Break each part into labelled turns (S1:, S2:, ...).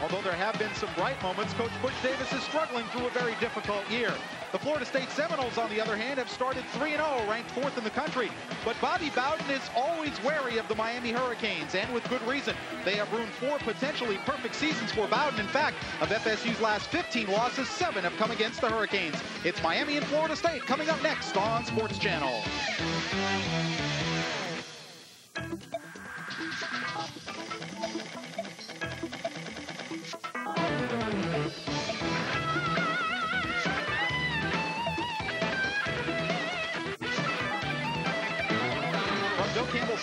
S1: Although there have been some bright moments, Coach Butch Davis is struggling through a very difficult year. The Florida State Seminoles, on the other hand, have started 3-0, ranked 4th in the country. But Bobby Bowden is always wary of the Miami Hurricanes, and with good reason. They have ruined 4 potentially perfect seasons for Bowden. In fact, of FSU's last 15 losses, 7 have come against the Hurricanes. It's Miami and Florida State coming up next on Sports Channel.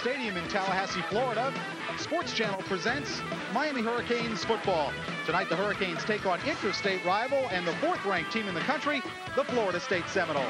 S1: Stadium in Tallahassee, Florida, Sports Channel presents Miami Hurricanes football. Tonight, the Hurricanes take on interstate rival and the 4th-ranked team in the country, the Florida State Seminoles.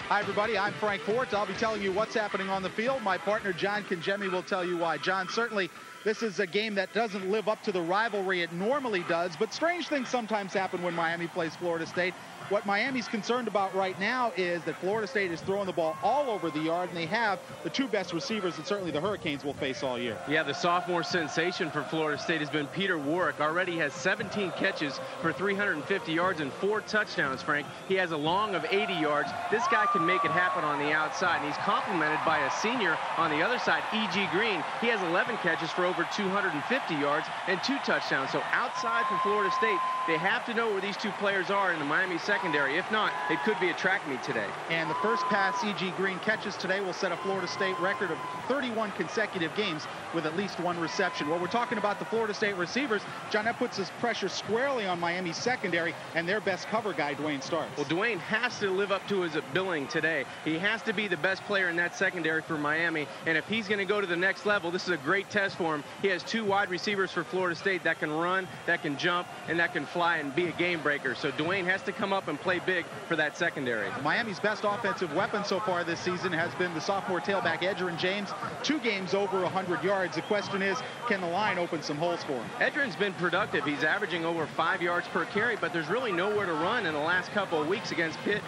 S1: Hi, everybody. I'm Frank Fort. I'll be telling you what's happening on the field. My partner, John Kangemi, will tell you why. John, certainly this is a game that doesn't live up to the rivalry it normally does, but strange things sometimes happen when Miami plays Florida State. What Miami's concerned about right now is that Florida State is throwing the ball all over the yard, and they have the 2 best receivers that certainly the Hurricanes will face all year. Yeah, the sophomore sensation for Florida State has been Peter Warrick. Already has 17 catches for 350 yards and 4 touchdowns, Frank. He has a long of 80 yards. This guy can make it happen on the outside, and he's complemented by a senior on the other side, E.G. Green. He has 11 catches for over 250 yards and 2 touchdowns. So outside for Florida State, they have to know where these 2 players are in the Miami secondary. If not, it could be a track meet today. And the first pass E.G. Green catches today will set a Florida State record of 31 consecutive games with at least 1 reception. Well, we're talking about the Florida State receivers. John, that puts his pressure squarely on Miami's secondary and their best cover guy, Dwayne Starks. Well, Dwayne has to live up to his billing today. He has to be the best player in that secondary for Miami. And if he's going to go to the next level, this is a great test for him. He has 2 wide receivers for Florida State that can run, that can jump, and that can fly and be a game breaker. So Dwayne has to come up and play big for that secondary. Miami's best offensive weapon so far this season has been the sophomore tailback Edgerrin James. 2 games over 100 yards. The question is, can the line open some holes for him? Edgerrin's been productive. He's averaging over 5 yards per carry, but there's really nowhere to run in the last couple of weeks against Pitt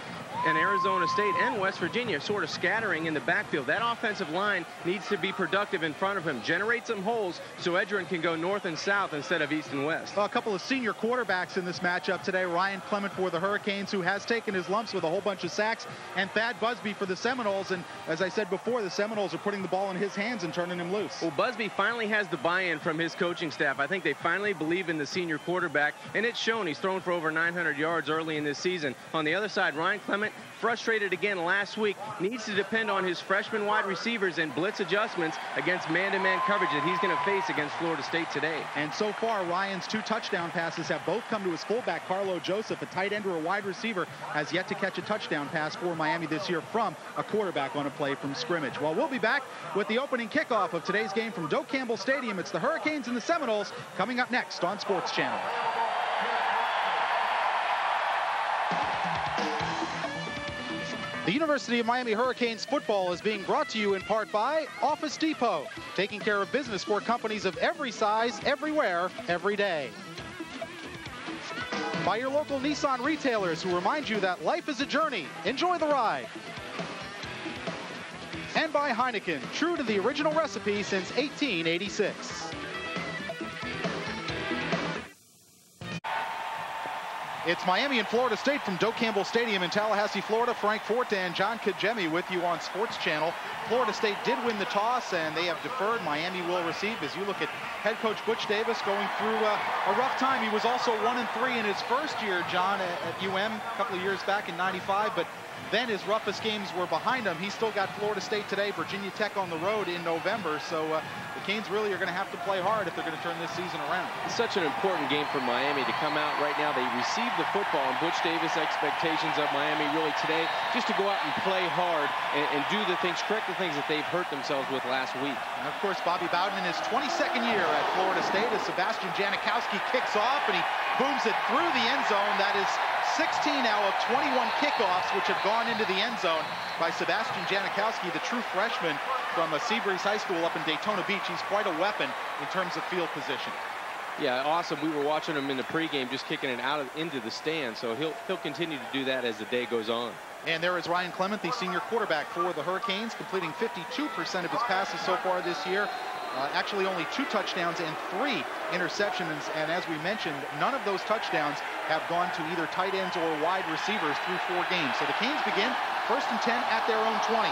S1: and Arizona State and West Virginia, sort of scattering in the backfield. That offensive line needs to be productive in front of him, generate some holes so Edgerrin can go north and south instead of east and west. Well, a couple of senior quarterbacks in this matchup today. Ryan Clement for the Hurricanes, who has taken his lumps with a whole bunch of sacks, and Thad Busby for the Seminoles. And as I said before, the Seminoles are putting the ball in his hands and turning him loose. Well, Busby finally has the buy-in from his coaching staff. I think they finally believe in the senior quarterback, and it's shown. He's thrown for over 900 yards early in this season. On the other side, Ryan Clement, frustrated again last week, needs to depend on his freshman wide receivers and blitz adjustments against man-to-man coverage that he's going to face against Florida State today. And so far, Ryan's 2 touchdown passes have both come to his fullback, Carlo Joseph. A tight end or a wide receiver has yet to catch a touchdown pass for Miami this year from a quarterback on a play from scrimmage. Well, we'll be back with the opening kickoff of today's game from Doak Campbell Stadium. It's the Hurricanes and the Seminoles coming up next on Sports Channel. The University of Miami Hurricanes football is being brought to you in part by Office Depot, taking care of business for companies of every size, everywhere, every day. By your local Nissan retailers who remind you that life is a journey. Enjoy the ride. And by Heineken, true to the original recipe since 1886. It's Miami and Florida State from Doak Campbell Stadium in Tallahassee, Florida. Frank Forte and John Kangemi with you on Sports Channel. Florida State did win the toss, and they have deferred. Miami will receive. As you look at head coach Butch Davis going through a rough time. He was also 1-3 in his first year, John, at UM a couple of years back in '95, but then his roughest games were behind him. He's still got Florida State today, Virginia Tech on the road in November. So the Canes really are going to have to play hard if they're going to turn this season around. It's such an important game for Miami to come out right now. They received the football, and Butch Davis' expectations of Miami really today just to go out and play hard and do the things, correct the things that they've hurt themselves with last week. And of course, Bobby Bowden in his 22nd year at Florida State as Sebastian Janikowski kicks off, and he booms it through the end zone. That is 16 now of 21 kickoffs which have gone into the end zone by Sebastian Janikowski, the true freshman from Seabreeze High School up in Daytona Beach. He's quite a weapon in terms of field position. Yeah, awesome. We were watching him in the pregame just kicking it out into the stand, so he'll continue to do that as the day goes on. And there is Ryan Clement, the senior quarterback for the Hurricanes, completing 52% of his passes so far this year. Actually, only 2 touchdowns and 3 interceptions. And as we mentioned, none of those touchdowns have gone to either tight ends or wide receivers through 4 games. So the Canes begin 1st and 10 at their own 20.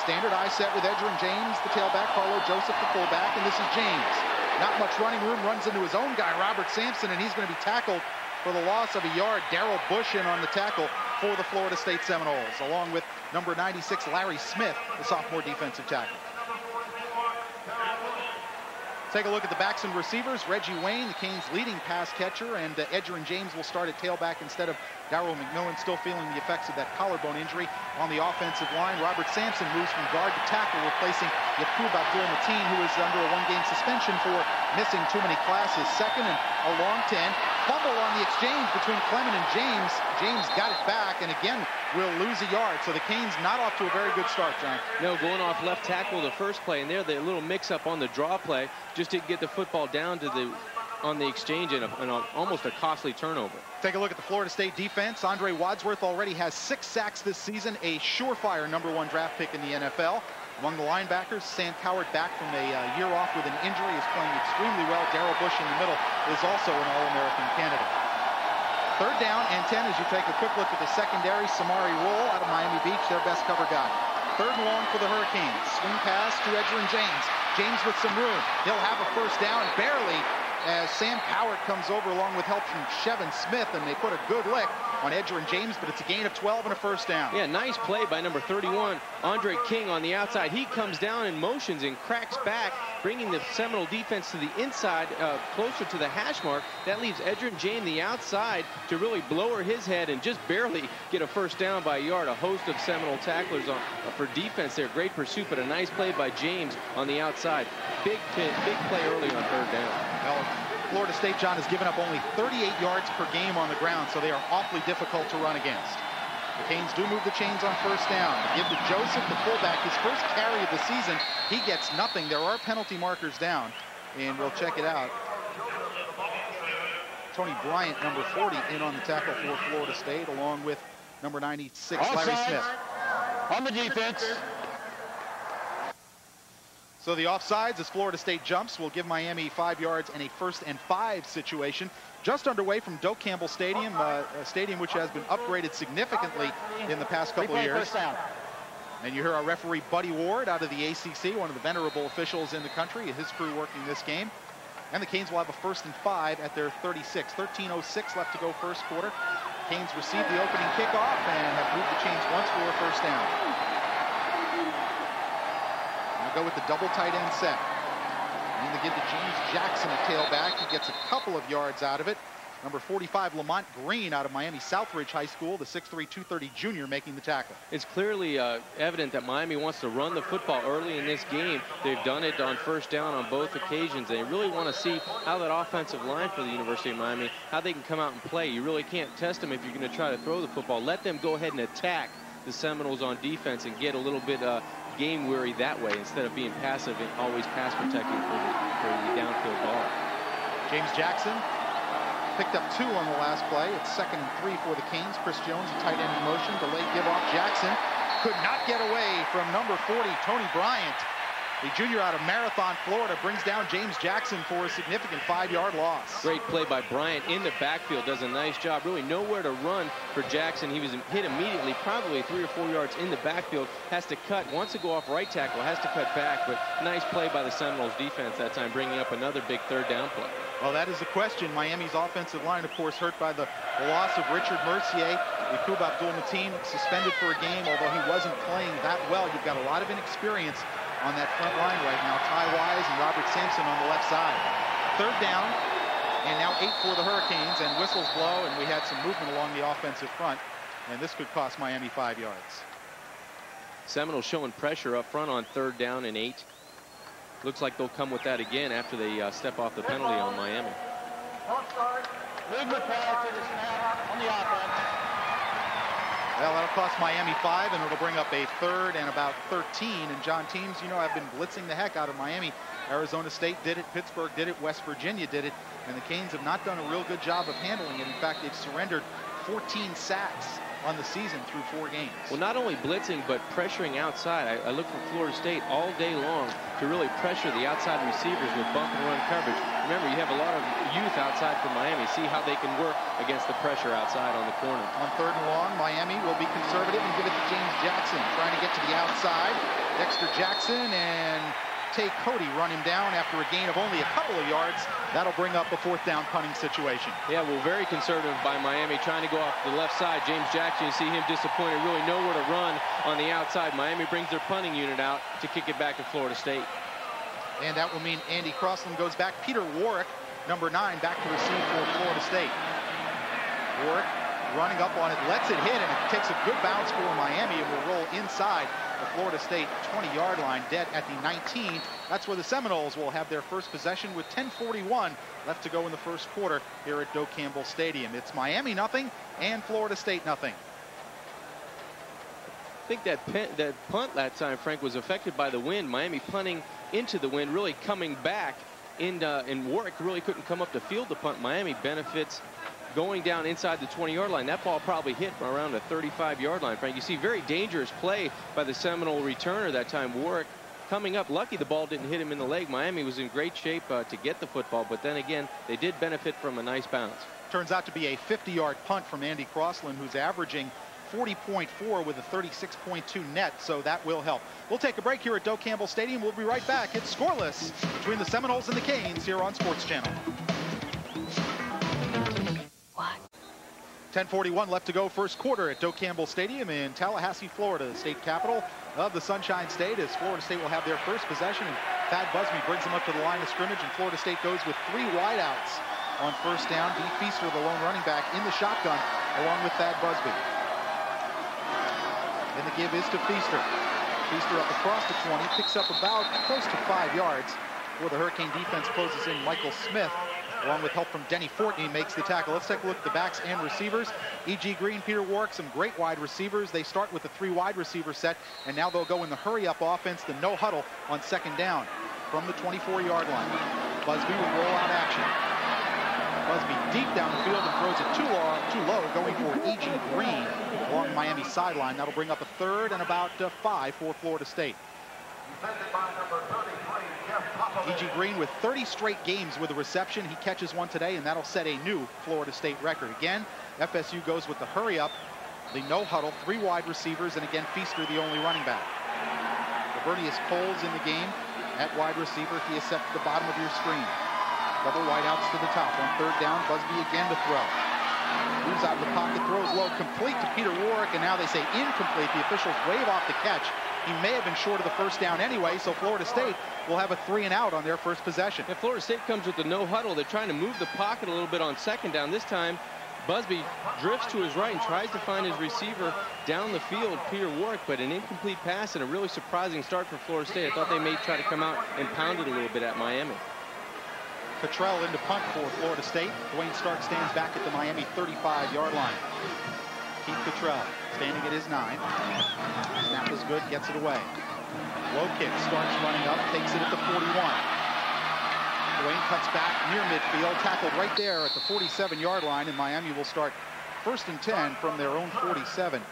S1: Standard I set with Edgerrin James, the tailback, Carlo Joseph, the fullback, and this is James. Not much running room, runs into his own guy, Robert Sampson, and he's going to be tackled for the loss of a yard. Darrell Bush in on the tackle for the Florida State Seminoles, along with number 96, Larry Smith, the sophomore defensive tackle. Take a look at the backs and receivers. Reggie Wayne, the Canes' leading pass catcher, and Edgerrin James will start at tailback instead of Darrell McMillan, still feeling the effects of that collarbone injury. On the offensive line, Robert Sampson moves from guard to tackle, replacing Yaqub Abdul-Mateen, who is under a 1-game suspension for missing too many classes. Second and a long 10. Fumble on the exchange between Clement and James. James got it back, and again will lose a yard. So the Canes not off to a very good start, John.
S2: No, going off left tackle the first play, and there the little mix-up on the draw play just didn't get the football down to on the exchange, and almost a costly turnover.
S1: Take a look at the Florida State defense. Andre Wadsworth already has 6 sacks this season, a surefire #1 draft pick in the NFL. Among the linebackers, Sam Coward, back from a year off with an injury, is playing extremely well. Darrell Bush in the middle is also an All-American candidate. 3rd down and 10 as you take a quick look at the secondary. Samari Roll out of Miami Beach, their best cover guy. 3rd and long for the Hurricanes. Swing pass to Edgerrin James. James with some room. He'll have a 1st down, barely, as Sam Coward comes over along with help from Shevin Smith, and they put a good lick on Edgerrin James, but it's a gain of 12 and a 1st down.
S2: Yeah, nice play by number 31, Andre King, on the outside. He comes down in motions and cracks back, bringing the Seminole defense to the inside, closer to the hash mark. That leaves Edgerrin James the outside to really blower his head and just barely get a 1st down by a yard. A host of Seminole tacklers for defense there. Great pursuit, but a nice play by James on the outside. Big play early on 3rd down.
S1: Well, Florida State, John, has given up only 38 yards per game on the ground, so they are awfully difficult to run against. The Canes do move the chains on 1st down. Give to Joseph, the fullback, his 1st carry of the season. He gets nothing. There are penalty markers down, and we'll check it out. Tony Bryant, number 40, in on the tackle for Florida State, along with number 96, Larry Smith.
S3: On the defense.
S1: So the offsides as Florida State jumps will give Miami 5 yards and a 1st and 5 situation. Just underway from Doak Campbell Stadium, a stadium which has been upgraded significantly in the past couple of years. And you hear our referee Buddy Ward out of the ACC, one of the venerable officials in the country, his crew working this game. And the Canes will have a 1st and 5 at their 36. 13:06 left to go 1st quarter. Canes receive the opening kickoff and have moved the chains once for a 1st down. Go with the double tight end set. And they give to James Jackson a tailback. He gets a couple of yards out of it. Number 45, Lamont Green out of Miami Southridge High School, the 6'3", 230 junior, making the tackle.
S2: It's clearly evident that Miami wants to run the football early in this game. They've done it on 1st down on both occasions. They really want to see how that offensive line for the University of Miami, how they can come out and play. You really can't test them if you're going to try to throw the football. Let them go ahead and attack the Seminoles on defense and get a little bit game weary that way, instead of being passive and always pass protecting for the downfield ball.
S1: James Jackson picked up 2 on the last play. It's 2nd and 3 for the Canes. Chris Jones, a tight end in motion, delayed give off. Jackson could not get away from number 40, Tony Bryant. The junior out of Marathon, Florida, brings down James Jackson for a significant 5-yard loss.
S2: Great play by Bryant in the backfield. Does a nice job. Really nowhere to run for Jackson. He was hit immediately, probably 3 or 4 yards in the backfield. Has to cut. Wants to go off right tackle. Has to cut back. But nice play by the Seminoles defense that time, bringing up another big 3rd down play.
S1: Well, that is the question. Miami's offensive line, of course, hurt by the loss of Richard Mercier. Yaqub Abdul-Mateen suspended for a game, although he wasn't playing that well. You've got a lot of inexperience on that front line right now. Ty Wise and Robert Sampson on the left side. 3rd down, and now 8 for the Hurricanes, and whistles blow, and we had some movement along the offensive front, and this could cost Miami 5 yards.
S2: Seminoles showing pressure up front on 3rd down and 8. Looks like they'll come with that again after they step off the penalty on Miami.
S3: Movement prior to the snap on the offense.
S1: Well, that'll cost Miami 5, and it'll bring up a 3rd and about 13. And John, teams, you know, have been blitzing the heck out of Miami. Arizona State did it, Pittsburgh did it, West Virginia did it, and the Canes have not done a real good job of handling it. In fact, they've surrendered 14 sacks on the season through 4 games.
S2: Well, not only blitzing, but pressuring outside. I look for Florida State all day long to really pressure the outside receivers with bump and run coverage. Remember, you have a lot of youth outside from Miami. See how they can work against the pressure outside on the corner.
S1: On 3rd and long, Miami will be conservative and give it to James Jackson, trying to get to the outside. Dexter Jackson and Tay Cody run him down after a gain of only a couple of yards. That'll bring up a 4th down punting situation.
S2: Yeah, well, very conservative by Miami, trying to go off the left side. James Jackson, you see him disappointed, really nowhere to run on the outside. Miami brings their punting unit out to kick it back to Florida State.
S1: And that will mean Andy Crossland goes back. Peter Warwick, number 9, back to receive for Florida State. Warwick running up on it, lets it hit, and it takes a good bounce for Miami and will roll inside the Florida State 20-yard line, dead at the 19. That's where the Seminoles will have their first possession with 10:41 left to go in the first quarter here at Doak Campbell Stadium. It's Miami nothing and Florida State nothing.
S2: I think that punt that time, Frank, was affected by the wind. Miami punting into the wind, really coming back, and Warwick really couldn't come up to field the punt. Miami benefits going down inside the 20-yard line. That ball probably hit around the 35-yard line, Frank. You see very dangerous play by the Seminole returner that time. Warwick coming up. Lucky the ball didn't hit him in the leg. Miami was in great shape to get the football, but then again, they did benefit from a nice bounce.
S1: Turns out to be a 50-yard punt from Andy Crossland, who's averaging 40.4 with a 36.2 net, so that will help. We'll take a break here at Doak Campbell Stadium. We'll be right back. It's scoreless between the Seminoles and the Canes here on Sports Channel. 10:41 left to go, first quarter at Doak Campbell Stadium in Tallahassee, Florida, the state capital of the Sunshine State, as Florida State will have their first possession, and Thad Busby brings them up to the line of scrimmage, and Florida State goes with 3 wideouts on first down. Dee Feaster, the lone running back, in the shotgun along with Thad Busby. And the give is to Feaster. Feaster up across the 20, picks up about close to 5 yards before the Hurricane defense closes in. Michael Smith, along with help from Denny Fortney, makes the tackle. Let's take a look at the backs and receivers. E.G. Green, Peter Warwick, some great wide receivers. They start with the 3 wide receiver set, and now they'll go in the hurry-up offense, the no huddle on second down from the 24-yard line. Busby with rollout action. Busby deep downfield and throws it too low, going for E.G. Green along the Miami sideline. That'll bring up a 3rd and about 5 for Florida State. E.G. Green with 30 straight games with a reception. He catches one today, and that'll set a new Florida State record. Again, FSU goes with the hurry-up, the no-huddle, 3 wide receivers, and again, Feaster the only running back. Robertius Coles in the game at wide receiver. He is set to the bottom of your screen. Double wideouts to the top. On 3rd down, Busby again to throw. Moves out of the pocket, throws low, complete to Peter Warwick, and now they say incomplete. The officials wave off the catch. He may have been short of the first down anyway, so Florida State will have a 3 and out on their first possession.
S2: If Florida State comes with the no huddle, they're trying to move the pocket a little bit on second down. This time, Busby drifts to his right and tries to find his receiver down the field, Peter Warwick, but an incomplete pass and a really surprising start for Florida State. I thought they may try to come out and pound it a little bit at Miami.
S1: Cottrell into punt for Florida State. Dwayne Stark stands back at the Miami 35-yard line. Keith Cottrell standing at his 9. Snap is good, gets it away. Low kick, Starks running up, takes it at the 41. Dwayne cuts back near midfield, tackled right there at the 47-yard line, and Miami will start 1st and 10 from their own 47.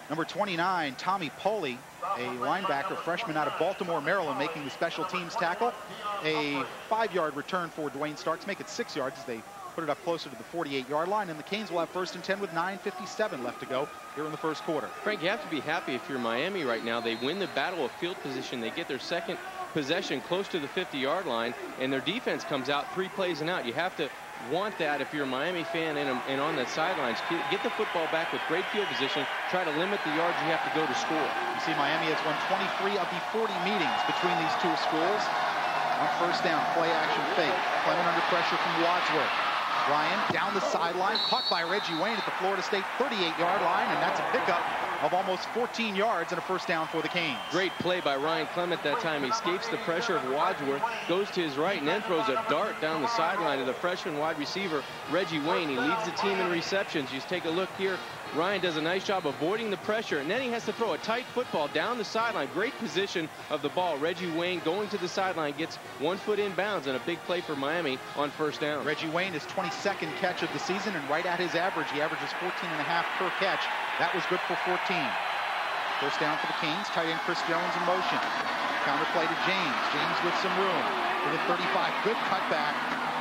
S1: Number 29, Tommy Poley, a linebacker, freshman out of Baltimore, Maryland, making the special teams tackle. A 5-yard return for Dwayne Starks, make it 6 yards as they put it up closer to the 48-yard line, and the Canes will have 1st and 10 with 9:57 left to go here in the first quarter.
S2: Frank, you have to be happy if you're Miami right now. They win the battle of field position. They get their second possession close to the 50-yard line, and their defense comes out 3 plays and out. You have to want that if you're a Miami fan and on the sidelines. Get the football back with great field position. Try to limit the yards you have to go to score.
S1: You see Miami has won 23 of the 40 meetings between these two schools. On first down, play action fake. Clement under pressure from Wadsworth. Ryan down the sideline, caught by Reggie Wayne at the Florida State 38-yard line, and that's a pickup of almost 14 yards and a first down for the Canes.
S2: Great play by Ryan Clement that time. He escapes the pressure of Wadsworth, goes to his right, and then throws a dart down the sideline to the freshman wide receiver, Reggie Wayne. He leads the team in receptions. Just take a look here Ryan does a nice job avoiding the pressure, and then he has to throw a tight football down the sideline. Great position of the ball. Reggie Wayne going to the sideline, gets 1 foot in bounds, and a big play for Miami on first down.
S1: Reggie Wayne, his 22nd catch of the season, and right at his average. He averages 14.5 per catch. That was good for 14. First down for the Canes. Tight end Chris Jones in motion. Counter play to James. James with some room to the 35. Good cutback.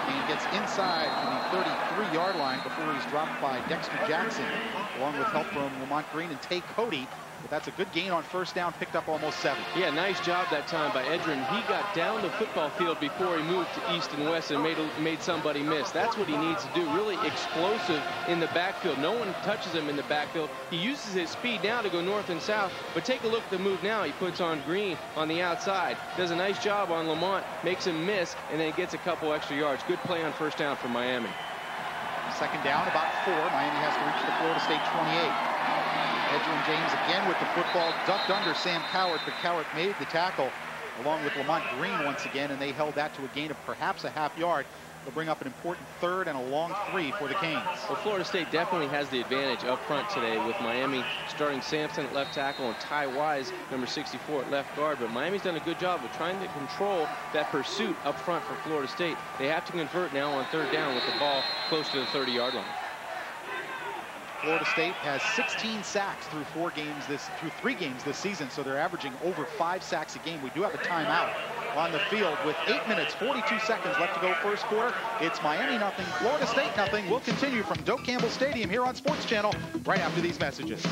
S1: And gets inside the 33-yard line before he's dropped by Dexter Jackson, along with help from Lamont Green and Tay Cody. But that's a good gain on first down, picked up almost 7.
S2: Yeah, nice job that time by Edrin. He got down the football field before he moved to east and west and made somebody miss. That's what he needs to do. Really explosive in the backfield. No one touches him in the backfield. He uses his speed now to go north and south. But take a look at the move now. He puts on Green on the outside. Does a nice job on Lamont. Makes him miss and then gets a couple extra yards. Good play on first down for Miami.
S1: Second down, about 4. Miami has to reach the Florida State 28. Edrin James again with the football, ducked under Sam Cowart, but Cowart made the tackle along with Lamont Green once again, and they held that to a gain of perhaps a half yard. They'll bring up an important 3rd and a long 3 for the Canes.
S2: Well, Florida State definitely has the advantage up front today with Miami starting Sampson at left tackle and Ty Wise, number 64, at left guard. But Miami's done a good job of trying to control that pursuit up front for Florida State. They have to convert now on 3rd down with the ball close to the 30-yard line.
S1: Florida State has 16 sacks through 3 games this season, so they're averaging over 5 sacks a game. We do have a timeout on the field with 8 minutes, 42 seconds left to go first quarter. It's Miami nothing, Florida State nothing. We'll continue from Doak Campbell Stadium here on Sports Channel right after these messages.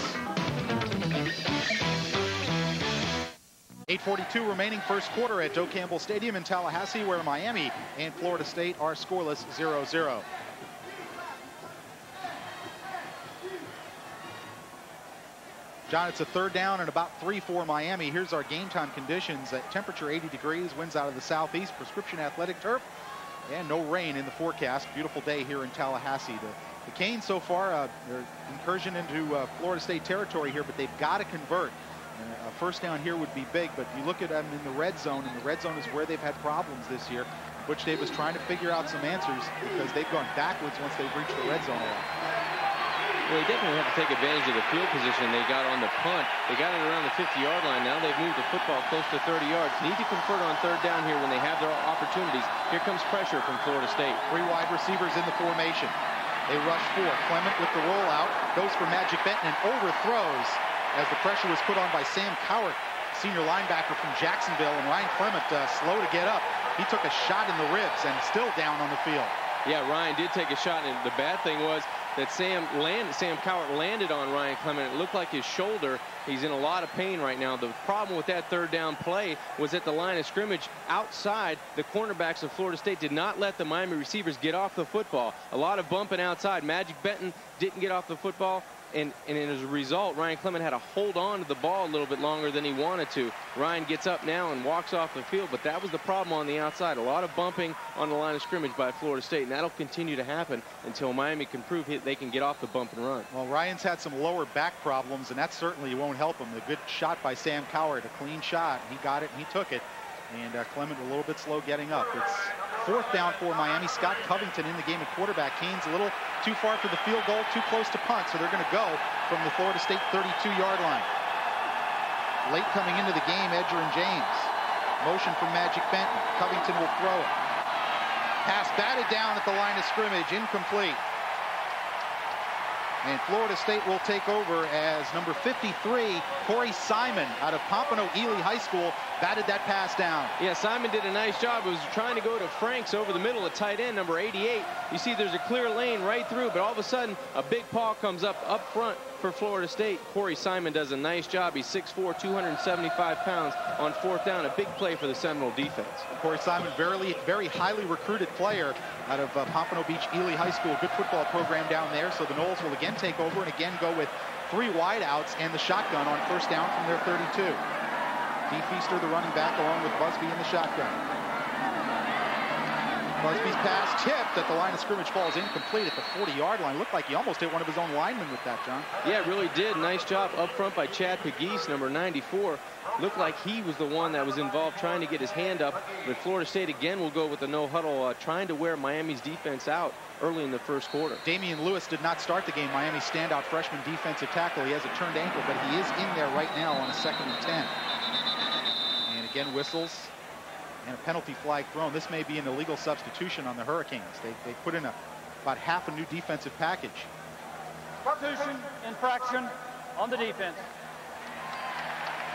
S1: 8:42 remaining first quarter at Doak Campbell Stadium in Tallahassee, where Miami and Florida State are scoreless 0-0. John, it's a 3rd down and about 3 for Miami. Here's our game time conditions. At temperature 80 degrees, winds out of the southeast, prescription athletic turf, and no rain in the forecast. Beautiful day here in Tallahassee. The Canes so far, their incursion into Florida State territory here, but they've got to convert. A first down here would be big, but you look at them in the red zone, and the red zone is where they've had problems this year. Butch Davis trying to figure out some answers because they've gone backwards once they've reached the red zone a lot.
S2: Well, they definitely have to take advantage of the field position they got on the punt. They got it around the 50-yard line. Now they've moved the football close to 30 yards. Need to convert on 3rd down here when they have their opportunities. Here comes pressure from Florida State.
S1: 3 wide receivers in the formation. They rush 4. Clement with the rollout. Goes for Magic Benton and overthrows as the pressure was put on by Sam Cowart, senior linebacker from Jacksonville. And Ryan Clement slow to get up. He took a shot in the ribs and still down on the field.
S2: Yeah, Ryan did take a shot, and the bad thing was that Sam Cowart landed on Ryan Clement. It looked like his shoulder. He's in a lot of pain right now. The problem with that 3rd down play was at the line of scrimmage outside. The cornerbacks of Florida State did not let the Miami receivers get off the football. A lot of bumping outside. Magic Benton didn't get off the football. And as a result, Ryan Clement had to hold on to the ball a little bit longer than he wanted to. Ryan gets up now and walks off the field, but that was the problem on the outside. A lot of bumping on the line of scrimmage by Florida State, and that'll continue to happen until Miami can prove they can get off the bump and run.
S1: Well, Ryan's had some lower back problems, and that certainly won't help him. A good shot by Sam Cowart, a clean shot. He got it and he took it. And Clement a little bit slow getting up. It's 4th down for Miami. Scott Covington in the game at quarterback. Canes a little too far for the field goal, too close to punt, so they're going to go from the Florida State 32-yard line. Late coming into the game, Edrin James. Motion from Magic Benton. Covington will throw it. Pass batted down at the line of scrimmage, incomplete. And Florida State will take over as number 53, Corey Simon, out of Pompano Ely High School, batted that pass down.
S2: Yeah, Simon did a nice job. He was trying to go to Franks over the middle at tight end, number 88. You see there's a clear lane right through, but all of a sudden, a big paw comes up front for Florida State. Corey Simon does a nice job. He's 6'4", 275 pounds on 4th down. A big play for the Seminole defense.
S1: Corey Simon, very highly recruited player out of Pompano Beach Ely High School. Good football program down there. So the Noles will again take over and again go with 3 wideouts and the shotgun on first down from their 32. Dee Feaster, the running back, along with Busby in the shotgun. Busby's pass tipped at the line of scrimmage, falls incomplete at the 40-yard line. Looked like he almost hit one of his own linemen with that, John.
S2: Yeah, it really did. Nice job up front by Chad Pegues, number 94. Looked like he was the one that was involved trying to get his hand up. But Florida State again will go with the no huddle, trying to wear Miami's defense out early in the first quarter.
S1: Damian Lewis did not start the game. Miami's standout freshman defensive tackle. He has a turned ankle, but he is in there right now on a 2nd and 10. And again, whistles and a penalty flag thrown. This may be an illegal substitution on the Hurricanes. They put in about half a new defensive package.
S3: Substitution infraction on the defense.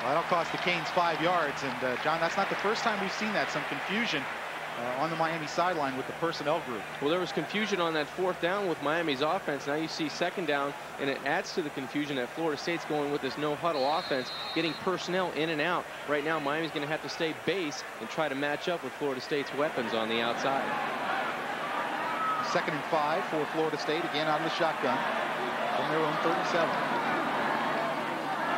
S1: Well, that'll cost the Canes 5 yards. And John, that's not the first time we've seen that. Some confusion on the Miami sideline with the personnel group.
S2: Well, there was confusion on that 4th down with Miami's offense. Now you see 2nd down, and it adds to the confusion that Florida State's going with this no huddle offense, getting personnel in and out. Right now, Miami's going to have to stay base and try to match up with Florida State's weapons on the outside.
S1: 2nd and 5 for Florida State, again out of the shotgun from their own 37.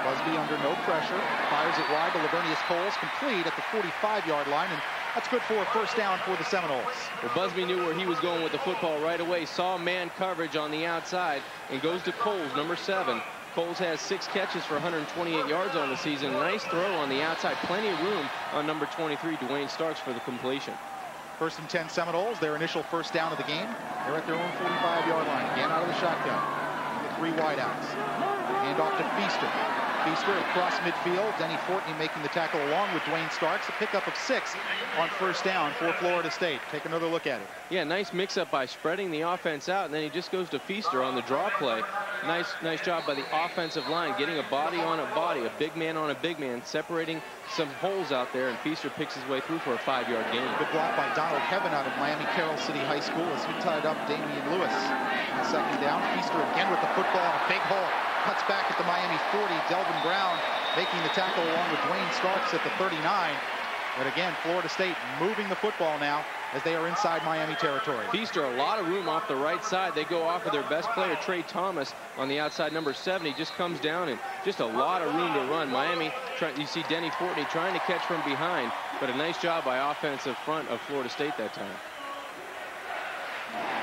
S1: Busby under no pressure, fires it wide to Lavernius Coles, complete at the 45-yard line, and that's good for a 1st down for the Seminoles.
S2: Well, Busby knew where he was going with the football right away, saw man coverage on the outside, and goes to Coles, number 7. Coles has 6 catches for 128 yards on the season. Nice throw on the outside, plenty of room on number 23, Dwayne Starks, for the completion.
S1: 1st and 10 Seminoles, their initial 1st down of the game. They're at their own 45-yard line, again out of the shotgun. The 3 wideouts. Hand off to Feaster. Feaster across midfield. Denny Fortney making the tackle along with Dwayne Starks. A pickup of 6 on 1st down for Florida State. Take another look at it.
S2: Yeah, nice mix-up by spreading the offense out, and then he just goes to Feaster on the draw play. Nice job by the offensive line, getting a body on a body, a big man on a big man, separating some holes out there, and Feaster picks his way through for a 5-yard gain.
S1: Good block by Donald Heaven out of Miami Carroll City High School as he tied up Damian Lewis. On 2nd down, Feaster again with the football in a big hole. Cuts back at the Miami 40. Delvin Brown making the tackle along with Dwayne Starks at the 39. But again, Florida State moving the football now as they are inside Miami territory.
S2: Feaster, a lot of room off the right side. They go off of their best player, Trey Thomas, on the outside, number 7. He just comes down and just a lot of room to run. Miami, you see Denny Fortney trying to catch from behind, but a nice job by offensive front of Florida State that time.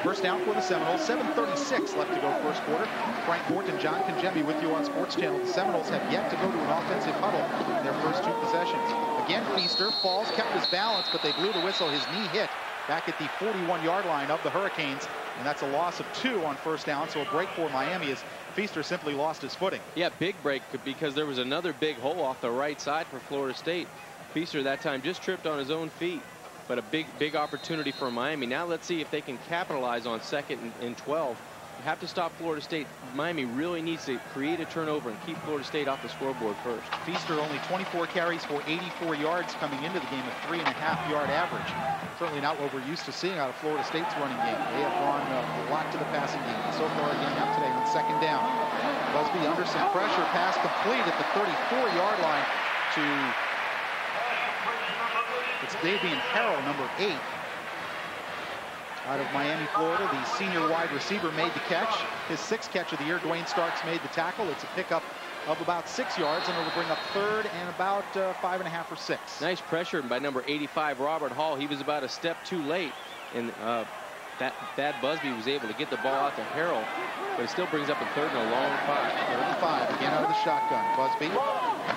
S1: 1st down for the Seminoles. 7:36 left to go 1st quarter. Frank Morton, John Congemi with you on Sports Channel. The Seminoles have yet to go to an offensive huddle in their first 2 possessions. Again, Feaster falls, kept his balance, but they blew the whistle. His knee hit back at the 41-yard line of the Hurricanes, and that's a loss of 2 on 1st down. So a break for Miami as Feaster simply lost his footing.
S2: Yeah, big break because there was another big hole off the right side for Florida State. Feaster that time just tripped on his own feet. But a big opportunity for Miami. Now let's see if they can capitalize on 2nd and 12. You have to stop Florida State. Miami really needs to create a turnover and keep Florida State off the scoreboard first.
S1: Feaster only 24 carries for 84 yards coming into the game, a 3.5-yard average. Certainly not what we're used to seeing out of Florida State's running game. They have gone a lot to the passing game. So far again out today on 2nd down. Busby under some pressure, pass complete at the 34-yard line to Davian Harrell, number 8, out of Miami, Florida. The senior wide receiver made the catch. His 6th catch of the year. Dwayne Starks made the tackle. It's a pickup of about 6 yards, and it'll bring up 3rd and about 5.5 or 6.
S2: Nice pressure by number 85, Robert Hall. He was about a step too late, and Thad Busby was able to get the ball out to Harrell, but it still brings up a 3rd and a long 5.
S1: 35, again out of the shotgun. Busby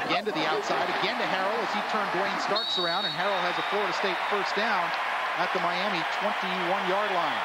S1: again to the outside, again to Harrell as he turned Dwayne Starks around, and Harrell has a Florida State 1st down at the Miami 21-yard line.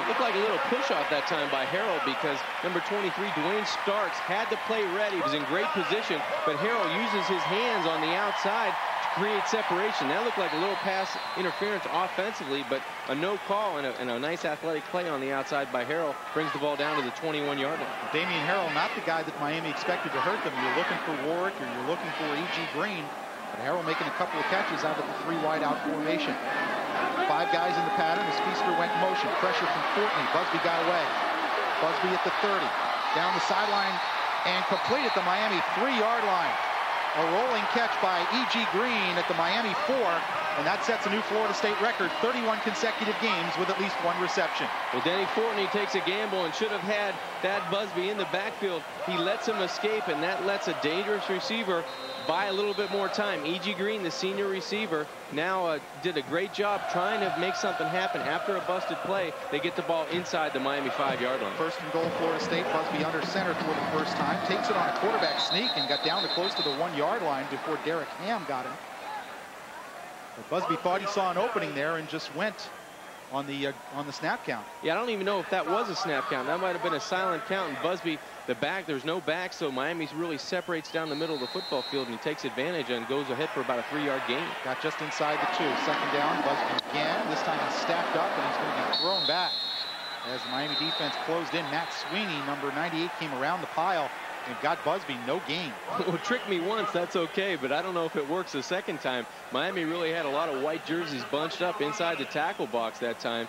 S2: It looked like a little push-off that time by Harrell because number 23, Dwayne Starks, had the play ready. He was in great position, but Harrell uses his hands on the outside to create separation. That looked like a little pass interference offensively, but a no call and a nice athletic play on the outside by Harrell brings the ball down to the 21-yard line.
S1: Damian Harrell, not the guy that Miami expected to hurt them. You're looking for Warwick or you're looking for E.G. Green, but Harrell making a couple of catches out of the 3 wide-out formation. 5 guys in the pattern as Feaster went in motion. Pressure from Fortney. Busby got away. Busby at the 30. Down the sideline and complete at the Miami 3-yard line. A rolling catch by E.G. Green at the Miami 4, and that sets a new Florida State record, 31 consecutive games with at least 1 reception.
S2: Well, Denny Fortney takes a gamble and should have had Thad Busby in the backfield. He lets him escape, and that lets a dangerous receiver buy a little bit more time. E.G. Green, the senior receiver, now did a great job trying to make something happen. After a busted play, they get the ball inside the Miami 5-yard line.
S1: First and goal, Florida State. Busby under center for the first time. Takes it on a quarterback sneak and got down to close to the 1-yard line before Derek Ham got him. But Busby thought he saw an opening there and just went on the snap count.
S2: Yeah, I don't even know if that was a snap count. That might have been a silent count. And Busby, the back, there's no back, so Miami really separates down the middle of the football field, and he takes advantage and goes ahead for about a 3-yard gain.
S1: Got just inside the 2. Second down, Busby again. This time he's stacked up, and he's going to be thrown back. As the Miami defense closed in, Matt Sweeney, number 98, came around the pile and got Busby no gain.
S2: Well, trick me once, that's okay, but I don't know if it works the second time. Miami really had a lot of white jerseys bunched up inside the tackle box that time.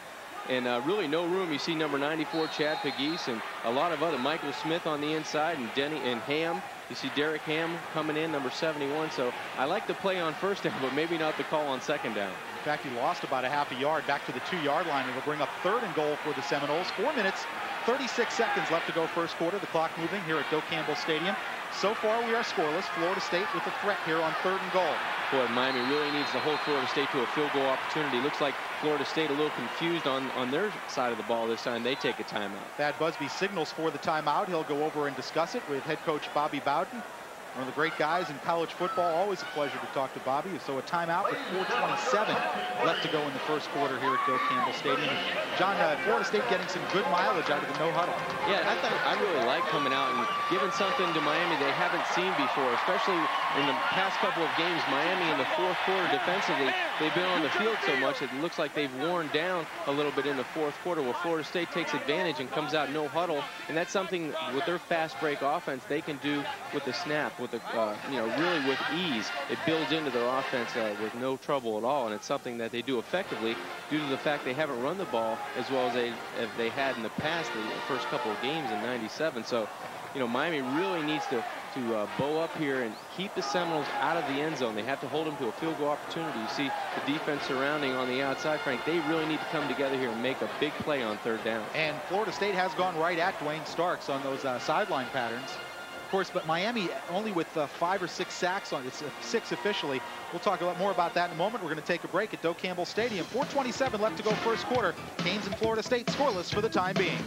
S2: And really no room. You see number 94, Chad Pegues, and a lot of other, Michael Smith on the inside, and Denny and Ham. You see Derek Ham coming in, number 71. So I like the play on first down, but maybe not the call on second down.
S1: In fact, he lost about a half a yard back to the 2-yard line. It'll bring up third and goal for the Seminoles. 4 minutes, 36 seconds left to go first quarter. The clock moving here at Doak Campbell Stadium. So far, we are scoreless. Florida State with a threat here on third and goal.
S2: Boy, Miami really needs to hold Florida State to a field goal opportunity. Looks like Florida State a little confused on their side of the ball this time. They take a timeout. Thad
S1: Busby signals for the timeout. He'll go over and discuss it with head coach Bobby Bowden. One of the great guys in college football. Always a pleasure to talk to Bobby. So a timeout with 4:27 left to go in the first quarter here at Doak Campbell Stadium. John, Florida State getting some good mileage out of the no huddle.
S2: Yeah, I really like coming out and giving something to Miami they haven't seen before, especially in the past couple of games. Miami in the fourth quarter defensively, they've been on the field so much it looks like they've worn down a little bit in the fourth quarter. Well, Florida State takes advantage and comes out no huddle, and that's something with their fast break offense they can do with the snap, with the really with ease. It builds into their offense with no trouble at all, and it's something that they do effectively due to the fact they haven't run the ball as well as they had in the past, the first couple of games in '97. So, Miami really needs to bow up here and keep the Seminoles out of the end zone. They have to hold them to a field goal opportunity. You see the defense surrounding on the outside, Frank. They really need to come together here and make a big play on third down.
S1: And Florida State has gone right at Dwayne Starks on those sideline patterns. Of course, but Miami only with 5 or 6 sacks on. It's 6 officially. We'll talk a lot more about that in a moment. We're going to take a break at Doak Campbell Stadium. 4:27 left to go first quarter. Canes and Florida State scoreless for the time being.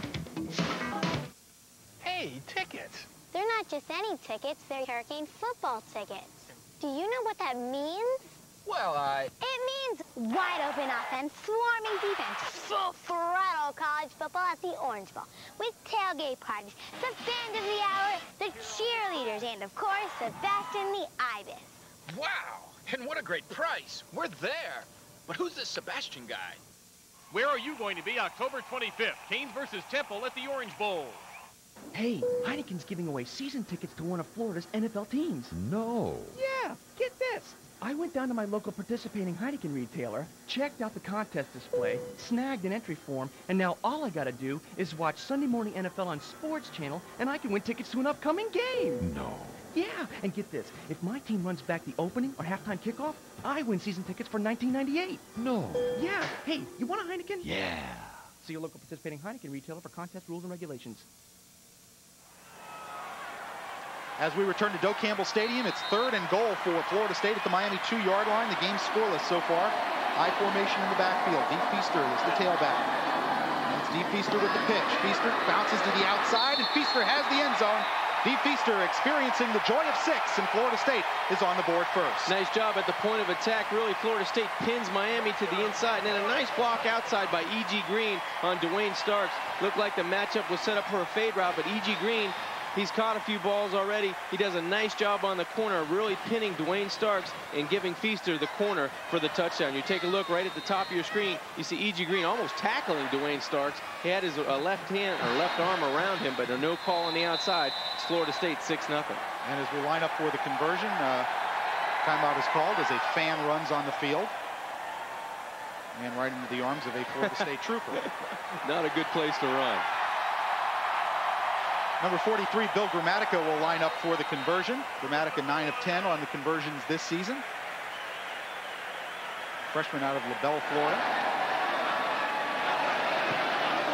S4: Hey, tickets.
S5: They're not just any tickets, they're Hurricane football tickets. Do you know what that means?
S4: Well,
S5: It means wide open offense, swarming defense, full throttle college football at the Orange Bowl, with tailgate parties, the band of the hour, the cheerleaders, and of course, Sebastian the Ibis.
S4: wow. And what a great price. We're there. But who's this Sebastian guy?
S6: Where are you going to be October 25th? Canes versus Temple at the Orange Bowl.
S7: Hey, Heineken's giving away season tickets to one of Florida's NFL teams.
S8: No.
S7: Yeah, get this. I went down to my local participating Heineken retailer, checked out the contest display, snagged an entry form, and now all I gotta do is watch Sunday Morning NFL on Sports Channel, and I can win tickets to an upcoming game.
S8: No.
S7: Yeah, and get this. If my team runs back the opening or halftime kickoff, I win season tickets for 1998.
S8: No.
S7: Yeah. Hey, you want a Heineken?
S8: Yeah.
S7: See your local participating Heineken retailer for contest rules and regulations.
S1: As we return to Doak Campbell Stadium, it's third and goal for Florida State at the Miami 2-yard line. The game's scoreless so far. High formation in the backfield. Dee Feaster is the tailback. And it's Dee Feaster with the pitch. Feaster bounces to the outside, and Feaster has the end zone. Dee Feaster experiencing the joy of 6, and Florida State is on the board first.
S2: Nice job at the point of attack. Really, Florida State pins Miami to the inside, and then a nice block outside by E.G. Green on Dwayne Starks. Looked like the matchup was set up for a fade route, but E.G. Green, he's caught a few balls already. He does a nice job on the corner, really pinning Dwayne Starks and giving Feaster the corner for the touchdown. You take a look right at the top of your screen. You see E.G. Green almost tackling Dwayne Starks. He had his left arm around him, but no call on the outside. It's Florida State 6-0.
S1: And as we line up for the conversion, timeout is called as a fan runs on the field. And right into the arms of a Florida State trooper.
S2: Not a good place to run.
S1: Number 43, Bill Gramatica, will line up for the conversion. Gramatica 9 of 10 on the conversions this season. Freshman out of LaBelle, Florida.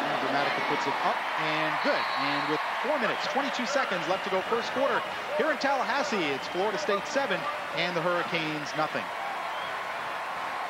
S1: And Gramatica puts it up and good. And with 4 minutes, 22 seconds left to go first quarter. Here in Tallahassee, it's Florida State 7 and the Hurricanes nothing.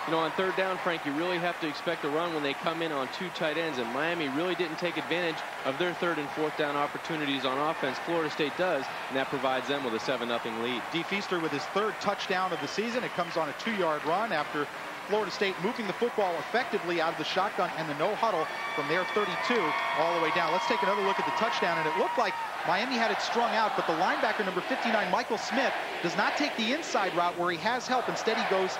S2: You know, on third down, Frank, you really have to expect a run when they come in on two tight ends, and Miami really didn't take advantage of their third and fourth down opportunities on offense. Florida State does, and that provides them with a 7-0 lead.
S1: D. Feaster with his third touchdown of the season. It comes on a 2-yard run after Florida State moving the football effectively out of the shotgun and the no huddle from their 32 all the way down. Let's take another look at the touchdown, and it looked like Miami had it strung out, but the linebacker number 59, Michael Smith, does not take the inside route where he has help. Instead, he goes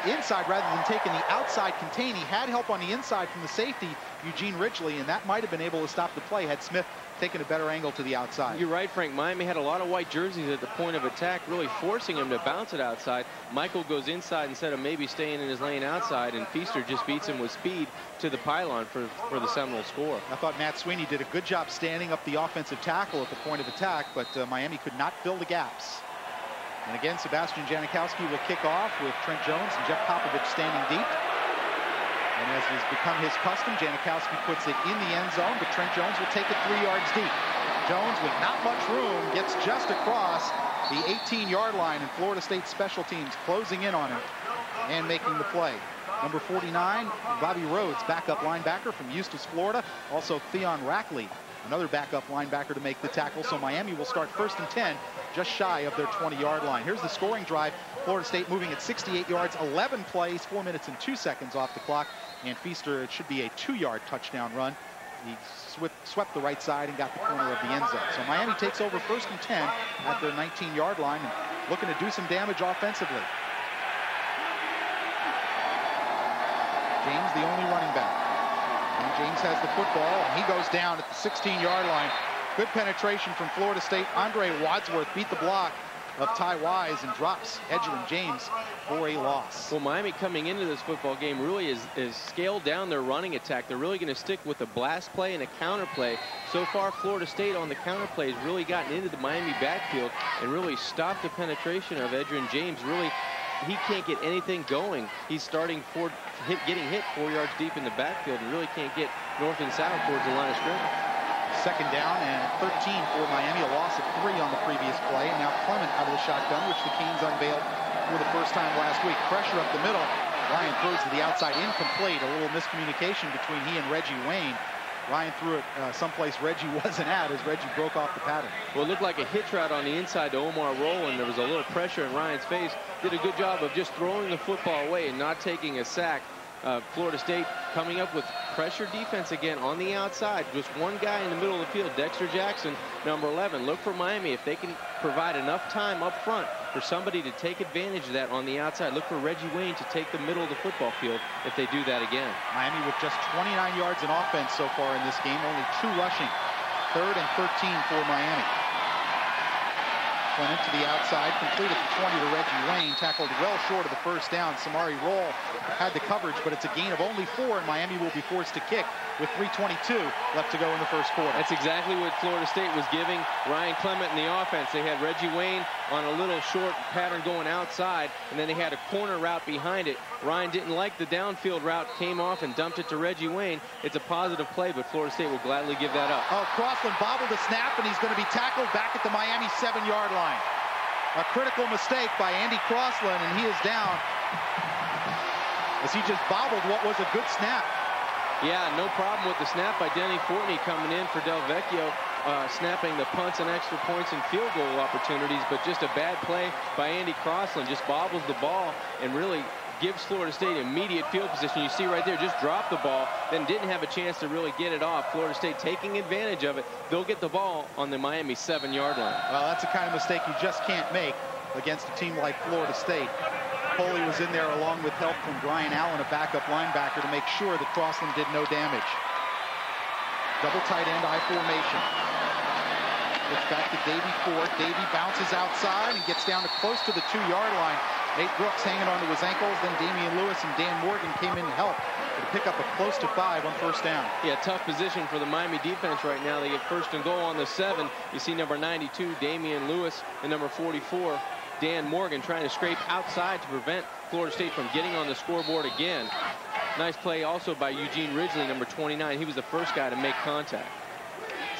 S1: inside rather than taking the outside contain. He had help on the inside from the safety, Eugene Ridgely, and that might have been able to stop the play had Smith taken a better angle to the outside.
S2: You're right, Frank. Miami had a lot of white jerseys at the point of attack, really forcing him to bounce it outside. Michael goes inside instead of maybe staying in his lane outside, and Feaster just beats him with speed to the pylon for the Seminole score.
S1: I thought Matt Sweeney did a good job standing up the offensive tackle at the point of attack, but Miami could not fill the gaps. And again, Sebastian Janikowski will kick off with Trent Jones and Jeff Popovich standing deep. And as has become his custom, Janikowski puts it in the end zone, but Trent Jones will take it 3 yards deep. Jones, with not much room, gets just across the 18-yard line, and Florida State special teams closing in on him and making the play. Number 49, Bobby Rhodes, backup linebacker from Eustis, Florida. Also Theon Rackley, another backup linebacker, to make the tackle. So Miami will start 1st and 10, just shy of their 20-yard line. Here's the scoring drive. Florida State moving at 68 yards, 11 plays, 4 minutes and 2 seconds off the clock. And Feaster, it should be a 2-yard touchdown run. He swept the right side and got the corner of the end zone. So Miami takes over 1st and 10 at their 19-yard line and looking to do some damage offensively. James, the only running back. And James has the football, and he goes down at the 16-yard line. Good penetration from Florida State. Andre Wadsworth beat the block of Ty Wise and drops Edgerrin James for a loss.
S2: Well, Miami coming into this football game really is scaled down their running attack. They're really going to stick with a blast play and a counter play. So far, Florida State on the counter play has really gotten into the Miami backfield and really stopped the penetration of Edgerrin James. Really, he can't get anything going. He's starting getting hit 4 yards deep in the backfield and really can't get north and south towards the line of scrimmage.
S1: 2nd down and 13 for Miami, a loss of 3 on the previous play. And now Clement out of the shotgun, which the Canes unveiled for the first time last week. Pressure up the middle. Ryan throws to the outside, incomplete. A little miscommunication between he and Reggie Wayne. Ryan threw it someplace Reggie wasn't at as Reggie broke off the pattern.
S2: Well, it looked like a hitch route on the inside to Omar Rowland. There was a little pressure in Ryan's face. Did a good job of just throwing the football away and not taking a sack. Florida State coming up with pressure defense again on the outside. Just one guy in the middle of the field, Dexter Jackson, number 11. Look for Miami if they can provide enough time up front for somebody to take advantage of that on the outside. Look for Reggie Wayne to take the middle of the football field if they do that again.
S1: Miami with just 29 yards in offense so far in this game, only 2 rushing. 3rd and 13 for Miami. Clement to the outside, completed the 20 to Reggie Wayne, tackled well short of the first down. Samari Roll had the coverage, but it's a gain of only 4, and Miami will be forced to kick with 3:22 left to go in the first quarter.
S2: That's exactly what Florida State was giving Ryan Clement in the offense. They had Reggie Wayne on a little short pattern going outside, and then they had a corner route behind it. Ryan didn't like the downfield route, came off and dumped it to Reggie Wayne. It's a positive play, but Florida State will gladly give that up.
S1: Oh, Crossland bobbled the snap, and he's going to be tackled back at the Miami 7-yard line. A critical mistake by Andy Crossland, and he is down as he just bobbled what was a good snap.
S2: Yeah, no problem with the snap by Denny Fortney coming in for Del Vecchio, snapping the punts and extra points and field goal opportunities, but just a bad play by Andy Crossland. Just bobbles the ball and really gives Florida State immediate field position. You see right there, just dropped the ball, then didn't have a chance to really get it off. Florida State taking advantage of it. They'll get the ball on the Miami 7-yard line.
S1: Well, that's the kind of mistake you just can't make against a team like Florida State. Coley was in there along with help from Brian Allen, a backup linebacker, to make sure that Crossland did no damage. Double tight end I formation. Gets back to Davey Ford. Davey bounces outside and gets down to close to the 2-yard line. Nate Brooks hanging onto his ankles. Then Damian Lewis and Dan Morgan came in to help to pick up a close to 5 on 1st down.
S2: Yeah, tough position for the Miami defense right now. They get 1st and goal on the 7. You see number 92, Damian Lewis, and number 44, Dan Morgan, trying to scrape outside to prevent Florida State from getting on the scoreboard again. Nice play also by Eugene Ridgely, number 29. He was the first guy to make contact.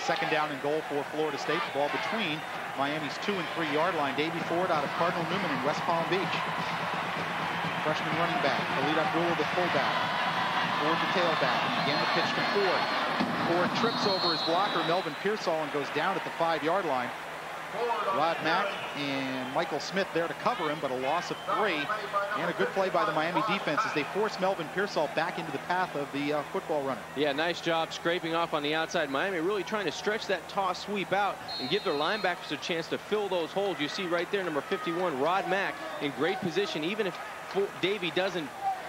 S1: Second down and goal for Florida State. The ball between Miami's 2- and 3-yard line. Davey Ford out of Cardinal Newman in West Palm Beach. Freshman running back. Khalid Abdullah, the fullback. Ford, the tailback. And again, the pitch to Ford. Ford trips over his blocker, Melvin Pearsall, and goes down at the 5-yard line. Rod Mack and Michael Smith there to cover him, but a loss of 3. And a good play by the Miami defense as they force Melvin Pearsall back into the path of the football runner.
S2: Yeah, nice job scraping off on the outside. Miami really trying to stretch that toss sweep out and give their linebackers a chance to fill those holes. You see right there, number 51, Rod Mack, in great position. Even if Davey doesn't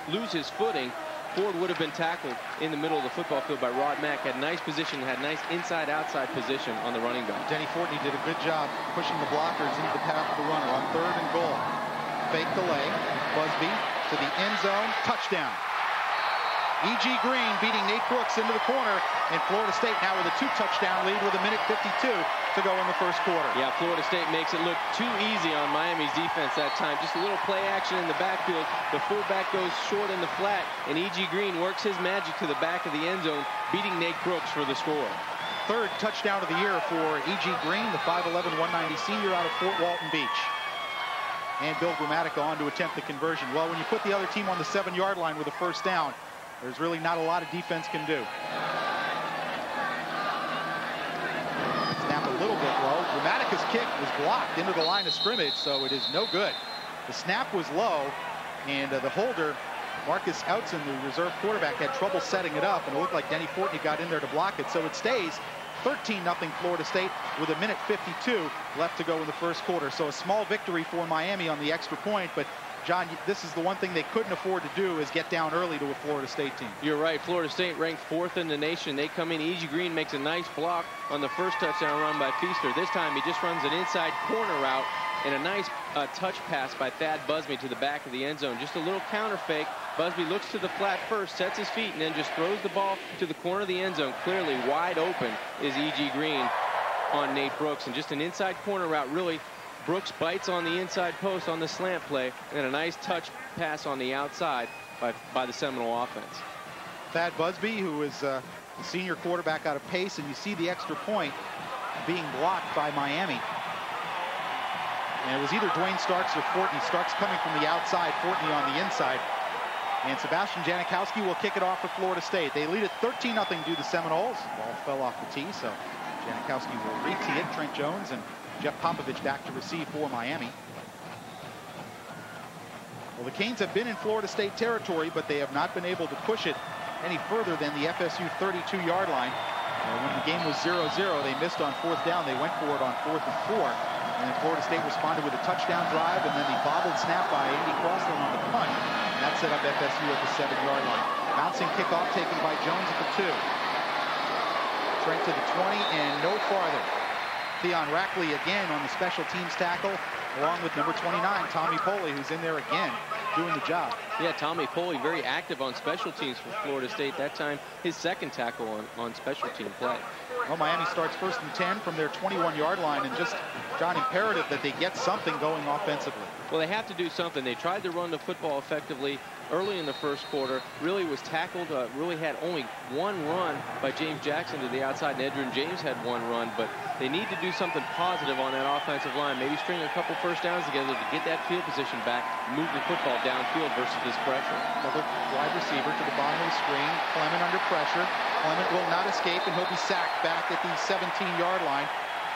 S2: lose his footing, Ford would have been tackled in the middle of the football field by Rod Mack. Had nice position, had nice inside-outside position on the running back.
S1: Denny Fortney did a good job pushing the blockers into the path of the runner on 3rd and goal. Fake delay. Busby to the end zone. Touchdown. E.G. Green beating Nate Brooks into the corner, and Florida State now with a 2-touchdown lead with 1:52 to go in the first quarter.
S2: Yeah, Florida State makes it look too easy on Miami's defense that time. Just a little play action in the backfield. The fullback goes short in the flat, and E.G. Green works his magic to the back of the end zone, beating Nate Brooks for the score.
S1: 3rd touchdown of the year for E.G. Green, the 5'11", 190 senior out of Fort Walton Beach. And Bill Grammatica on to attempt the conversion. Well, when you put the other team on the 7-yard line with a first down, there's really not a lot of defense can do. Snap a little bit low. Grammatica's kick was blocked into the line of scrimmage, so it is no good. The snap was low, and the holder, Marcus Outzen, the reserve quarterback, had trouble setting it up, and it looked like Denny Fortney got in there to block it, so it stays 13-0 Florida State with 1:52 left to go in the first quarter. So a small victory for Miami on the extra point, but John, this is the one thing they couldn't afford to do, is get down early to a Florida State team.
S2: You're right. Florida State ranked 4th in the nation. They come in. E.G. Green makes a nice block on the first touchdown run by Feaster. This time he just runs an inside corner route and a nice touch pass by Thad Busby to the back of the end zone. Just a little counter fake. Busby looks to the flat first, sets his feet, and then just throws the ball to the corner of the end zone. Clearly wide open is E.G. Green on Nate Brooks, and just an inside corner route. Really, Brooks bites on the inside post on the slant play, and a nice touch pass on the outside by the Seminole offense.
S1: Thad Busby, who is the senior quarterback out of Pace, and you see the extra point being blocked by Miami. And it was either Dwayne Starks or Fortney. Starks coming from the outside, Fortney on the inside. And Sebastian Janikowski will kick it off for Florida State. They lead it 13-0 to the Seminoles. Ball fell off the tee, so Janikowski will re-tee it. Trent Jones and Jeff Popovich back to receive for Miami. Well, the Canes have been in Florida State territory, but they have not been able to push it any further than the FSU 32-yard line. When the game was 0-0, they missed on 4th down. They went for it on 4th and 4. And then Florida State responded with a touchdown drive, and then the bobbled snap by Andy Crossland on the punt. And that set up FSU at the 7-yard line. Bouncing kickoff taken by Jones at the 2. Trent to the 20 and no farther. Theon Rackley again on the special teams tackle, along with number 29, Tommy Poley, who's in there again doing the job.
S2: Yeah, Tommy Poley very active on special teams for Florida State. That time, his 2nd tackle on special team play.
S1: Well, Miami starts 1st and 10 from their 21-yard line, and just, John, imperative that they get something going offensively.
S2: Well, they have to do something. They tried to run the football effectively early in the first quarter. Really was tackled, really had only one run by James Jackson to the outside, and Edrin James had one run, but they need to do something positive on that offensive line. Maybe string a couple first downs together to get that field position back, move the football downfield versus this pressure.
S1: Another wide receiver to the bottom of the screen. Clement under pressure. Clement will not escape, and he'll be sacked back at the 17-yard line.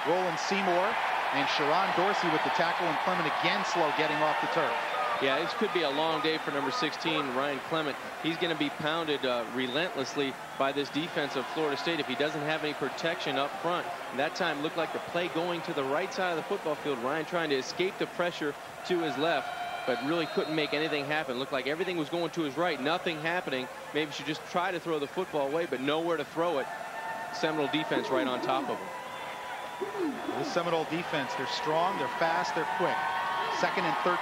S1: Roland Seymour and Sharon Dorsey with the tackle, and Clement again slow getting off the turf.
S2: Yeah, this could be a long day for number 16, Ryan Clement. He's going to be pounded relentlessly by this defense of Florida State if he doesn't have any protection up front. And that time looked like the play going to the right side of the football field. Ryan trying to escape the pressure to his left, but really couldn't make anything happen. Looked like everything was going to his right, nothing happening. Maybe should just try to throw the football away, but nowhere to throw it. Seminole defense right on top of him.
S1: The Seminole defense, they're strong, they're fast, they're quick. 2nd and 13.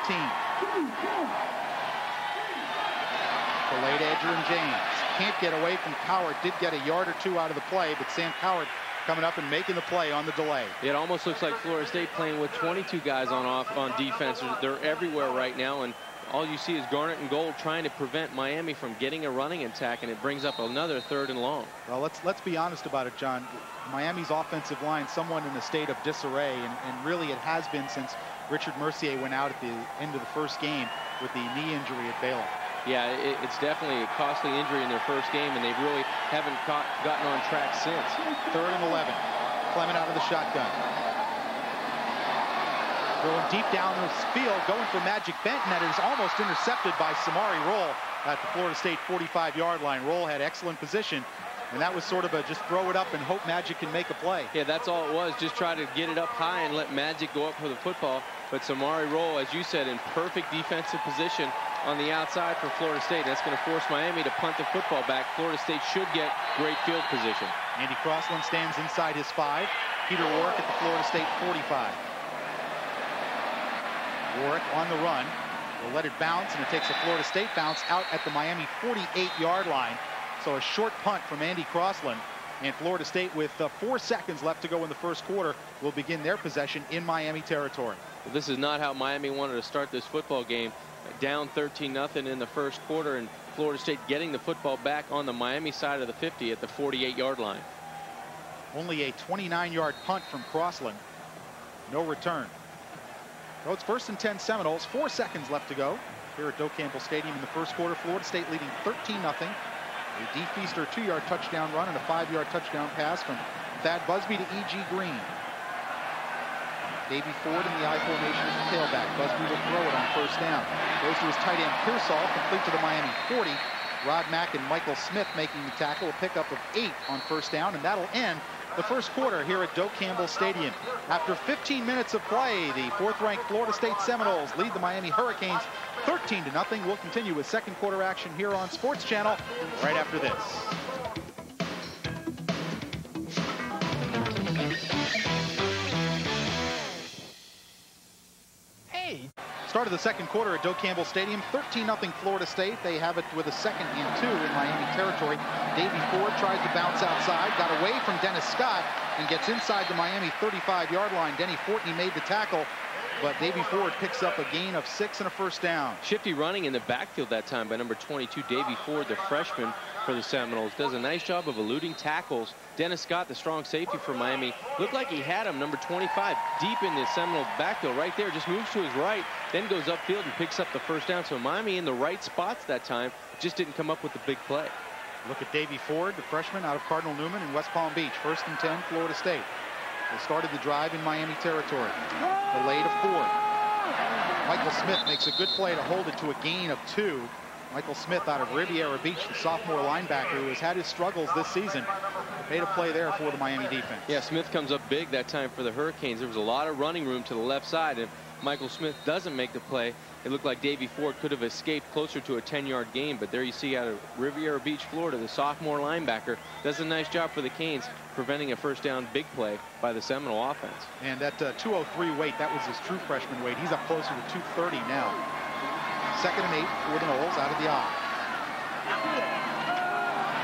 S1: Delayed Edrin James. Can't get away from Coward. Did get a yard or 2 out of the play, but Sam Coward coming up and making the play on the delay.
S2: It almost looks like Florida State playing with 22 guys on defense. They're everywhere right now, and all you see is Garnett and Gold trying to prevent Miami from getting a running attack, and it brings up another 3rd and long.
S1: Well, let's be honest about it, John. Miami's offensive line, somewhat in a state of disarray, and really it has been since Richard Mercier went out at the end of the first game with the knee injury at Baylor.
S2: Yeah, it's definitely a costly injury in their first game, and they really haven't gotten on track since.
S1: 3rd and 11. Clement out of the shotgun. Throwing deep down the field, going for Magic Benton. That is almost intercepted by Samari Roll at the Florida State 45-yard line. Roll had excellent position, and that was sort of a just throw it up and hope Magic can make a play.
S2: Yeah, that's all it was. Just try to get it up high and let Magic go up for the football. But Samari Roll, as you said, in perfect defensive position on the outside for Florida State. That's going to force Miami to punt the football back. Florida State should get great field position.
S1: Andy Crossland stands inside his 5. Peter Warwick at the Florida State 45. Warwick on the run. Will let it bounce, and it takes a Florida State bounce out at the Miami 48-yard line. So a short punt from Andy Crossland. And Florida State, with 4 seconds left to go in the first quarter, will begin their possession in Miami territory.
S2: Well, this is not how Miami wanted to start this football game. Down 13-0 in the first quarter, and Florida State getting the football back on the Miami side of the 50 at the 48-yard line.
S1: Only a 29-yard punt from Crossland. No return. So it's 1st and 10 Seminoles. 4 seconds left to go here at Doak Campbell Stadium in the first quarter. Florida State leading 13-0. A D. Feaster 2-yard touchdown run and a 5-yard touchdown pass from Thad Busby to E.G. Green. Davey Ford in the I formation as the tailback. Busby will throw it on first down. Goes to his tight end Pearsall, complete to the Miami 40. Rod Mack and Michael Smith making the tackle, a pickup of 8 on first down, and that'll end the first quarter here at Doak Campbell Stadium. After 15 minutes of play, the 4th-ranked Florida State Seminoles lead the Miami Hurricanes 13-0. We'll continue with second quarter action here on Sports Channel right after this. Start of the second quarter at Doak Campbell Stadium. 13-0 Florida State. They have it with a 2nd and 2 in Miami territory. Davey Ford tries to bounce outside, got away from Dennis Scott, and gets inside the Miami 35-yard line. Denny Fortney made the tackle, but Davey Ford picks up a gain of 6 and a first down.
S2: Shifty running in the backfield that time by number 22, Davey Ford, the freshman for the Seminoles. Does a nice job of eluding tackles. Dennis Scott, the strong safety for Miami, looked like he had him, number 25, deep in the Seminole backfield right there. Just moves to his right, then goes upfield and picks up the first down. So Miami in the right spots that time, just didn't come up with the big play.
S1: Look at Davey Ford, the freshman out of Cardinal Newman in West Palm Beach. 1st and 10, Florida State. They started the drive in Miami territory. Delay to Ford. Michael Smith makes a good play to hold it to a gain of 2. Michael Smith out of Riviera Beach, the sophomore linebacker who has had his struggles this season, made a play there for the Miami defense.
S2: Yeah, Smith comes up big that time for the Hurricanes. There was a lot of running room to the left side, and Michael Smith doesn't make the play. It looked like Davey Ford could have escaped closer to a 10-yard gain, but there you see out of Riviera Beach, Florida, the sophomore linebacker does a nice job for the Canes, preventing a first down big play by the Seminole offense.
S1: And that 203 weight, that was his true freshman weight. He's up closer to 230 now. 2nd and 8 for the Noles out of the eye.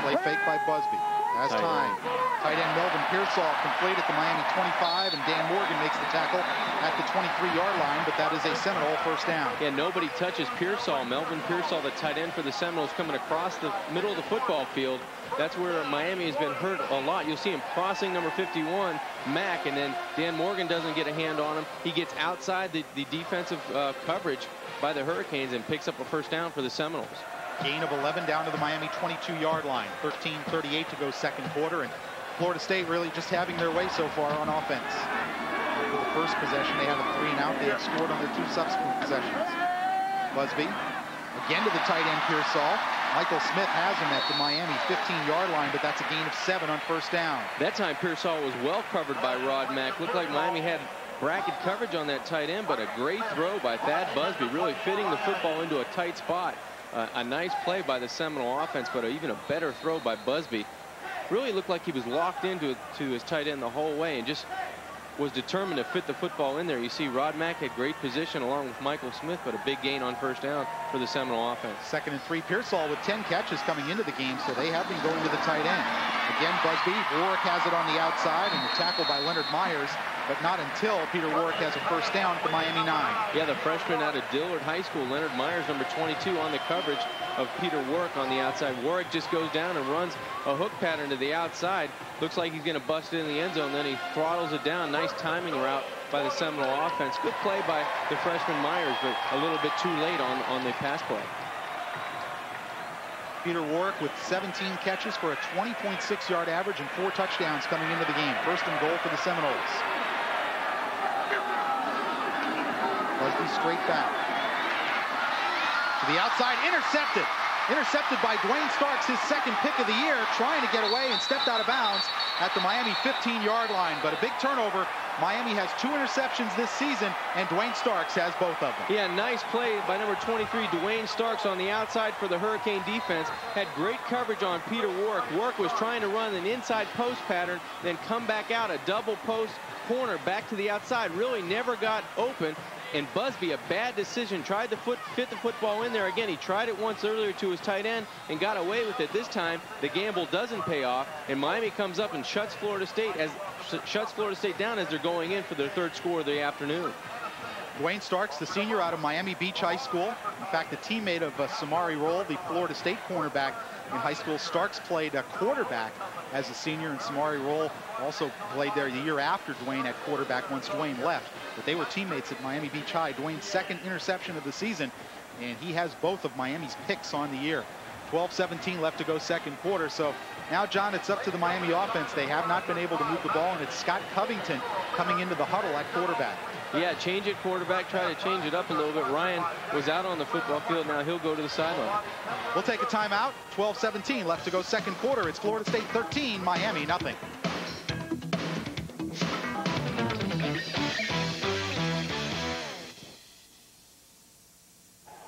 S1: Play fake by Busby. Has time. Tight end Melvin Pearsall complete at the Miami 25, and Dan Morgan makes the tackle at the 23-yard line, but that is a Seminole first down.
S2: Yeah, nobody touches Pearsall. Melvin Pearsall, the tight end for the Seminoles, coming across the middle of the football field. That's where Miami has been hurt a lot. You'll see him crossing number 51, Mack, and then Dan Morgan doesn't get a hand on him. He gets outside the defensive coverage by the Hurricanes and picks up a first down for the Seminoles.
S1: Gain of 11 down to the Miami 22-yard line. 13:38 to go second quarter, and Florida State really just having their way so far on offense. After the first possession, they have a 3-and-out. They have scored on their 2 subsequent possessions. Busby again to the tight end Pearsall. Michael Smith has him at the Miami 15-yard line, but that's a gain of 7 on first down.
S2: That time Pearsall was well covered by Rod Mack. Looked like Miami had bracket coverage on that tight end, but a great throw by Thad Busby, really fitting the football into a tight spot. A nice play by the Seminole offense, but even a better throw by Busby. Really looked like he was locked into his tight end the whole way and just was determined to fit the football in there. You see Rod Mack had great position along with Michael Smith, but a big gain on first down for the Seminole offense. 2nd and 3, Pearsall with 10 catches coming into the game, so they have been going to the tight end. Again, Busby, Warwick has it on the outside, and the tackle by Leonard Myers
S1: but not until Peter Warwick has a first down at the Miami 9.
S2: Yeah, the freshman out of Dillard High School, Leonard Myers, number 22, on the coverage of Peter Warwick on the outside. Warwick just goes down and runs a hook pattern to the outside. Looks like he's going to bust it in the end zone. Then he throttles it down. Nice timing route by the Seminole offense. Good play by the freshman Myers, but a little bit too late on the pass play.
S1: Peter Warwick with 17 catches for a 20.6-yard average and 4 touchdowns coming into the game. First and goal for the Seminoles. Busby straight back. To the outside, intercepted. Intercepted by Dwayne Starks, his second pick of the year, trying to get away and stepped out of bounds at the Miami 15-yard line. But a big turnover. Miami has 2 interceptions this season, and Dwayne Starks has both of them.
S2: Yeah, nice play by number 23, Dwayne Starks, on the outside for the Hurricane defense. Had great coverage on Peter Warwick. Warwick was trying to run an inside post pattern, then come back out a double post corner back to the outside. Really never got open. And Busby, a bad decision, tried to fit the football in there again. He tried it once earlier to his tight end and got away with it. This time, the gamble doesn't pay off, and Miami comes up and shuts Florida State down as they're going in for their 3rd score of the afternoon.
S1: Dwayne Starks, the senior out of Miami Beach High School. In fact, a teammate of Samari Roll, the Florida State cornerback in high school. Starks played a quarterback as a senior, and Samari Roll also played there the year after Dwayne at quarterback once Dwayne left. But they were teammates at Miami Beach High. Dwayne's 2nd interception of the season, and he has both of Miami's picks on the year. 12-17 left to go 2nd quarter. So now, John, it's up to the Miami offense. They have not been able to move the ball, and it's Scott Covington coming into the huddle at quarterback.
S2: Yeah, change it quarterback, try to change it up a little bit. Ryan was out on the football field. Now he'll go to the sideline.
S1: We'll take a timeout. 12-17 left to go 2nd quarter. It's Florida State 13, Miami nothing.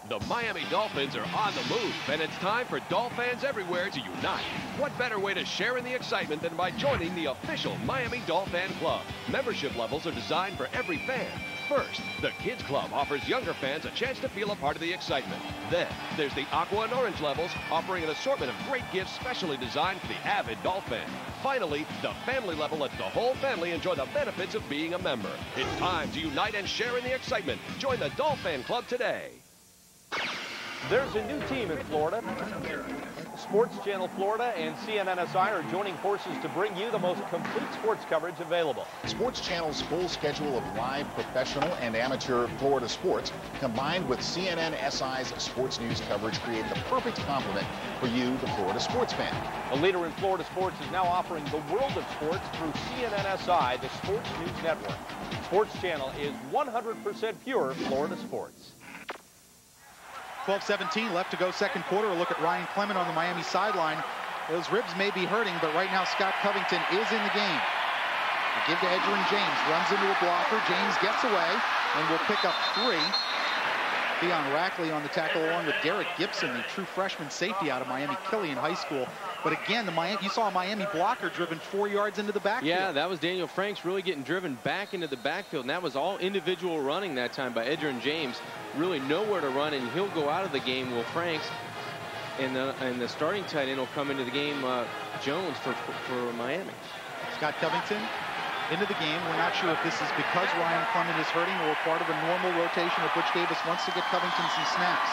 S8: The Miami Dolphins are on the move, and it's time for Dolphins everywhere to unite. What better way to share in the excitement than by joining the official Miami Dolphin Club? Membership levels are designed for every fan. First, the Kids Club offers younger fans a chance to feel a part of the excitement. Then, there's the Aqua and Orange levels, offering an assortment of great gifts specially designed for the avid Dolphin. Finally, the family level lets the whole family enjoy the benefits of being a member. It's time to unite and share in the excitement. Join the Dolphin Club today.
S9: There's a new team in Florida. Sports Channel Florida and CNNSI are joining forces to bring you the most complete sports coverage available.
S10: Sports Channel's full schedule of live professional and amateur Florida sports combined with CNNSI's sports news coverage create the perfect complement for you, the Florida sports fan.
S9: A leader in Florida sports is now offering the world of sports through CNNSI, the Sports News Network. Sports Channel is 100% pure Florida sports.
S1: 12-17 left to go 2nd quarter. A look at Ryan Clement on the Miami sideline. Those ribs may be hurting, but right now Scott Covington is in the game. They give to Edgerrin James. Runs into a blocker. James gets away and will pick up 3. Theon Rackley on the tackle along with Derek Gibson, the true freshman safety out of Miami Killian High School. But again, you saw a Miami blocker driven 4 yards into the backfield.
S2: Yeah, that was Daniel Franks really getting driven back into the backfield, and that was all individual running that time by Edgerrin James. Really nowhere to run, and he'll go out of the game, Will Franks. And the starting tight end will come into the game, Jones, for Miami.
S1: Scott Covington into the game. We're not sure if this is because Ryan Clement is hurting or part of a normal rotation if Butch Davis wants to get Covington some snaps.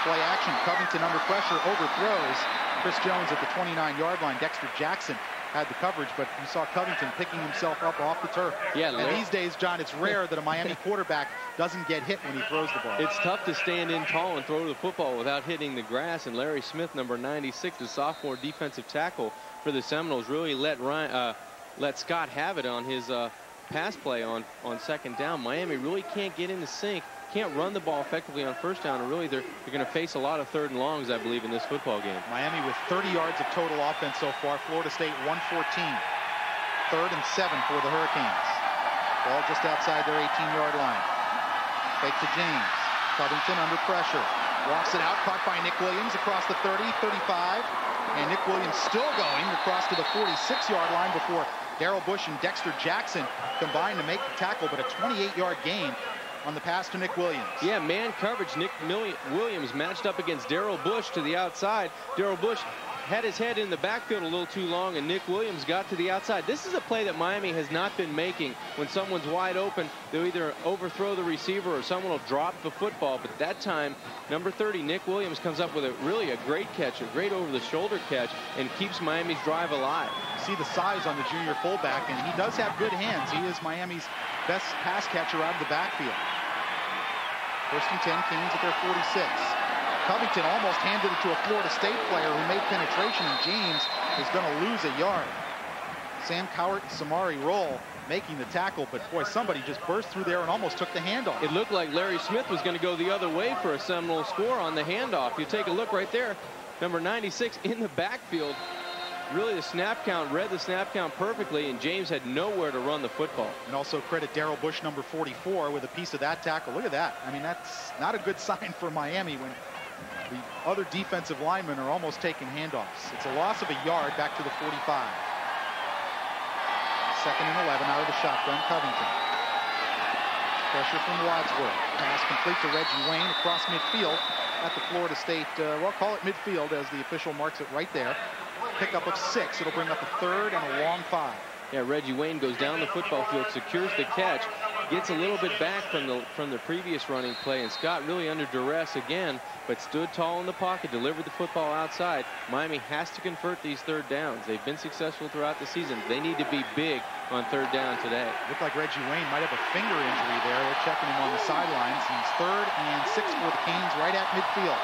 S1: Play action. Covington under pressure, overthrows Chris Jones at the 29-yard line. Dexter Jackson had the coverage, but you saw Covington picking himself up off the turf.
S2: Yeah,
S1: and these days, John, it's rare that a Miami quarterback doesn't get hit when he throws the ball.
S2: It's tough to stand in tall and throw the football without hitting the grass, and Larry Smith, number 96, the sophomore defensive tackle for the Seminoles, really let Scott have it on his pass play on 2nd down. Miami really can't get in the sync, can't run the ball effectively on 1st down, and really they're going to face a lot of 3rd and longs, I believe, in this football game.
S1: Miami with 30 yards of total offense so far. Florida State 114. 3rd and 7 for the Hurricanes. Ball just outside their 18-yard line. Fake to James. Covington under pressure. Walks it out, caught by Nick Williams across the 30, 35. And Nick Williams still going across to the 46-yard line before Darrell Bush and Dexter Jackson combined to make the tackle, but a 28-yard gain on the pass to Nick Williams.
S2: Yeah, man coverage. Nick Williams matched up against Darrell Bush to the outside. Darrell Bush had his head in the backfield a little too long, and Nick Williams got to the outside. This is a play that Miami has not been making. When someone's wide open, they'll either overthrow the receiver or someone will drop the football. But that time, number 30, Nick Williams, comes up with a great catch, a great over-the-shoulder catch, and keeps Miami's drive alive.
S1: See the size on the junior fullback, and he does have good hands. He is Miami's best pass catcher out of the backfield. First and 10, Canes at their 46. Covington almost handed it to a Florida State player who made penetration, and James is going to lose a yard. Sam Cowart and Samari Roll making the tackle, but boy, somebody just burst through there and almost took the handoff.
S2: It looked like Larry Smith was going to go the other way for a Seminole score on the handoff. You take a look right there, number 96 in the backfield. Really, the snap count, read the snap count perfectly, and James had nowhere to run the football.
S1: And also credit Darrell Bush, number 44, with a piece of that tackle. Look at that. I mean, that's not a good sign for Miami when the other defensive linemen are almost taking handoffs. It's a loss of a yard back to the 45. Second and 11 out of the shotgun, Covington. Pressure from Wadsworth. Pass complete to Reggie Wayne across midfield at the Florida State, well, call it midfield as the official marks it right there. Pickup of 6. It'll bring up a third and a long 5.
S2: Yeah, Reggie Wayne goes down the football field, secures the catch, gets a little bit back from the previous running play, and Scott really under duress again, but stood tall in the pocket, delivered the football outside. Miami has to convert these third downs. They've been successful throughout the season. They need to be big on third down today.
S1: Looked like Reggie Wayne might have a finger injury there. They're checking him on the sidelines. He's 3rd and 6 for the Canes right at midfield.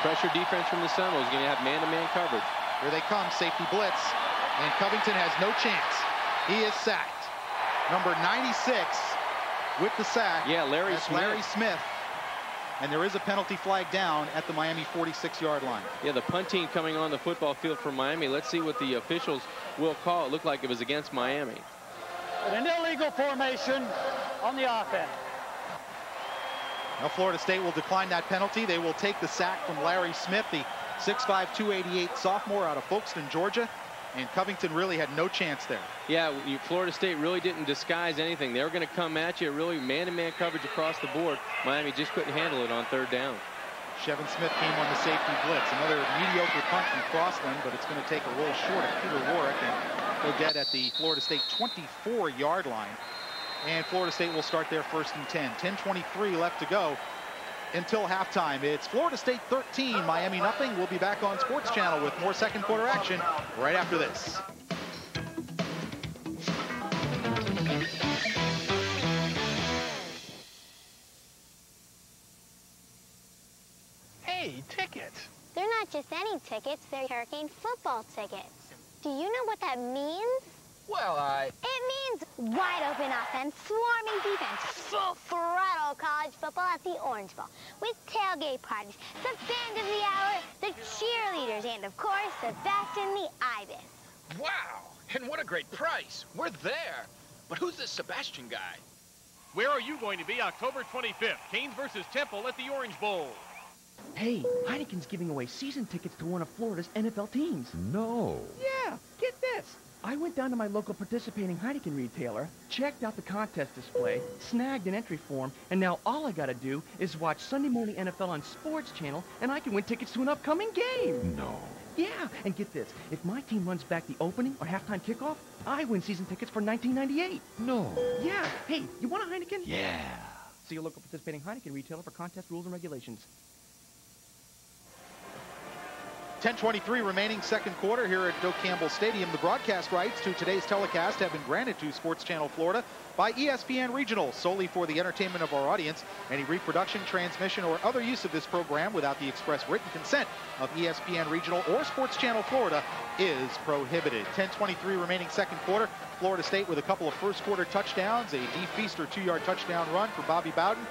S2: Pressure defense from the Seminoles, going to have man-to-man coverage.
S1: Here they come, safety blitz, and Covington has no chance. He is sacked. Number 96 with the sack.
S2: Yeah, Larry
S1: Smith. And there is a penalty flag down at the Miami 46-yard line.
S2: Yeah, the punt team coming on the football field for Miami. Let's see what the officials will call. It looked like it was against Miami.
S3: An illegal formation on the offense.
S1: Now Florida State will decline that penalty. They will take the sack from Larry Smith, the 6'5", 288 sophomore out of Folkestone, Georgia. And Covington really had no chance there.
S2: Yeah, Florida State really didn't disguise anything. They were going to come at you, really man-to-man coverage across the board. Miami just couldn't handle it on third down.
S1: Shevin Smith came on the safety blitz. Another mediocre punt from Crossland, but it's going to take a little short of Peter Warwick, and he'll get at the Florida State 24-yard line. And Florida State will start their 1st and 10. 10:23 left to go until halftime. It's Florida State 13, Miami nothing. We'll be back on Sports Channel with more second quarter action right after this.
S4: Hey, tickets.
S5: They're not just any tickets, they're Hurricane football tickets. Do you know what that means?
S4: Well,
S5: It means wide open offense, swarming defense, full throttle college football at the Orange Bowl, with tailgate parties, the band of the hour, the cheerleaders, and of course, Sebastian the Ibis.
S4: wow. And what a great price. We're there. But who's this Sebastian guy?
S6: Where are you going to be October 25th? Canes versus Temple at the Orange Bowl.
S7: Hey, Heineken's giving away season tickets to one of Florida's NFL teams.
S8: No.
S7: Yeah, get this. I went down to my local participating Heineken retailer, checked out the contest display, snagged an entry form, and now all I gotta do is watch Sunday Morning NFL on Sports Channel, and I can win tickets to an upcoming game.
S8: No.
S7: Yeah, and get this. If my team runs back the opening or halftime kickoff, I win season tickets for 1998.
S8: No.
S7: Yeah. Hey, you want a Heineken?
S8: Yeah.
S7: See your local participating Heineken retailer for contest rules and regulations.
S1: 10:23 remaining second quarter here at Doak Campbell Stadium. The broadcast rights to today's telecast have been granted to Sports Channel Florida by ESPN Regional solely for the entertainment of our audience. Any reproduction, transmission, or other use of this program without the express written consent of ESPN Regional or Sports Channel Florida is prohibited. 10:23 remaining second quarter. Florida State with a couple of first quarter touchdowns, a Dee Feaster 2-yard touchdown run for Bobby Bowden.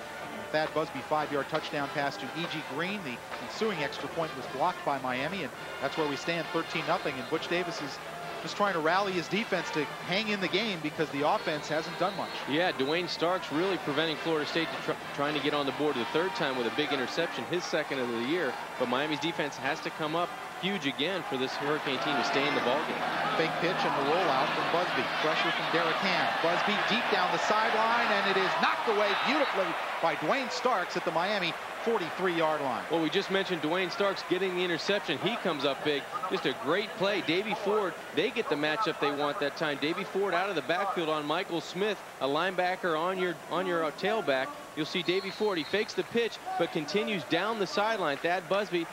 S1: Thad Busby 5-yard touchdown pass to E.G. Green. The ensuing extra point was blocked by Miami, and that's where we stand 13-0. And Butch Davis is just trying to rally his defense to hang in the game because the offense hasn't done much.
S2: Yeah, Dwayne Starks really preventing Florida State to trying to get on the board the third time with a big interception, his second of the year. But Miami's defense has to come up huge again for this Hurricane team to stay in the ballgame.
S1: Fake pitch and the rollout from Busby. Pressure from Derek Ham. Busby deep down the sideline, and it is knocked away beautifully by Dwayne Starks at the Miami 43-yard line.
S2: Well, we just mentioned Dwayne Starks getting the interception. He comes up big. Just a great play. Davey Ford, they get the matchup they want that time. Davey Ford out of the backfield on Michael Smith, a linebacker on your tailback. You'll see Davey Ford. He fakes the pitch, but continues down the sideline. Thad Busby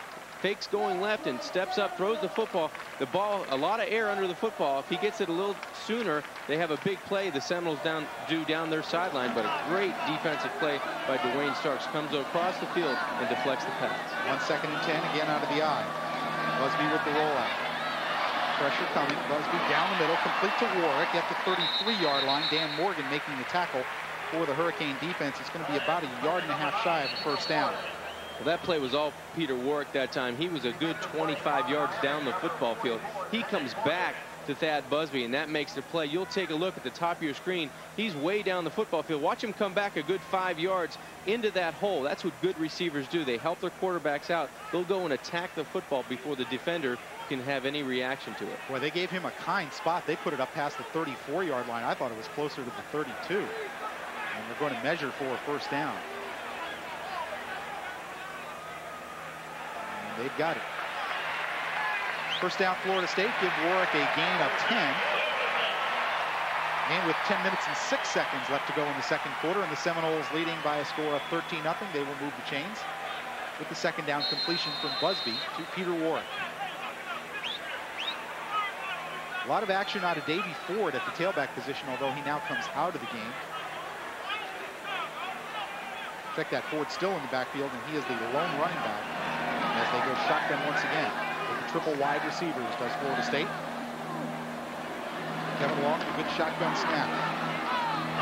S2: fakes going left and steps up, throws the football. The ball, a lot of air under the football. If he gets it a little sooner, they have a big play. The Seminoles do down their sideline, but a great defensive play by Dwayne Starks. Comes across the field and deflects the pass.
S1: 1 second and 10, again out of the eye. Busby with the rollout. Pressure coming. Busby down the middle, complete to Warwick at the 33-yard line. Dan Morgan making the tackle for the Hurricane defense. It's going to be about 1.5 yards shy of the first down.
S2: Well, that play was all Peter Warwick that time. He was a good 25 yards down the football field. He comes back to Thad Busby, and that makes the play. You'll take a look at the top of your screen. He's way down the football field. Watch him come back a good 5 yards into that hole. That's what good receivers do. They help their quarterbacks out. They'll go and attack the football before the defender can have any reaction to it.
S1: Boy, they gave him a kind spot. They put it up past the 34-yard line. I thought it was closer to the 32. And they're going to measure for a first down. They've got it. First down, Florida State. Give Warwick a gain of 10. And with 10 minutes and 6 seconds left to go in the second quarter, and the Seminoles leading by a score of 13-0, they will move the chains with the second down completion from Busby to Peter Warwick. A lot of action out of Davey Ford at the tailback position, although he now comes out of the game. Check that, Ford still in the backfield, and he is the lone running back as they go shotgun once again. With the triple wide receivers, does Florida State. Kevin Long, a good shotgun snap.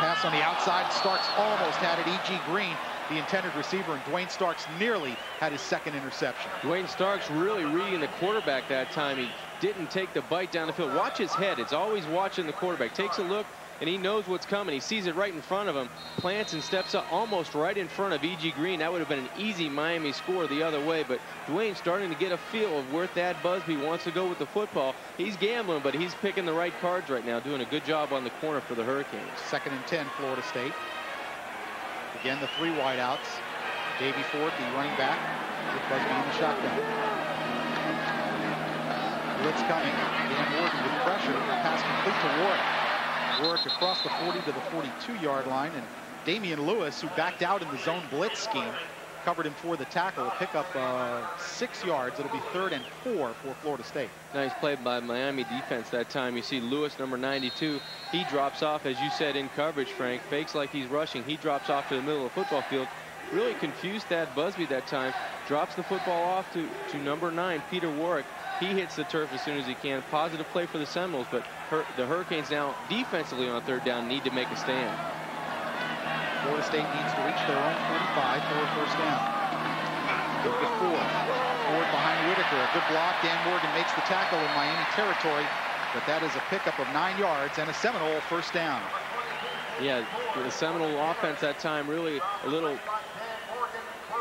S1: Pass on the outside. Starks almost had it. E.G. Green, the intended receiver, and Dwayne Starks nearly had his second interception.
S2: Dwayne Starks really reading the quarterback that time. He didn't take the bite down the field. Watch his head. It's always watching the quarterback. Takes a look, and he knows what's coming. He sees it right in front of him, plants and steps up almost right in front of E.G. Green. That would have been an easy Miami score the other way, but Dwayne's starting to get a feel of where Thad Busby wants to go with the football. He's gambling, but he's picking the right cards right now, doing a good job on the corner for the Hurricanes.
S1: Second and 10, Florida State. Again, the three wideouts. Davey Ford, the running back, with Busby in the shotgun. Blitz coming. Dan Morgan with pressure. Pass complete to Warwick. Warwick across the 40 to the 42-yard line, and Damian Lewis, who backed out in the zone blitz scheme, covered him for the tackle. A pick up 6 yards. It'll be 3rd and 4 for Florida State.
S2: Nice play by Miami defense that time. You see Lewis, number 92. He drops off, as you said, in coverage, Frank. Fakes like he's rushing. He drops off to the middle of the football field. Really confused Thad Busby that time. Drops the football off to number 9, Peter Warwick. He hits the turf as soon as he can. Positive play for the Seminoles, but the Hurricanes now defensively on 3rd down need to make a stand.
S1: Florida State needs to reach their own 45 for a first down. Look at Ford. Ford behind Whitaker. A good block. Dan Morgan makes the tackle in Miami territory, but that is a pickup of 9 yards and a Seminole first down.
S2: Yeah, the Seminole offense that time really a little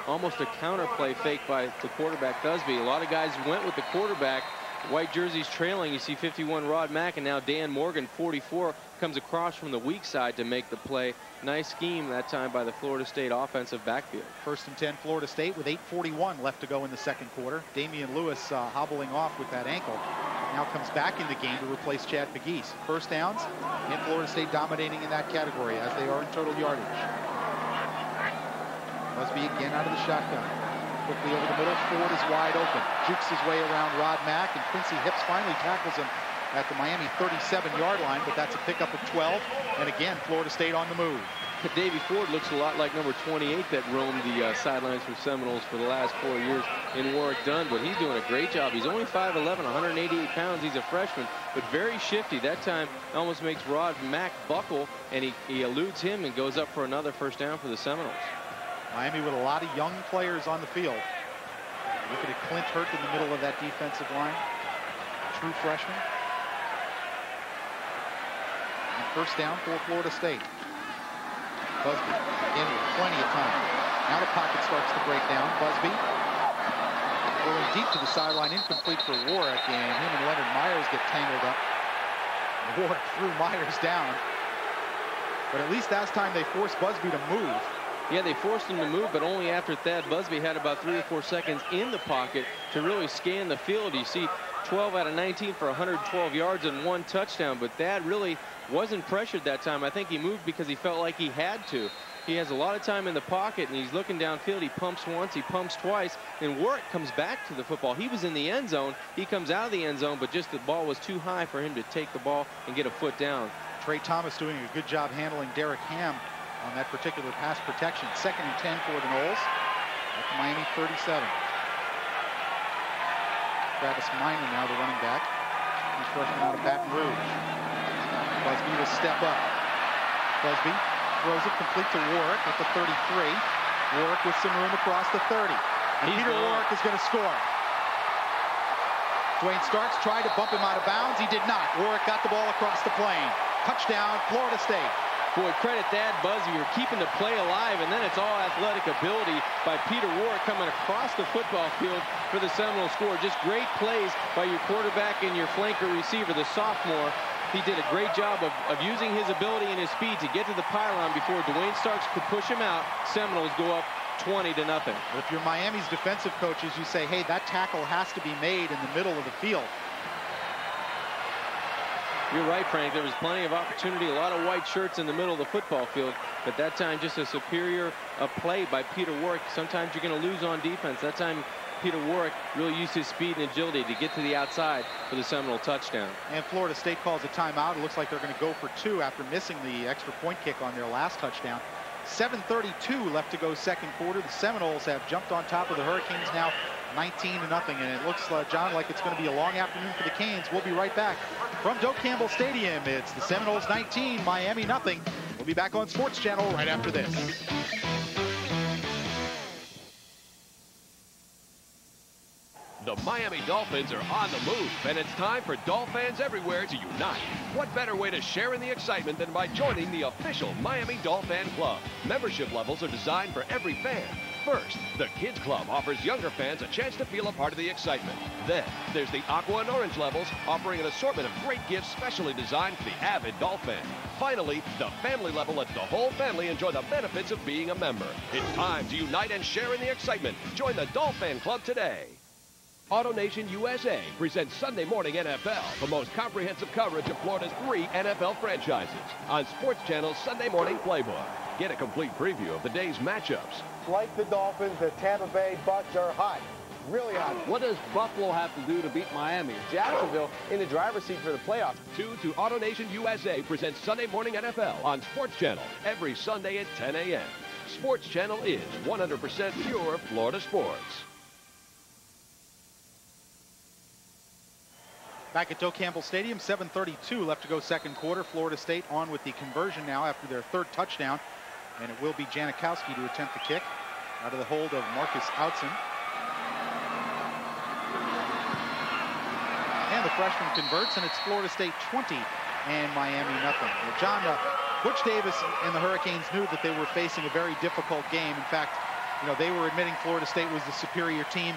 S2: almost a counter play fake by the quarterback Busby. A lot of guys went with the quarterback. White jerseys trailing. You see 51 Rod Mack, and now Dan Morgan, 44, comes across from the weak side to make the play. Nice scheme that time by the Florida State offensive backfield. 1st and 10
S1: Florida State with 8:41 left to go in the second quarter. Damian Lewis hobbling off with that ankle. Now comes back in the game to replace Chad McGeese. First downs, and Florida State dominating in that category as they are in total yardage. Busby again out of the shotgun. Quickly over the middle. Ford is wide open. Jukes his way around Rod Mack, and Quincy Hipps finally tackles him at the Miami 37-yard line, but that's a pickup of 12. And again, Florida State on the move.
S2: Davey Ford looks a lot like number 28 that roamed the sidelines for Seminoles for the last 4 years in Warwick Dunn, but he's doing a great job. He's only 5'11", 188 pounds. He's a freshman, but very shifty. That time almost makes Rod Mack buckle, and he eludes him and goes up for another first down for the Seminoles.
S1: Miami with a lot of young players on the field. Look at Clint Hurt in the middle of that defensive line. True freshman. And first down for Florida State. Busby again with plenty of time. Now the pocket starts to break down. Busby Throwing deep to the sideline, incomplete for Warwick, and him and Leonard Myers get tangled up. Warwick threw Myers down. But at least last time they forced Busby to move.
S2: Yeah, they forced him to move, but only after Thad Busby had about 3 or 4 seconds in the pocket to really scan the field. You see 12 out of 19 for 112 yards and 1 touchdown, but Thad really wasn't pressured that time. I think he moved because he felt like he had to. He has a lot of time in the pocket, and he's looking downfield. He pumps once, he pumps twice, and Warwick comes back to the football. He was in the end zone. He comes out of the end zone, but just the ball was too high for him to take the ball and get a foot down.
S1: Trey Thomas doing a good job handling Derek Ham on that particular pass protection. 2nd and 10 for the Noles at the Miami 37. Travis Minor now the running back. He's freshman out of Baton Rouge. Busby will step up. Busby throws it complete to Warwick at the 33. Warwick with some room across the 30. And Peter Warwick is going to score. Dwayne Starks tried to bump him out of bounds. He did not. Warwick got the ball across the plane. Touchdown, Florida State.
S2: Boy, credit Thad Busby for keeping the play alive, and then it's all athletic ability by Peter Warwick coming across the football field for the Seminole score. Just great plays by your quarterback and your flanker receiver, the sophomore. He did a great job of using his ability and his speed to get to the pylon before Dwayne Starks could push him out. Seminoles go up 20-0.
S1: But if you're Miami's defensive coaches, you say, hey, that tackle has to be made in the middle of the field.
S2: You're right, Frank. There was plenty of opportunity, a lot of white shirts in the middle of the football field, but that time just a superior play by Peter Warwick. Sometimes you're going to lose on defense. That time Peter Warwick really used his speed and agility to get to the outside for the Seminole touchdown.
S1: And Florida State calls a timeout. It looks like they're going to go for 2 after missing the extra point kick on their last touchdown. 7:32 left to go second quarter. The Seminoles have jumped on top of the Hurricanes now 19-0, and it looks, John, like it's going to be a long afternoon for the Canes. We'll be right back from Doak Campbell Stadium. It's the Seminoles 19, Miami nothing. We'll be back on Sports Channel right after this.
S8: The Miami Dolphins are on the move, and it's time for Dolphins everywhere to unite. What better way to share in the excitement than by joining the official Miami Dolphin Club? Membership levels are designed for every fan. First, the Kids Club offers younger fans a chance to feel a part of the excitement. Then, there's the Aqua and Orange levels, offering an assortment of great gifts specially designed for the avid Dolphin. Finally, the family level lets the whole family enjoy the benefits of being a member. It's time to unite and share in the excitement. Join the Dolphin Club today. AutoNation USA presents Sunday Morning NFL, the most comprehensive coverage of Florida's 3 NFL franchises on Sports Channel's Sunday Morning Playbook. Get a complete preview of the day's matchups.
S11: Like the Dolphins, the Tampa Bay Bucs are hot, really hot.
S12: What does Buffalo have to do to beat Miami? Jacksonville in the driver's seat for the playoffs.
S8: Tune to AutoNation USA presents Sunday Morning NFL on Sports Channel every Sunday at 10 a.m. Sports Channel is 100% pure Florida sports.
S1: Back at Doak Campbell Stadium, 7:32 left to go second quarter. Florida State on with the conversion now after their 3rd touchdown. And it will be Janikowski to attempt the kick out of the hold of Marcus Outson. And the freshman converts, and it's Florida State 20 and Miami nothing. Well, John, Butch Davis and the Hurricanes knew that they were facing a very difficult game. In fact, they were admitting Florida State was the superior team.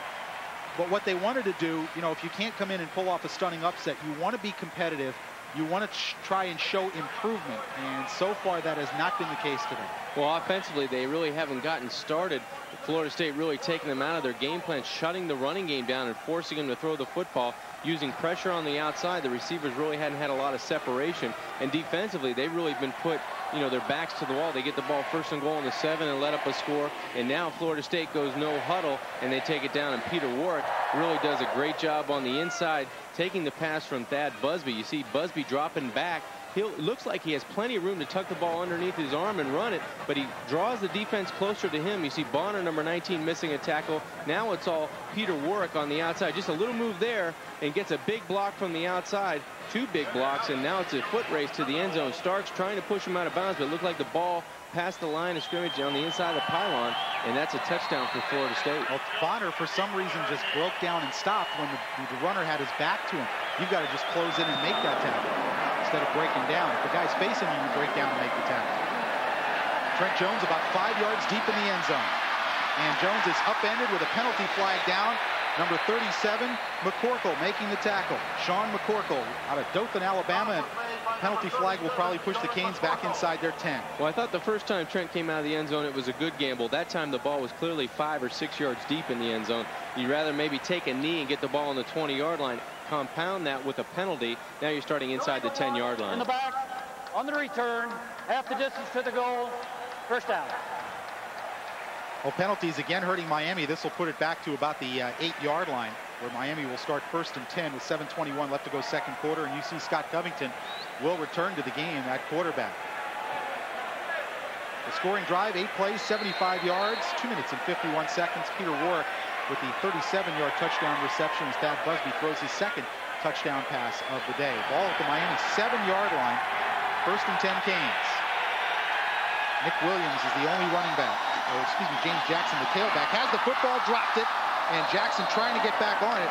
S1: But what they wanted to do, if you can't come in and pull off a stunning upset, you want to be competitive. You want to try and show improvement. And so far, that has not been the case today.
S2: Well, offensively, they really haven't gotten started. Florida State really taking them out of their game plan, shutting the running game down and forcing them to throw the football, using pressure on the outside. The receivers really hadn't had a lot of separation. And defensively, they've really been put, their backs to the wall. They get the ball 1st and goal on the 7 and let up a score. And now Florida State goes no huddle, and they take it down. And Peter Warwick really does a great job on the inside, taking the pass from Thad Busby. You see Busby dropping back. It looks like he has plenty of room to tuck the ball underneath his arm and run it, but he draws the defense closer to him. You see Bonner, number 19, missing a tackle. Now it's all Peter Warwick on the outside. Just a little move there and gets a big block from the outside. 2 big blocks, and now it's a foot race to the end zone. Starks trying to push him out of bounds, but it looked like the ball passed the line of scrimmage on the inside of the pylon, and that's a touchdown for Florida State.
S1: Well, Bonner, for some reason, just broke down and stopped when the runner had his back to him. You've got to just close in and make that tackle instead of breaking down. If the guy's facing you, you break down and make the tackle. Trent Jones about 5 yards deep in the end zone. And Jones is upended with a penalty flag down. Number 37, McCorkle making the tackle. Sean McCorkle out of Dothan, Alabama. And penalty flag will probably push the Canes back inside their 10.
S2: Well, I thought the first time Trent came out of the end zone, it was a good gamble. That time the ball was clearly 5 or 6 yards deep in the end zone. You'd rather maybe take a knee and get the ball on the 20-yard line. Compound that with a penalty. Now you're starting inside the 10-yard line.
S3: In the back, on the return, half the distance to the goal, first down.
S1: Well, penalties again hurting Miami. This will put it back to about the 8-yard line, where Miami will start 1st and 10 with 7:21 left to go second quarter. And you see Scott Covington will return to the game at quarterback. The scoring drive, 8 plays, 75 yards, 2 minutes and 51 seconds. Peter Warwick with the 37-yard touchdown reception as Thad Busby throws his second touchdown pass of the day. Ball at the Miami 7-yard line, 1st and 10 Canes. Nick Williams is the only running back. Or excuse me, James Jackson, the tailback, has the football, dropped it, and Jackson trying to get back on it.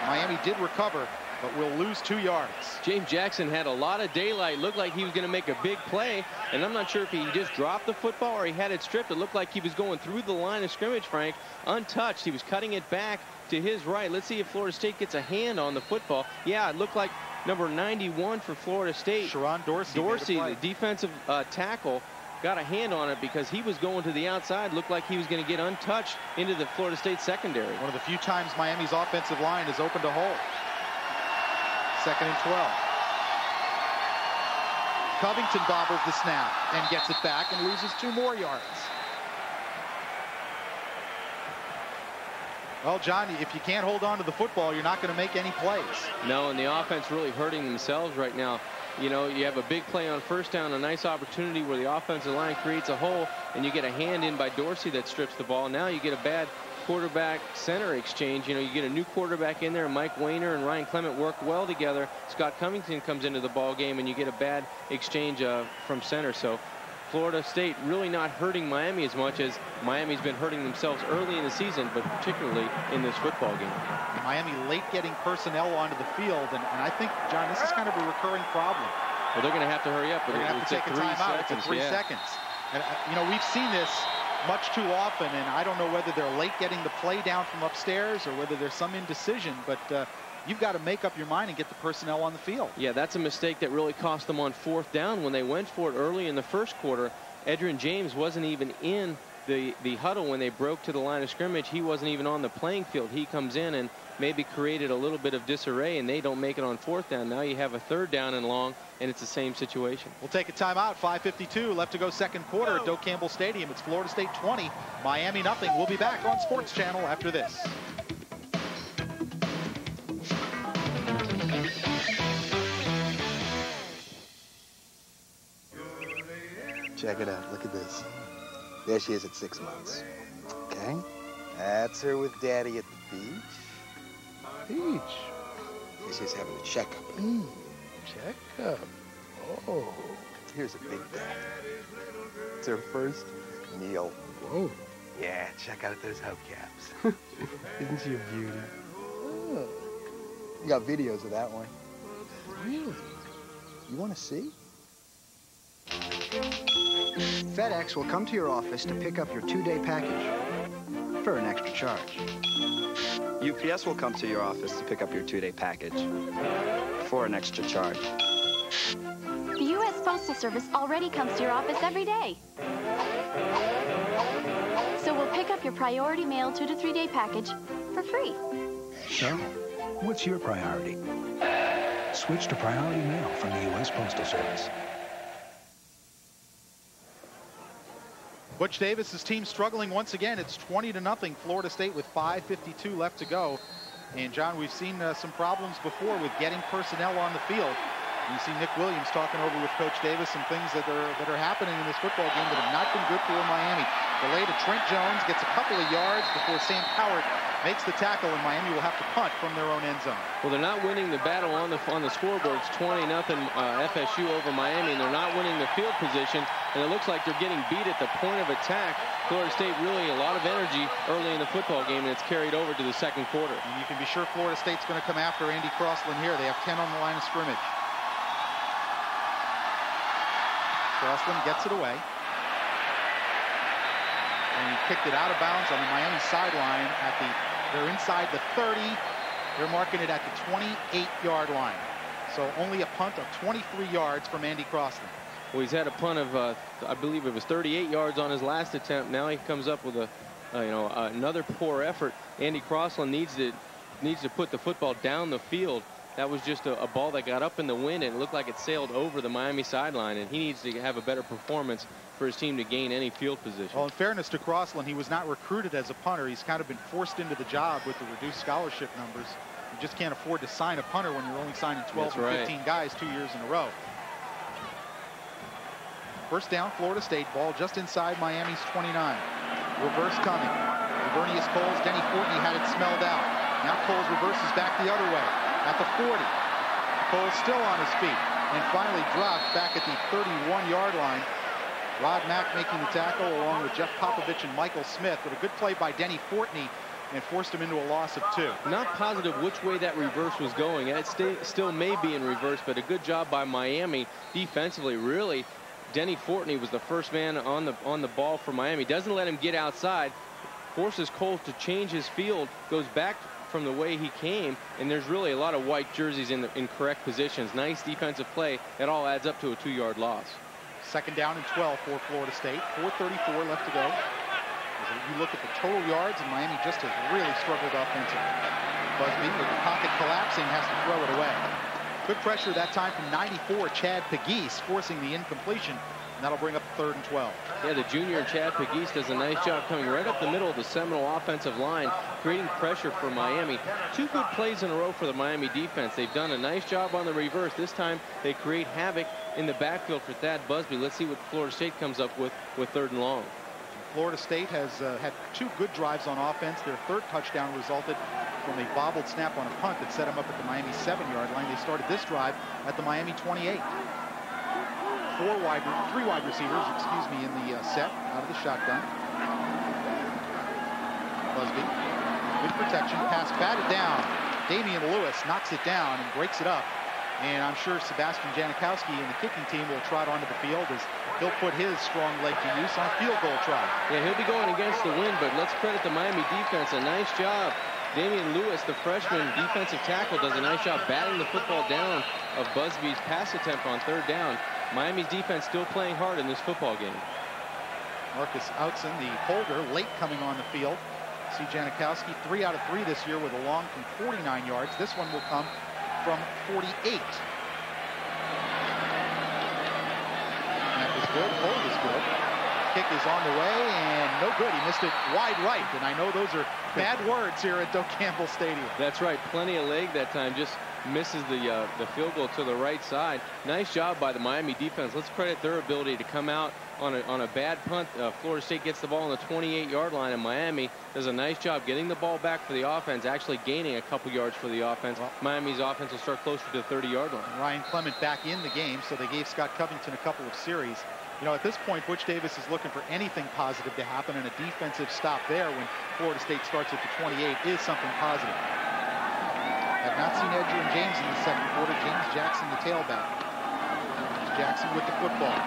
S1: Miami did recover, but will lose 2 yards.
S2: James Jackson had a lot of daylight. Looked like he was going to make a big play, and I'm not sure if he just dropped the football or he had it stripped. It looked like he was going through the line of scrimmage, Frank, untouched. He was cutting it back to his right. Let's see if Florida State gets a hand on the football. Yeah, it looked like number 91 for Florida State.
S1: Sharon Dorsey,
S2: the defensive tackle, got a hand on it because he was going to the outside. Looked like he was going to get untouched into the Florida State secondary.
S1: One of the few times Miami's offensive line has opened a hole. 2nd and 12. Covington bobbles the snap and gets it back and loses 2 more yards. Well, John, if you can't hold on to the football, you're not going to make any plays.
S2: No, and the offense really hurting themselves right now. You know, you have a big play on 1st down, a nice opportunity where the offensive line creates a hole, and you get a hand in by Dorsey that strips the ball. Now you get a bad quarterback center exchange. You know, you get a new quarterback in there. Mike Weiner and Ryan Clement work well together. Scott Covington comes into the ball game, and you get a bad exchange from center. So Florida State really not hurting Miami as much as Miami's been hurting themselves early in the season, but particularly in this football game.
S1: Miami late getting personnel onto the field, and I think, John, this is kind of a recurring problem.
S2: Well, they're going to have to hurry up.
S1: They're going to have to take a timeout. It's at 3 seconds. And, you know, we've seen this much too often, and I don't know whether they're late getting the play down from upstairs or whether there's some indecision, but you've got to make up your mind and get the personnel on the field.
S2: Yeah, that's a mistake that really cost them on 4th down when they went for it early in the 1st quarter. Edgerrin James wasn't even in the huddle when they broke to the line of scrimmage. He wasn't even on the playing field. He comes in and maybe created a little bit of disarray, and they don't make it on 4th down. Now you have a 3rd down and long, and it's the same situation.
S1: We'll take a timeout. 5:52 left to go second quarter at Doak Campbell Stadium. It's Florida State 20, Miami nothing. We'll be back on Sports Channel after this.
S13: Check it out. Look at this. There she is at 6 months. Okay? That's her with Daddy at the beach. Beach? There she's having a checkup. Checkup? Oh. Here's a big bag. It's her first meal. Whoa. Yeah, check out those hubcaps. Isn't she a beauty? Oh. You got videos of that one. Really? You want to see?
S14: FedEx will come to your office to pick up your 2-day package for an extra charge.
S15: UPS will come to your office to pick up your 2-day package for an extra charge.
S16: The U.S. Postal Service already comes to your office every day. So we'll pick up your priority mail 2- to 3-day package for free.
S17: So, what's your priority? Switch to priority mail from the U.S. Postal Service.
S1: Butch Davis's team struggling once again. It's 20-0 Florida State with 5:52 left to go. And John, we've seen some problems before with getting personnel on the field. You see Nick Williams talking over with Coach Davis some things that are happening in this football game that have not been good for Miami. Delay to Trent Jones, gets a couple of yards before Sam Cowart makes the tackle, and Miami will have to punt from their own end zone.
S2: Well, they're not winning the battle on the scoreboard. It's 20-0 FSU over Miami, and they're not winning the field position, and it looks like they're getting beat at the point of attack. Florida State really a lot of energy early in the football game, and it's carried over to the second quarter.
S1: And you can be sure Florida State's going to come after Andy Crossland here. They have 10 on the line of scrimmage. Crossland gets it away. And he kicked it out of bounds on the Miami sideline at the They're inside the 30. They're marking it at the 28-yard line. So only a punt of 23 yards from Andy Crossland.
S2: Well, he's had a punt of, I believe it was 38 yards on his last attempt. Now he comes up with a, another poor effort. Andy Crossland needs to put the football down the field. That was just a ball that got up in the wind and it looked like it sailed over the Miami sideline, and he needs to have a better performance for his team to gain any field position.
S1: Well, in fairness to Crossland, he was not recruited as a punter. He's kind of been forced into the job with the reduced scholarship numbers. You just can't afford to sign a punter when you're only signing 12 or 15 guys 2 years in a row. First down, Florida State, ball just inside Miami's 29. Reverse coming. Lavernius Coles, Denny Fortney had it smelled out. Now Coles reverses back the other way at the 40. Coles still on his feet and finally dropped back at the 31-yard line. Rod Mack making the tackle along with Jeff Popovich and Michael Smith, but a good play by Denny Fortney and forced him into a loss of 2.
S2: Not positive which way that reverse was going. It still may be in reverse, but a good job by Miami defensively. Really, Denny Fortney was the first man on the ball for Miami. Doesn't let him get outside, forces Coles to change his field, goes back from the way he came, and there's really a lot of white jerseys in correct positions. Nice defensive play. It all adds up to a 2-yard loss.
S1: Second down and 12 for Florida State. 4:34 left to go. As you look at the total yards, and Miami just has really struggled offensively. Busby, with the pocket collapsing, has to throw it away. Good pressure that time from 94, Chad Pegues, forcing the incompletion. And that'll bring up 3rd and 12.
S2: Yeah, the junior Chad Pegues does a nice job coming right up the middle of the Seminole offensive line, creating pressure for Miami. 2 good plays in a row for the Miami defense. They've done a nice job on the reverse. This time they create havoc in the backfield for Thad Busby. Let's see what Florida State comes up with 3rd and long.
S1: Florida State has had 2 good drives on offense. Their 3rd touchdown resulted from a bobbled snap on a punt that set them up at the Miami 7-yard line. They started this drive at the Miami 28. 3 wide receivers, in the set out of the shotgun. Busby, good protection, pass batted down. Damian Lewis knocks it down and breaks it up. And I'm sure Sebastian Janikowski and the kicking team will trot onto the field as he'll put his strong leg to use on a field goal try.
S2: Yeah, he'll be going against the wind, but let's credit the Miami defense. A nice job. Damian Lewis, the freshman defensive tackle, does a nice job batting the football down of Busby's pass attempt on 3rd down. Miami's defense still playing hard in this football game.
S1: Marcus Outzen, the holder, late coming on the field. See Janikowski 3 out of 3 this year with a long from 49 yards. This one will come from 48. Snap is good, hold is good. Kick is on the way and no good. He missed it wide right, and I know those are bad words here at Doak Campbell Stadium.
S2: That's right, plenty of leg that time. Just misses the field goal to the right side. Nice job by the Miami defense. Let's credit their ability to come out on a bad punt. Florida State gets the ball on the 28-yard line, and Miami does a nice job getting the ball back for the offense, actually gaining a couple yards for the offense. Miami's offense will start closer to the 30-yard line.
S1: Ryan Clement back in the game, so they gave Scott Covington a couple of series. You know, at this point, Butch Davis is looking for anything positive to happen, and a defensive stop there when Florida State starts at the 28 is something positive. Have not seen Edgerrin James in the second quarter. James Jackson, the tailback. Jackson with the football.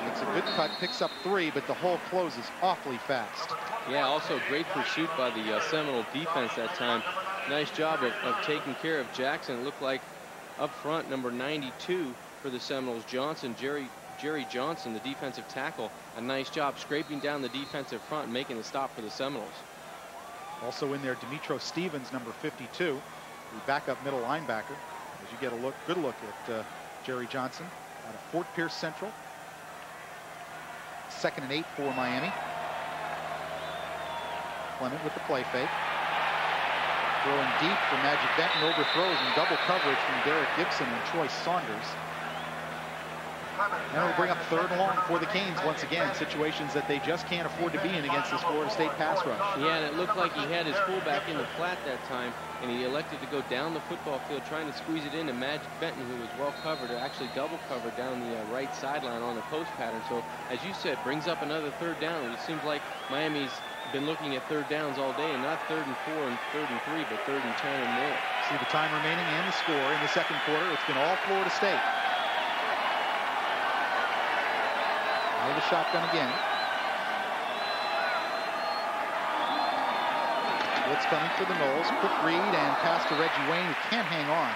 S1: Makes a good cut, picks up 3, but the hole closes awfully fast.
S2: Yeah, also great pursuit by the Seminole defense that time. Nice job of taking care of Jackson. It looked like up front, number 92 for the Seminoles, Johnson, Jerry Johnson, the defensive tackle. A nice job scraping down the defensive front and making the stop for the Seminoles. Also in there, Demetro Stevens, number 52, the backup middle linebacker. As you get a good look at Jerry Johnson out of Fort Pierce Central. 2nd and 8 for Miami. Clement with the play fake. Throwing deep for Magic Benton, overthrows in double coverage from Derek Gibson and Troy Saunders. And it'll bring up 3rd and long for the Canes once again. Situations that they just can't afford to be in against this Florida State pass rush. Yeah, and it looked like he had his fullback in the flat that time, and he elected to go down the football field trying to squeeze it into Magic Benton, who was well covered, or actually double covered down the right sideline on the post pattern. So, as you said, brings up another 3rd down. It seems like Miami's been looking at 3rd downs all day, and not 3rd and 4 and 3rd and 3, but 3rd and 10 and more.
S1: See the time remaining and the score in the second quarter. It's been all Florida State. Out of the shotgun again. Blitz coming for the Noles. Quick read and pass to Reggie Wayne, who can't hang on.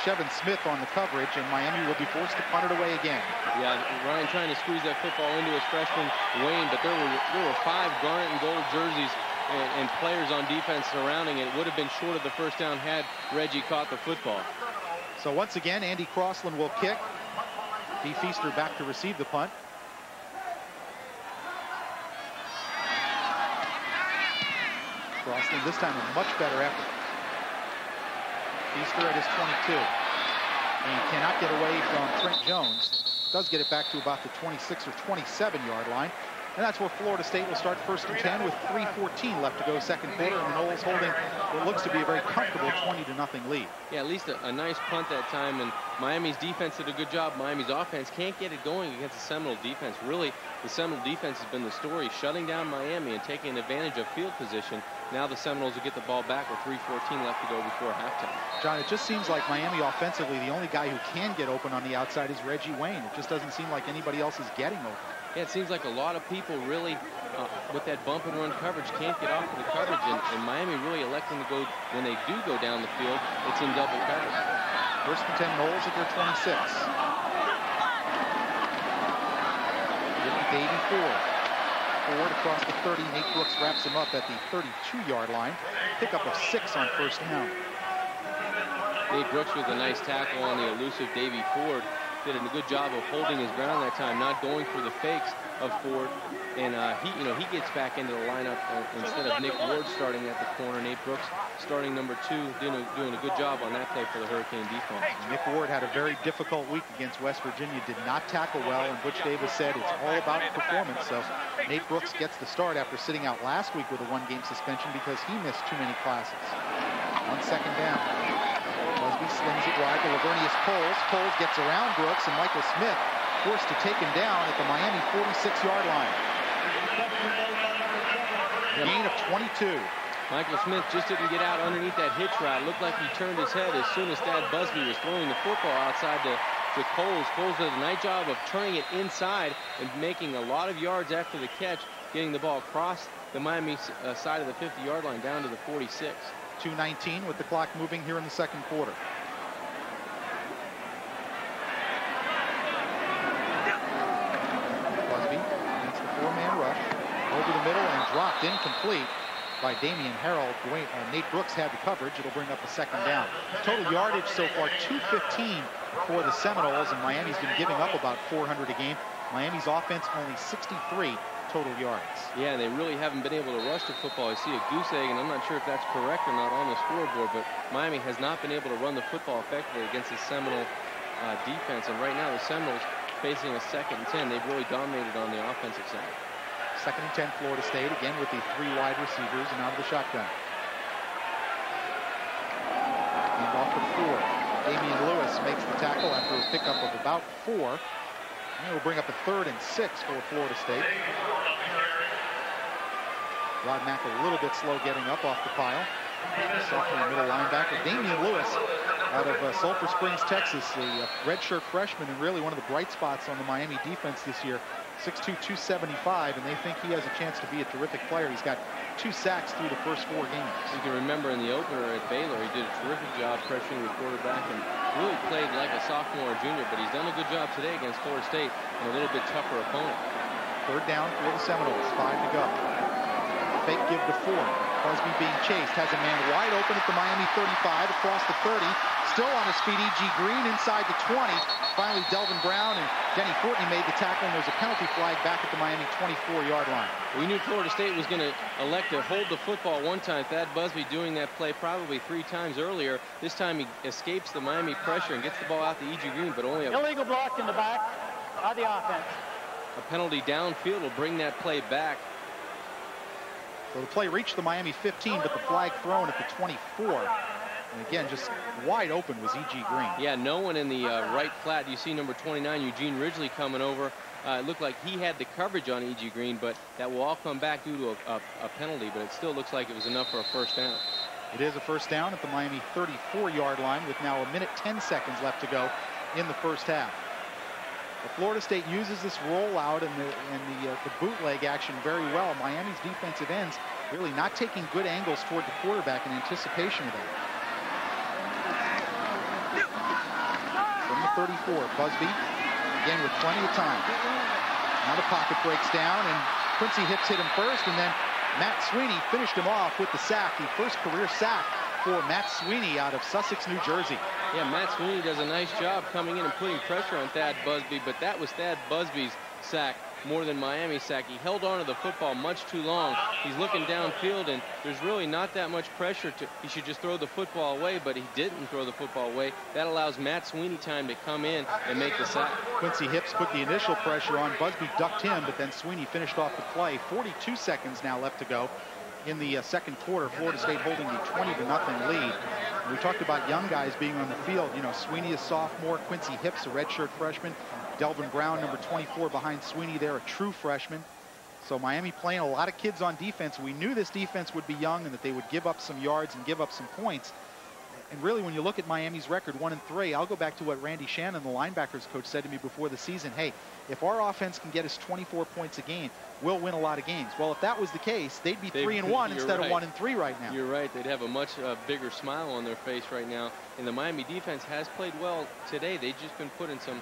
S1: Shevin Smith on the coverage, and Miami will be forced to punt it away again.
S2: Yeah, Ryan trying to squeeze that football into his freshman Wayne, but there were 5 garnet and gold jerseys and players on defense surrounding it. It would have been short of the first down had Reggie caught the football.
S1: So once again, Andy Crossland will kick. D. Feaster back to receive the punt. Crossland this time a much better effort. Feaster at his 22. And he cannot get away from Trent Jones. Does get it back to about the 26 or 27 yard line. And that's where Florida State will start 1st and 10 with 3:14 left to go second quarter. And the Noles holding what looks to be a very comfortable 20-0 lead.
S2: Yeah, at least a nice punt that time. And Miami's defense did a good job. Miami's offense can't get it going against the Seminole defense. Really, the Seminole defense has been the story, shutting down Miami and taking advantage of field position. Now the Seminoles will get the ball back with 3:14 left to go before halftime.
S1: John, it just seems like Miami offensively, the only guy who can get open on the outside is Reggie Wayne. It just doesn't seem like anybody else is getting open.
S2: Yeah, it seems like a lot of people really, with that bump and run coverage, can't get off of the coverage. And Miami really electing to go, when they do go down the field, it's in double coverage.
S1: 1st and 10 Noles at their 26. Davey Ford. Ford across the 30. Nate Brooks wraps him up at the 32-yard line. Pickup of 6 on 1st down.
S2: Nate Brooks with a nice tackle on the elusive Davey Ford. Did a good job of holding his ground that time, not going for the fakes of Ford. And he gets back into the lineup instead of Nick Ward starting at the corner. Nate Brooks starting number 2, doing a good job on that play for the Hurricane defense.
S1: Nick Ward had a very difficult week against West Virginia, did not tackle well, and Butch Davis said it's all about performance. So Nate Brooks gets the start after sitting out last week with a 1-game suspension because he missed too many classes. 1 second down. Busby slings it wide to Lavernius Poles. Poles gets around Brooks, and Michael Smith forced to take him down at the Miami 46-yard line. Gain of 22.
S2: Michael Smith just didn't get out underneath that hitch route. It looked like he turned his head as soon as Thad Busby was throwing the football outside to Coles. Coles does a nice job of turning it inside and making a lot of yards after the catch, getting the ball across the Miami side of the 50-yard line down to the 46.
S1: 2:19 with the clock moving here in the second quarter. Busby against the 4-man rush. Over the middle and dropped incomplete by Damian Harold. Nate Brooks had the coverage. It'll bring up a 2nd down. Total yardage so far 215 for the Seminoles, and Miami's been giving up about 400 a game. Miami's offense only 63 total yards.
S2: Yeah, and they really haven't been able to rush the football. I see a goose egg, and I'm not sure if that's correct or not on the scoreboard, but Miami has not been able to run the football effectively against the Seminole defense. And right now, the Seminoles facing a 2nd and 10. They've really dominated on the offensive side.
S1: 2nd and 10 Florida State, again with the 3 wide receivers and out of the shotgun. And off to Ford. Damian Lewis makes the tackle after a pickup of about 4. And it will bring up a 3rd and 6 for Florida State. Rod Mack a little bit slow getting up off the pile. Sophomore middle linebacker Damian Lewis out of Sulphur Springs, Texas, a redshirt freshman and really one of the bright spots on the Miami defense this year. 6'2", 275, and they think he has a chance to be a terrific player. He's got 2 sacks through the first 4 games.
S2: You can remember in the opener at Baylor, he did a terrific job pressuring the quarterback and really played like a sophomore or junior, but he's done a good job today against Florida State and a little bit tougher opponent.
S1: 3rd down for the Seminoles, 5 to go. Fake give to Ford. Busby being chased, has a man wide open at the Miami 35, across the 30. Still on his feet, E.G. Green inside the 20. Finally, Delvin Brown and Denny Fortney made the tackle, and there's a penalty flag back at the Miami 24-yard line.
S2: We knew Florida State was going to elect to hold the football one time. Thad Busby doing that play probably 3 times earlier. This time he escapes the Miami pressure and gets the ball out to E.G. Green, but only a
S3: illegal block in the back of the offense.
S2: A penalty downfield will bring that play back.
S1: So the play reached the Miami 15, but the flag thrown at the 24. And again, just wide open was E.G. Green.
S2: Yeah, no one in the right flat. You see number 29, Eugene Ridgely, coming over. It looked like he had the coverage on E.G. Green, but that will all come back due to a penalty, but it still looks like it was enough for a 1st down.
S1: It is a 1st down at the Miami 34-yard line with now 1 minute 10 seconds left to go in the 1st half. But Florida State uses this rollout and the bootleg action very well. Miami's defensive ends really not taking good angles toward the quarterback in anticipation of that. From the 34, Busby, again with plenty of time. Now the pocket breaks down, and Quincy Hips hit him first, and then Matt Sweeney finished him off with the sack, the first career sack for Matt Sweeney out of Sussex, New Jersey.
S2: Yeah, Matt Sweeney does a nice job coming in and putting pressure on Thad Busby, but that was Thad Busby's sack more than Miami's sack. He held on to the football much too long. He's looking downfield, and there's really not that much pressure to, he should just throw the football away, but he didn't throw the football away. That allows Matt Sweeney time to come in and make the sack.
S1: Quincy Hips put the initial pressure on. Busby ducked him, but then Sweeney finished off the play. 42 seconds now left to go in the second quarter. Florida State holding the 20-0 lead. And we talked about young guys being on the field. You know, Sweeney is sophomore, Quincy Hips a redshirt freshman, Delvin Brown, number 24 behind Sweeney there, a true freshman. So Miami playing a lot of kids on defense. We knew this defense would be young and that they would give up some yards and give up some points. And really, when you look at Miami's record, 1-3, I'll go back to what Randy Shannon, the linebackers coach, said to me before the season. Hey, if our offense can get us 24 points a game, we'll win a lot of games. Well, if that was the case, they'd be 3-1 instead of 1-3 right now.
S2: You're right. They'd have a much bigger smile on their face right now. And the Miami defense has played well today. They've just been put in some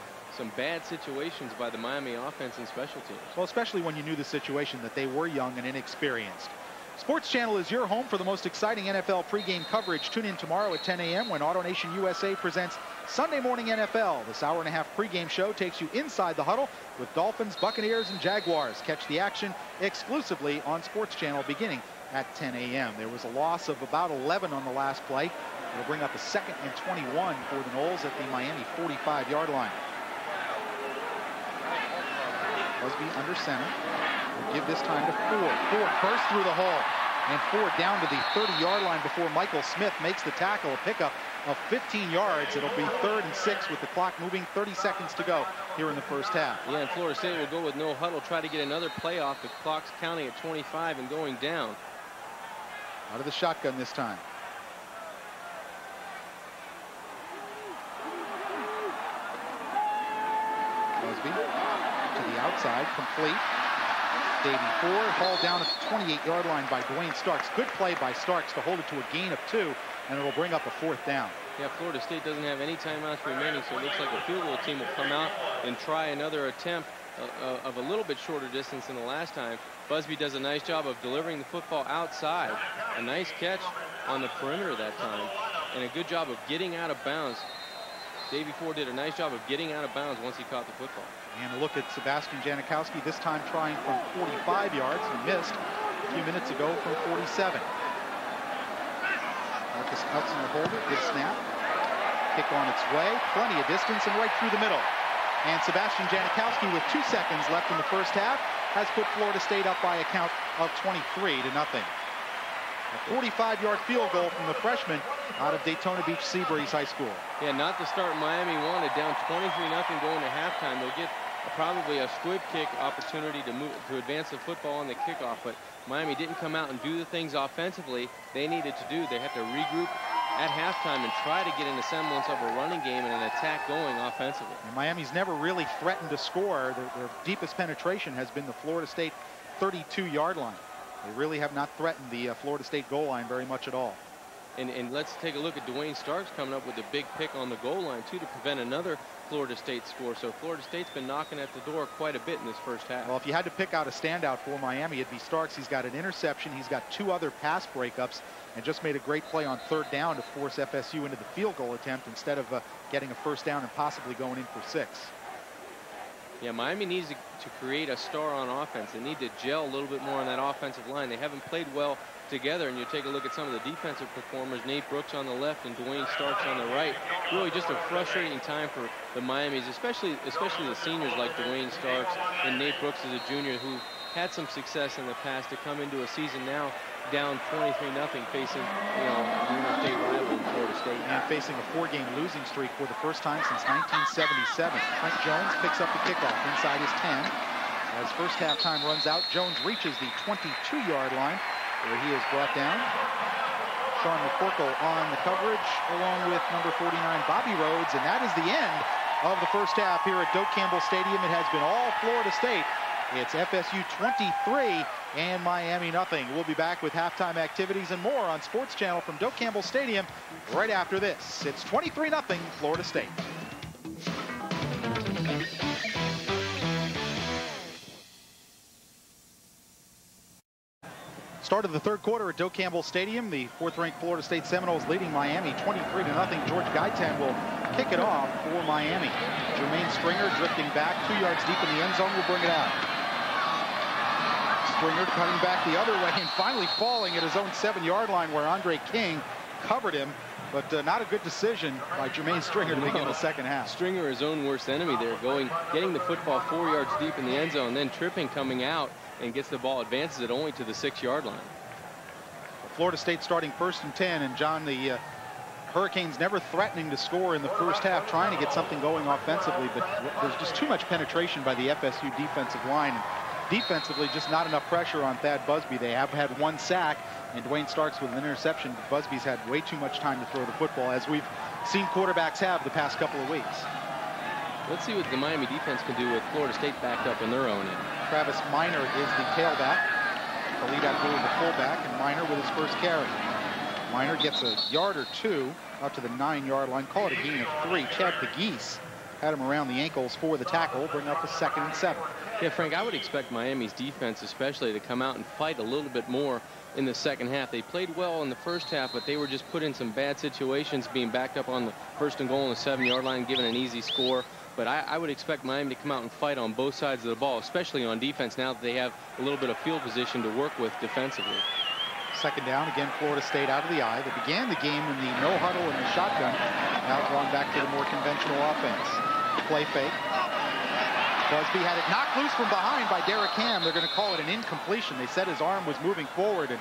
S2: bad situations by the Miami offense and special teams.
S1: Well, especially when you knew the situation that they were young and inexperienced. Sports Channel is your home for the most exciting NFL pregame coverage. Tune in tomorrow at 10 a.m. when AutoNation USA presents Sunday Morning NFL. This hour-and-a-half pregame show takes you inside the huddle with Dolphins, Buccaneers, and Jaguars. Catch the action exclusively on Sports Channel beginning at 10 a.m. There was a loss of about 11 on the last play. It'll bring up a 2nd and 21 for the Noles at the Miami 45-yard line. Busby under center. We'll give this time to Ford. Ford bursts through the hole. And Ford down to the 30-yard line before Michael Smith makes the tackle. A pickup of 15 yards. It'll be 3rd and 6 with the clock moving. 30 seconds to go here in the first half.
S2: Yeah, and Florida State will go with no huddle. Try to get another play off. The clock's counting at 25 and going down.
S1: Out of the shotgun this time. Busby to the outside, complete. Davey Ford hauled down at the 28-yard line by Dwayne Starks. Good play by Starks to hold it to a gain of 2, and it'll bring up a 4th down.
S2: Yeah, Florida State doesn't have any timeouts remaining, so it looks like a field goal team will come out and try another attempt of a little bit shorter distance than the last time. Busby does a nice job of delivering the football outside. A nice catch on the perimeter that time, and a good job of getting out of bounds. Davey Ford did a nice job of getting out of bounds once he caught the football.
S1: And a look at Sebastian Janikowski, this time trying from 45 yards. He missed a few minutes ago from 47. Marcus Hudson will hold it. Good snap. Kick on its way. Plenty of distance and right through the middle. And Sebastian Janikowski, with 2 seconds left in the first half, has put Florida State up by a count of 23-0. A 45-yard field goal from the freshman out of Daytona Beach Seabreeze High School.
S2: Yeah, not the start Miami wanted. Down 23-0 going to halftime. They'll get probably a squib kick opportunity to advance the football on the kickoff, but Miami didn't come out and do the things offensively they needed to do. They have to regroup at halftime and try to get in a semblance of a running game and an attack going offensively.
S1: And Miami's never really threatened to score. Their deepest penetration has been the Florida State 32-yard line. They really have not threatened the Florida State goal line very much at all.
S2: And let's take a look at Dwayne Starks coming up with a big pick on the goal line, too, to prevent another Florida State score. So Florida State's been knocking at the door quite a bit in this first half.
S1: Well, if you had to pick out a standout for Miami, it'd be Starks. He's got an interception. He's got 2 other pass breakups and just made a great play on 3rd down to force FSU into the field goal attempt instead of getting a first down and possibly going in for 6.
S2: Yeah, Miami needs to create a star on offense. They need to gel a little bit more on that offensive line. They haven't played well together, and you take a look at some of the defensive performers. Nate Brooks on the left and Dwayne Starks on the right. Really just a frustrating time for the Miamis, especially the seniors like Dwayne Starks and Nate Brooks as a junior, who had some success in the past, to come into a season now down 23-0 facing, New State rival in Florida State.
S1: And facing a 4-game losing streak for the first time since 1977. Trent Jones picks up the kickoff inside his 10. As first halftime runs out, Jones reaches the 22-yard line, where he is brought down. Sean McCorkle on the coverage, along with number 49, Bobby Rhodes, and that is the end of the first half here at Doak Campbell Stadium. It has been all Florida State It's FSU 23 and Miami nothing. We'll be back with halftime activities and more on Sports Channel from Doak Campbell Stadium right after this. It's 23-0 Florida State. Start of the third quarter at Doak Campbell Stadium. The fourth-ranked Florida State Seminoles leading Miami 23-0. George Gaitan will kick it off for Miami. Jermaine Stringer drifting back 2 yards deep in the end zone will bring it out. Stringer cutting back the other way and finally falling at his own 7-yard line where Andre King covered him. But not a good decision by Jermaine Stringer to begin the second half.
S2: Stringer, his own worst enemy there, getting the football 4 yards deep in the end zone, then tripping coming out and gets the ball, advances it only to the 6-yard line.
S1: Florida State starting 1st and 10, and John, the Hurricanes never threatening to score in the first half, trying to get something going offensively, but there's just too much penetration by the FSU defensive line. And defensively, just not enough pressure on Thad Busby. They have had 1 sack, and Dwayne Starks with an interception. But Busby's had way too much time to throw the football, as we've seen quarterbacks have the past couple of weeks.
S2: Let's see what the Miami defense can do with Florida State backed up in their own end.
S1: Travis Minor is the tailback. Khalid Abdul the fullback, and Minor with his first carry. Minor gets a yard or 2 out to the 9-yard line. Call it a gain of 3. Chad Pegues had him around the ankles for the tackle, bring up a 2nd and 7.
S2: Yeah, Frank, I would expect Miami's defense especially to come out and fight a little bit more in the second half. They played well in the first half, but they were just put in some bad situations, being backed up on the 1st and goal on the 7-yard line, given an easy score. But I would expect Miami to come out and fight on both sides of the ball, especially on defense now that they have a little bit of field position to work with defensively.
S1: 2nd down, again, Florida State out of the eye. They began the game in the no huddle and the shotgun. Now going back to the more conventional offense. Play fake. Busby had it knocked loose from behind by Derek Ham. They're going to call it an incompletion. They said his arm was moving forward, and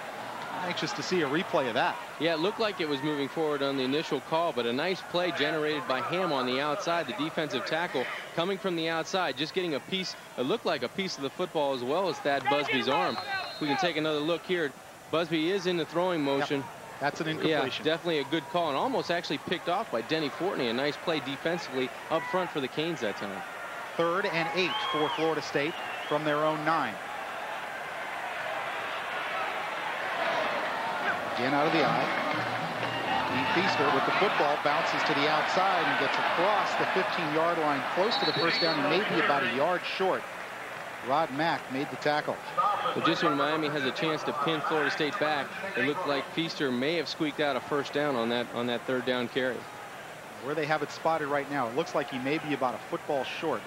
S1: I'm anxious to see a replay of that.
S2: Yeah, it looked like it was moving forward on the initial call, but a nice play generated by Ham on the outside, the defensive tackle coming from the outside, just getting a piece, it looked like a piece of the football as well as Thad Busby's arm. We can take another look here. Busby is in the throwing motion.
S1: Yep. That's an incompletion.
S2: Yeah, definitely a good call, and almost actually picked off by Denny Fortney. A nice play defensively up front for the Canes that time.
S1: 3rd and 8 for Florida State from their own 9. Again out of the eye. Lee Feaster with the football bounces to the outside and gets across the 15-yard line, close to the first down, and maybe about a yard short. Rod Mack made the tackle.
S2: But just when Miami has a chance to pin Florida State back, it looked like Feaster may have squeaked out a first down on that 3rd down carry.
S1: Where they have it spotted right now, it looks like he may be about a football short.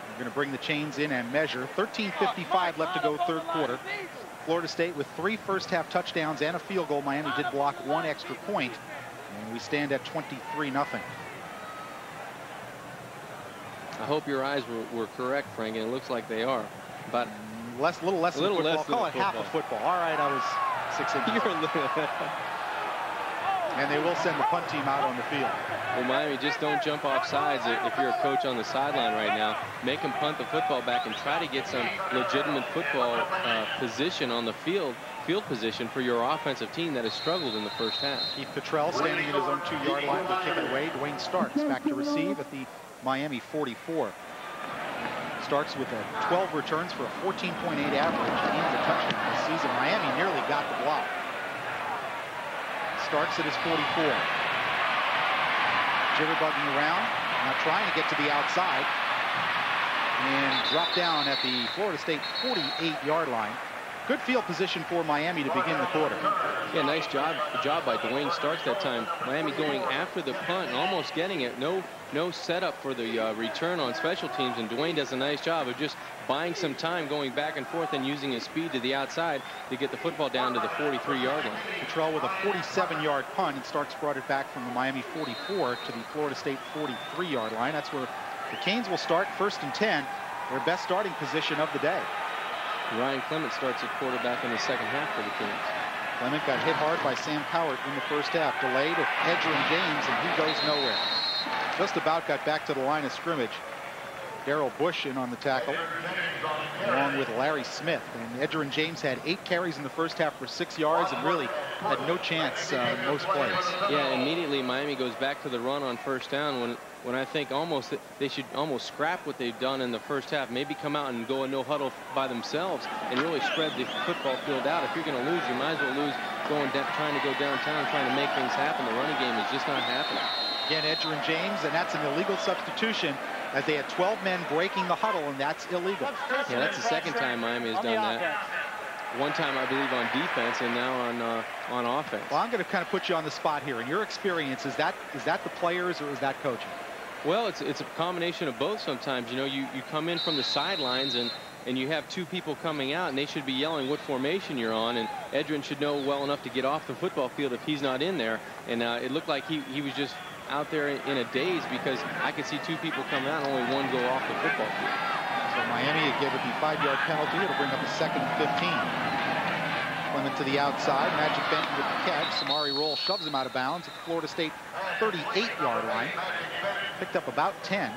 S1: We're going to bring the chains in and measure. 13:55 left to go, third quarter. Florida State with 3 first-half touchdowns and a field goal. Miami did block 1 extra point, and we stand at 23-0.
S2: I hope your eyes were correct, Frank, and it looks like they are. But
S1: a little less than football. I'll call it half a football. All right, I was 6 inches. And they will send the punt team out on the field.
S2: Well, Miami, just don't jump off sides if you're a coach on the sideline right now. Make them punt the football back and try to get some legitimate football position on the field position for your offensive team that has struggled in the first half.
S1: Keith Cottrell standing at his own 2-yard line to kick it away. Dwayne Starks back to receive at the Miami 44. Starks with 12 returns for a 14.8 average and a touchdown this season. Miami nearly got the block. Starks at his 44. Jitterbugging around, now trying to get to the outside, and drop down at the Florida State 48-yard line. Good field position for Miami to begin the quarter.
S2: Yeah, nice job by Dwayne Starks that time. Miami going after the punt and almost getting it. No setup for the return on special teams, and Dwayne does a nice job of just buying some time, going back and forth and using his speed to the outside to get the football down to the 43-yard line.
S1: Cottrell with a 47-yard punt, and Starks brought it back from the Miami 44 to the Florida State 43-yard line. That's where the Canes will start, 1st and 10, their best starting position of the day.
S2: Ryan Clement starts at quarterback in the second half for the Canes.
S1: Clement got hit hard by Sam Cowart in the first half. Delayed with Edgerrin James, and he goes nowhere. Just about got back to the line of scrimmage. Darrell Bush in on the tackle, along with Larry Smith. And Edgerrin James had 8 carries in the first half for 6 yards, and really had no chance most plays.
S2: Yeah, immediately Miami goes back to the run on first down when I think almost they should almost scrap what they've done in the first half. Maybe come out and go a no huddle by themselves and really spread the football field out. If you're going to lose, you might as well lose trying to go downtown, trying to make things happen. The running game is just not happening.
S1: Again, Edgerrin James, and that's an illegal substitution as they had 12 men breaking the huddle, and that's illegal.
S2: Yeah, that's the second time Miami has done that. One time, I believe, on defense, and now on offense.
S1: Well, I'm going to kind of put you on the spot here. In your experience, is that the players or is that coaching?
S2: Well, it's a combination of both sometimes. You know, you come in from the sidelines and you have two people coming out, and they should be yelling what formation you're on, and Edgerrin should know well enough to get off the football field if he's not in there. And it looked like he was just out there in a daze because I could see two people coming out and only one go off the football field.
S1: So Miami gave it the 5-yard penalty. It'll bring up a 2nd and 15. Clement to the outside. Magic Benton with the catch. Samari Roll shoves him out of bounds at the Florida State 38-yard line. Picked up about 10.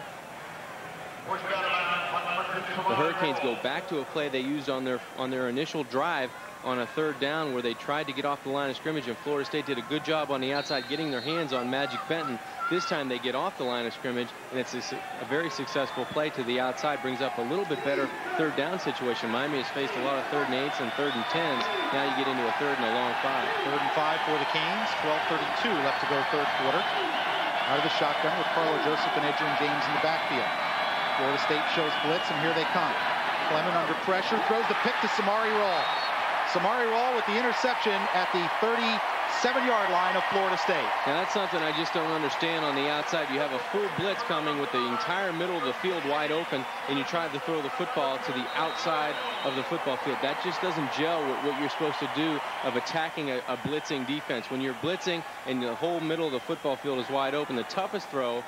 S2: The Hurricanes go back to a play they used on their initial drive on a 3rd down where they tried to get off the line of scrimmage, and Florida State did a good job on the outside getting their hands on Magic Benton. This time they get off the line of scrimmage, and it's a very successful play to the outside. Brings up a little bit better 3rd down situation. Miami has faced a lot of 3rd and 8s and 3rd and 10s. Now you get into a 3rd and a long 5.
S1: 3rd and 5 for the Canes. 12:32 left to go 3rd quarter. Out of the shotgun with Carlo Joseph and Edgerrin James in the backfield. Florida State shows blitz, and here they come. Clement under pressure, throws the pick to Samari Roll. Samari Roll with the interception at the 37-yard line of Florida State.
S2: Now that's something I just don't understand on the outside. You have a full blitz coming with the entire middle of the field wide open, and you try to throw the football to the outside of the football field. That just doesn't gel with what you're supposed to do of attacking a blitzing defense. When you're blitzing and the whole middle of the football field is wide open, the toughest throw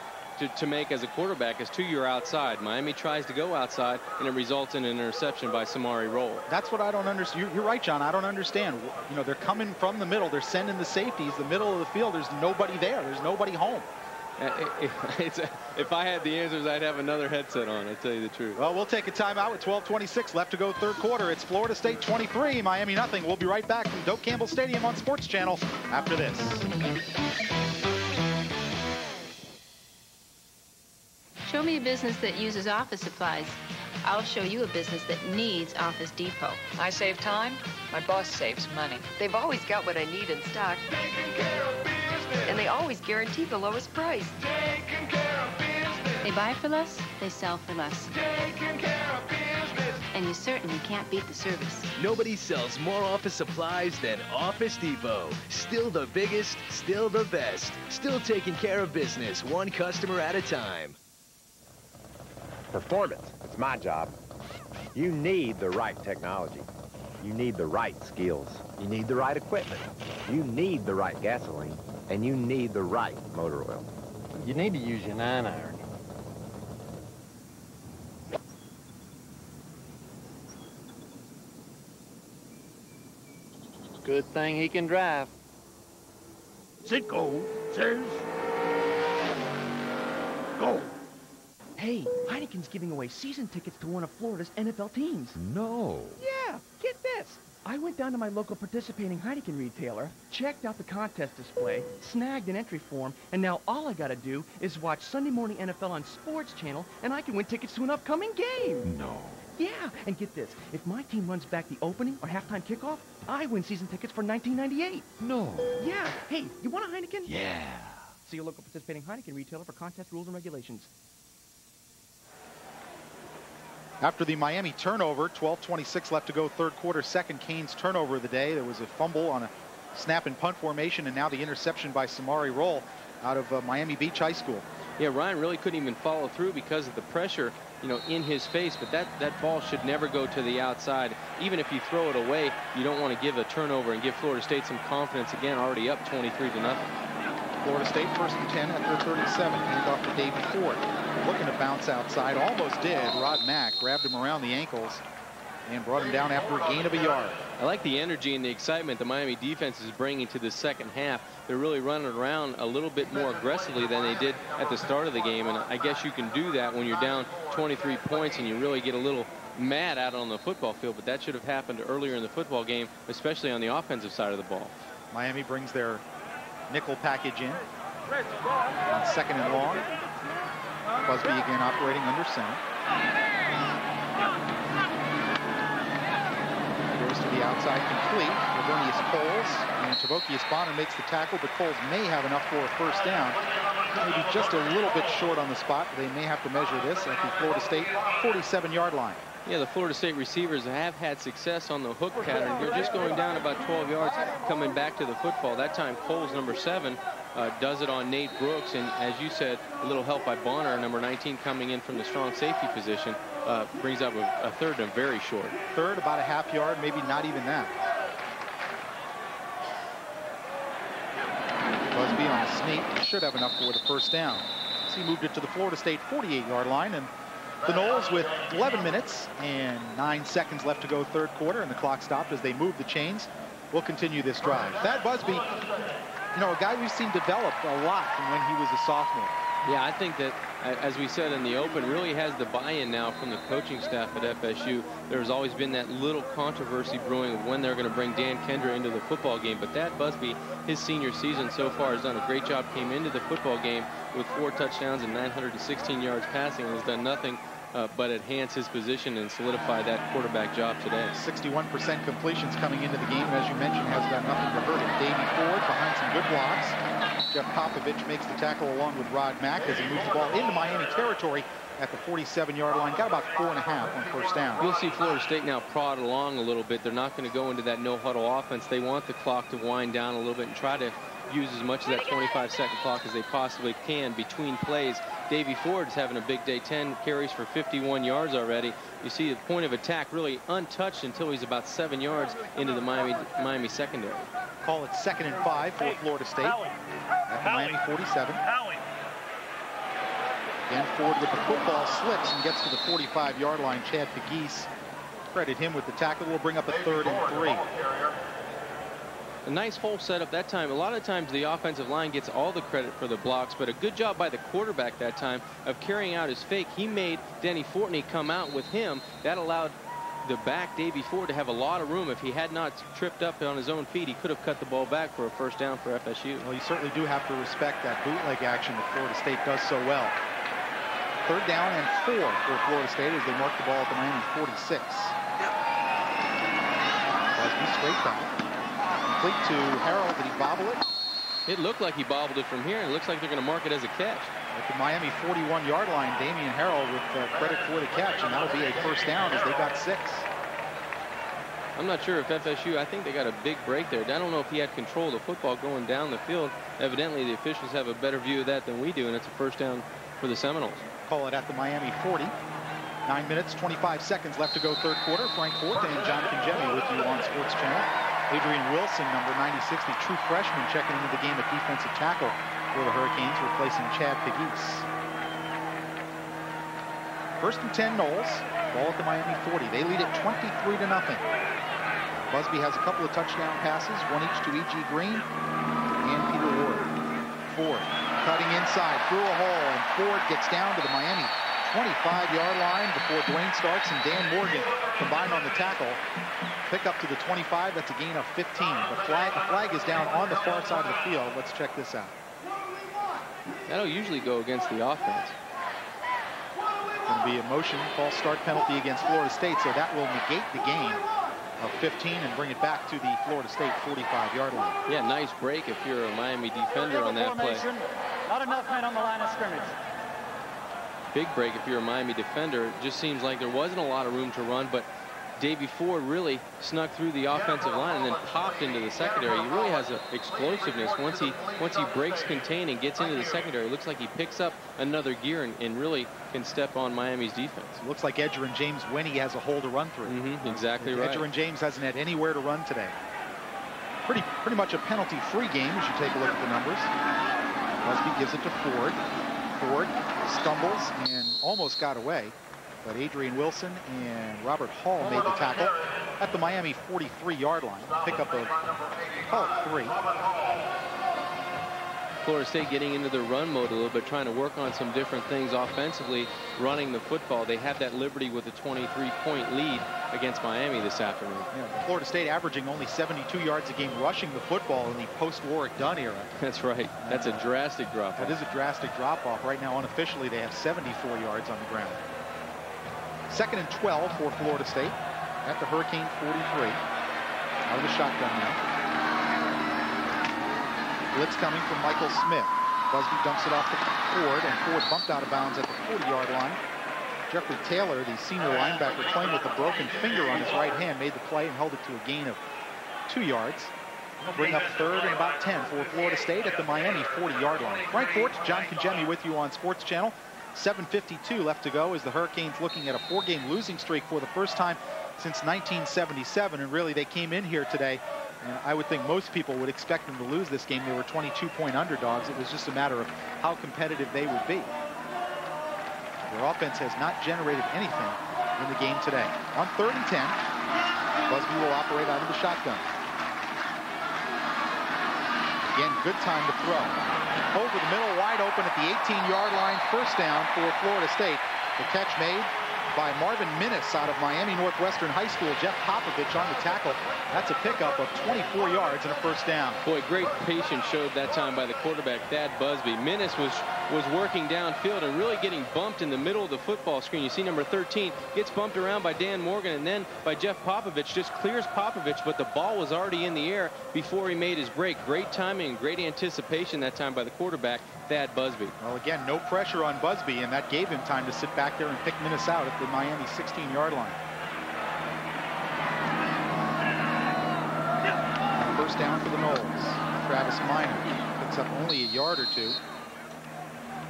S2: to make as a quarterback is to your outside. Miami tries to go outside, and it results in an interception by Samari Roll.
S1: That's what I don't understand. You're right, John. I don't understand. You know, they're coming from the middle. They're sending the safeties. The middle of the field, there's nobody there. There's nobody home.
S2: If I had the answers, I'd have another headset on, I'll tell you the truth.
S1: Well, we'll take a timeout with 12:26 left to go 3rd quarter. It's Florida State 23, Miami nothing. We'll be right back from Doak Campbell Stadium on Sports Channel after this.
S18: Show me a business that uses office supplies. I'll show you a business that needs Office Depot.
S19: I save time. My boss saves money.
S20: They've always got what I need in stock. And they always guarantee the lowest price.
S16: They buy for less, they sell for less. And you certainly can't beat the service.
S21: Nobody sells more office supplies than Office Depot. Still the biggest, still the best. Still taking care of business, one customer at a time.
S22: Performance, it's my job. You need the right technology. You need the right skills. You need the right equipment. You need the right gasoline. And you need the right motor oil.
S12: You need to use your 9-iron. Good thing he can drive.
S7: Sitco says go. Hey, Heineken's giving away season tickets to one of Florida's NFL teams.
S22: No.
S7: Yeah, get this. I went down to my local participating Heineken retailer, checked out the contest display, snagged an entry form, and now all I gotta do is watch Sunday Morning NFL on Sports Channel, and I can win tickets to an upcoming game.
S22: No.
S7: Yeah, and get this. If my team runs back the opening or halftime kickoff, I win season tickets for 1998.
S22: No.
S7: Yeah. Hey, you want a Heineken?
S22: Yeah.
S7: See your local participating Heineken retailer for contest rules and regulations.
S1: After the Miami turnover, 12:26 left to go 3rd quarter, 2nd Canes turnover of the day. There was a fumble on a snap and punt formation, and now the interception by Samari Roll out of Miami Beach High School.
S2: Yeah, Ryan really couldn't even follow through because of the pressure, you know, in his face, but that ball should never go to the outside. Even if you throw it away, you don't want to give a turnover and give Florida State some confidence again, already up 23-0.
S1: Florida State 1st and 10 at their 37. Hand off to Davey Ford. Looking to bounce outside. Almost did. Rod Mack grabbed him around the ankles and brought him down after a gain of a yard.
S2: I like the energy and the excitement the Miami defense is bringing to the second half. They're really running around a little bit more aggressively than they did at the start of the game, and I guess you can do that when you're down 23 points and you really get a little mad out on the football field, but that should have happened earlier in the football game, especially on the offensive side of the ball.
S1: Miami brings their nickel package in. On 2nd and long. Busby again operating under center. Goes to the outside complete. Lavernius Coles, and Tavokius Bonner makes the tackle, but Coles may have enough for a first down. Maybe just a little bit short on the spot. They may have to measure this at the Florida State 47-yard line.
S2: Yeah, the Florida State receivers have had success on the hook pattern. They're just going down about 12 yards, coming back to the football. That time, Coles, number 7, does it on Nate Brooks, and as you said, a little help by Bonner, number 19, coming in from the strong safety position, brings up a third and very short.
S1: Third, about a half yard, maybe not even that. Busby on the sneak should have enough for the first down. So he moved it to the Florida State 48-yard line, and the Noles with 11 minutes and 9 seconds left to go third quarter, and the clock stopped as they move the chains. We'll continue this drive. Thad Busby, you know, a guy we've seen develop a lot from when he was a sophomore.
S2: Yeah, I think that, as we said in the open, really has the buy-in now from the coaching staff at FSU. There's always been that little controversy brewing of when they're going to bring Dan Kendra into the football game. But Thad Busby, his senior season so far, has done a great job. Came into the football game with 4 touchdowns and 916 yards passing, and has done nothing but enhance his position and solidify that quarterback job today.
S1: 61% completions coming into the game, and as you mentioned, has got nothing to hurt it. Davey Ford behind some good blocks. Jeff Popovich makes the tackle along with Rod Mack as he moves the ball into Miami territory at the 47-yard line. Got about 4.5 on first down.
S2: You'll see Florida State now prod along a little bit. They're not going to go into that no-huddle offense. They want the clock to wind down a little bit and try to use as much of that 25-second clock as they possibly can between plays. Davey Ford's having a big day, 10 carries for 51 yards already. You see the point of attack really untouched until he's about 7 yards into the Miami secondary.
S1: Call it 2nd and 5 for Florida State at the Miami 47. Again, Ford with the football slips and gets to the 45-yard line. Chad Pegues, credit him with the tackle. Will bring up a 3rd and 3.
S2: A nice hole setup that time. A lot of times the offensive line gets all the credit for the blocks, but a good job by the quarterback that time of carrying out his fake. He made Denny Fortney come out with him. That allowed the back, Davey Ford, to have a lot of room. If he had not tripped up on his own feet, he could have cut the ball back for a first down for FSU.
S1: Well, you certainly do have to respect that bootleg action that Florida State does so well. 3rd down and 4 for Florida State as they mark the ball at the Miami 46. Busby straight back. Complete to Harrell. Did he bobble it?
S2: It looked like he bobbled it from here, and it looks like they're going to mark it as a catch.
S1: At the Miami 41-yard line, Damian Harrell with credit for the catch, and that'll be a first down as they got 6.
S2: I'm not sure if FSU, I think they got a big break there. I don't know if he had control of the football going down the field. Evidently, the officials have a better view of that than we do, and it's a first down for the Seminoles.
S1: Call it at the Miami 40. 9 minutes, 25 seconds left to go third quarter. Frank Forte and Jonathan Jemmy with you on Sports Channel. Adrian Wilson, number 96, the true freshman, checking into the game at defensive tackle for the Hurricanes, replacing Chad Pegues. 1st and 10 Noles. Ball at the Miami 40. They lead it 23-0. Busby has a couple of touchdown passes, one each to E.G. Green and Peter Ward. Ford cutting inside through a hole, and Ford gets down to the Miami 25-yard line before Dwayne Starks and Dan Morgan combined on the tackle. Pick up to the 25. That's a gain of 15. The flag is down on the far side of the field. Let's check this out.
S2: That'll usually go against the offense.
S1: Going to be a motion, false start penalty against Florida State, so that will negate the gain of 15 and bring it back to the Florida State 45-yard line.
S2: Yeah, nice break if you're a Miami defender on that play.
S3: Not enough men on the line of scrimmage.
S2: Big break if you're a Miami defender. It just seems like there wasn't a lot of room to run, but Davey Ford really snuck through the offensive line and then popped into the secondary. He really has an explosiveness. Once he breaks contain and gets into the secondary, it looks like he picks up another gear and really can step on Miami's defense.
S1: It looks like Edgerrin James Winnie has a hole to run through.
S2: Exactly right.
S1: Edgerrin James hasn't had anywhere to run today. Pretty much a penalty-free game as you take a look at the numbers. Busby gives it to Ford. Ford stumbles and almost got away, but Adrian Wilson and Robert Hall made the tackle at the Miami 43-yard line. Pick up of, call it 3.
S2: Florida State getting into their run mode a little bit, trying to work on some different things offensively, running the football. They had that liberty with a 23-point lead against Miami this afternoon.
S1: Yeah, Florida State averaging only 72 yards a game rushing the football in the post-Warwick Dunn era.
S2: That's right. That's a drastic drop-off.
S1: That is a drastic drop-off. Right now, unofficially, they have 74 yards on the ground. 2nd and 12 for Florida State at the Hurricane 43. Out of the shotgun now. Blitz coming from Michael Smith. Busby dumps it off to Ford, and Ford bumped out of bounds at the 40-yard line. Jeffrey Taylor, the senior linebacker, playing with a broken finger on his right hand, made the play and held it to a gain of 2 yards. We'll bring up 3rd and about 10 for Florida State at the Miami 40-yard line. Frank Forts, John Congemi with you on Sports Channel. 7:52 left to go as the Hurricanes looking at a 4-game losing streak for the first time since 1977, and really they came in here today, and I would think most people would expect them to lose this game. They were 22-point underdogs. It was just a matter of how competitive they would be. Their offense has not generated anything in the game today. On 3rd and 10, Busby will operate out of the shotgun. Again, good time to throw. Over the middle, wide open at the 18-yard line. First down for Florida State. The catch made by Marvin Minnis out of Miami Northwestern High School. Jeff Popovich on the tackle. That's a pickup of 24 yards and a first down.
S2: Boy, great patience showed that time by the quarterback, Thad Busby. Minnis was working downfield and really getting bumped in the middle of the football screen. You see number 13 gets bumped around by Dan Morgan, and then by Jeff Popovich, just clears Popovich, but the ball was already in the air before he made his break. Great timing, great anticipation that time by the quarterback, Thad Busby.
S1: Well, again, no pressure on Busby, and that gave him time to sit back there and pick Minnis out at the Miami 16-yard line. First down for the Noles. Travis Minor picks up only a yard or two.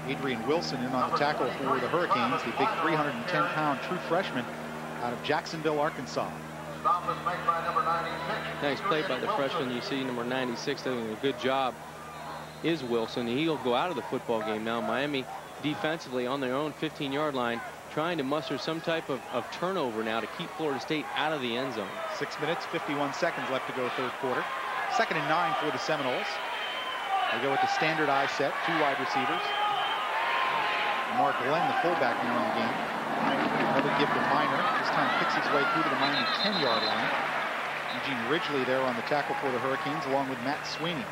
S1: Adrian Wilson in on the tackle for the Hurricanes, the big 310-pound true freshman out of Jacksonville, Arkansas.
S2: Nice play by the freshman. You see number 96 doing a good job is Wilson. He'll go out of the football game now. Miami defensively on their own 15-yard line, trying to muster some type of turnover now to keep Florida State out of the end zone.
S1: 6 minutes, 51 seconds left to go third quarter. 2nd and 9 for the Seminoles. They go with the standard I set, 2 wide receivers. Mark Glenn, the fullback now in the game. Another give to Minor. This time picks his way through to the Miami 10-yard line. Eugene Ridgely there on the tackle for the Hurricanes, along with Matt Sweeney.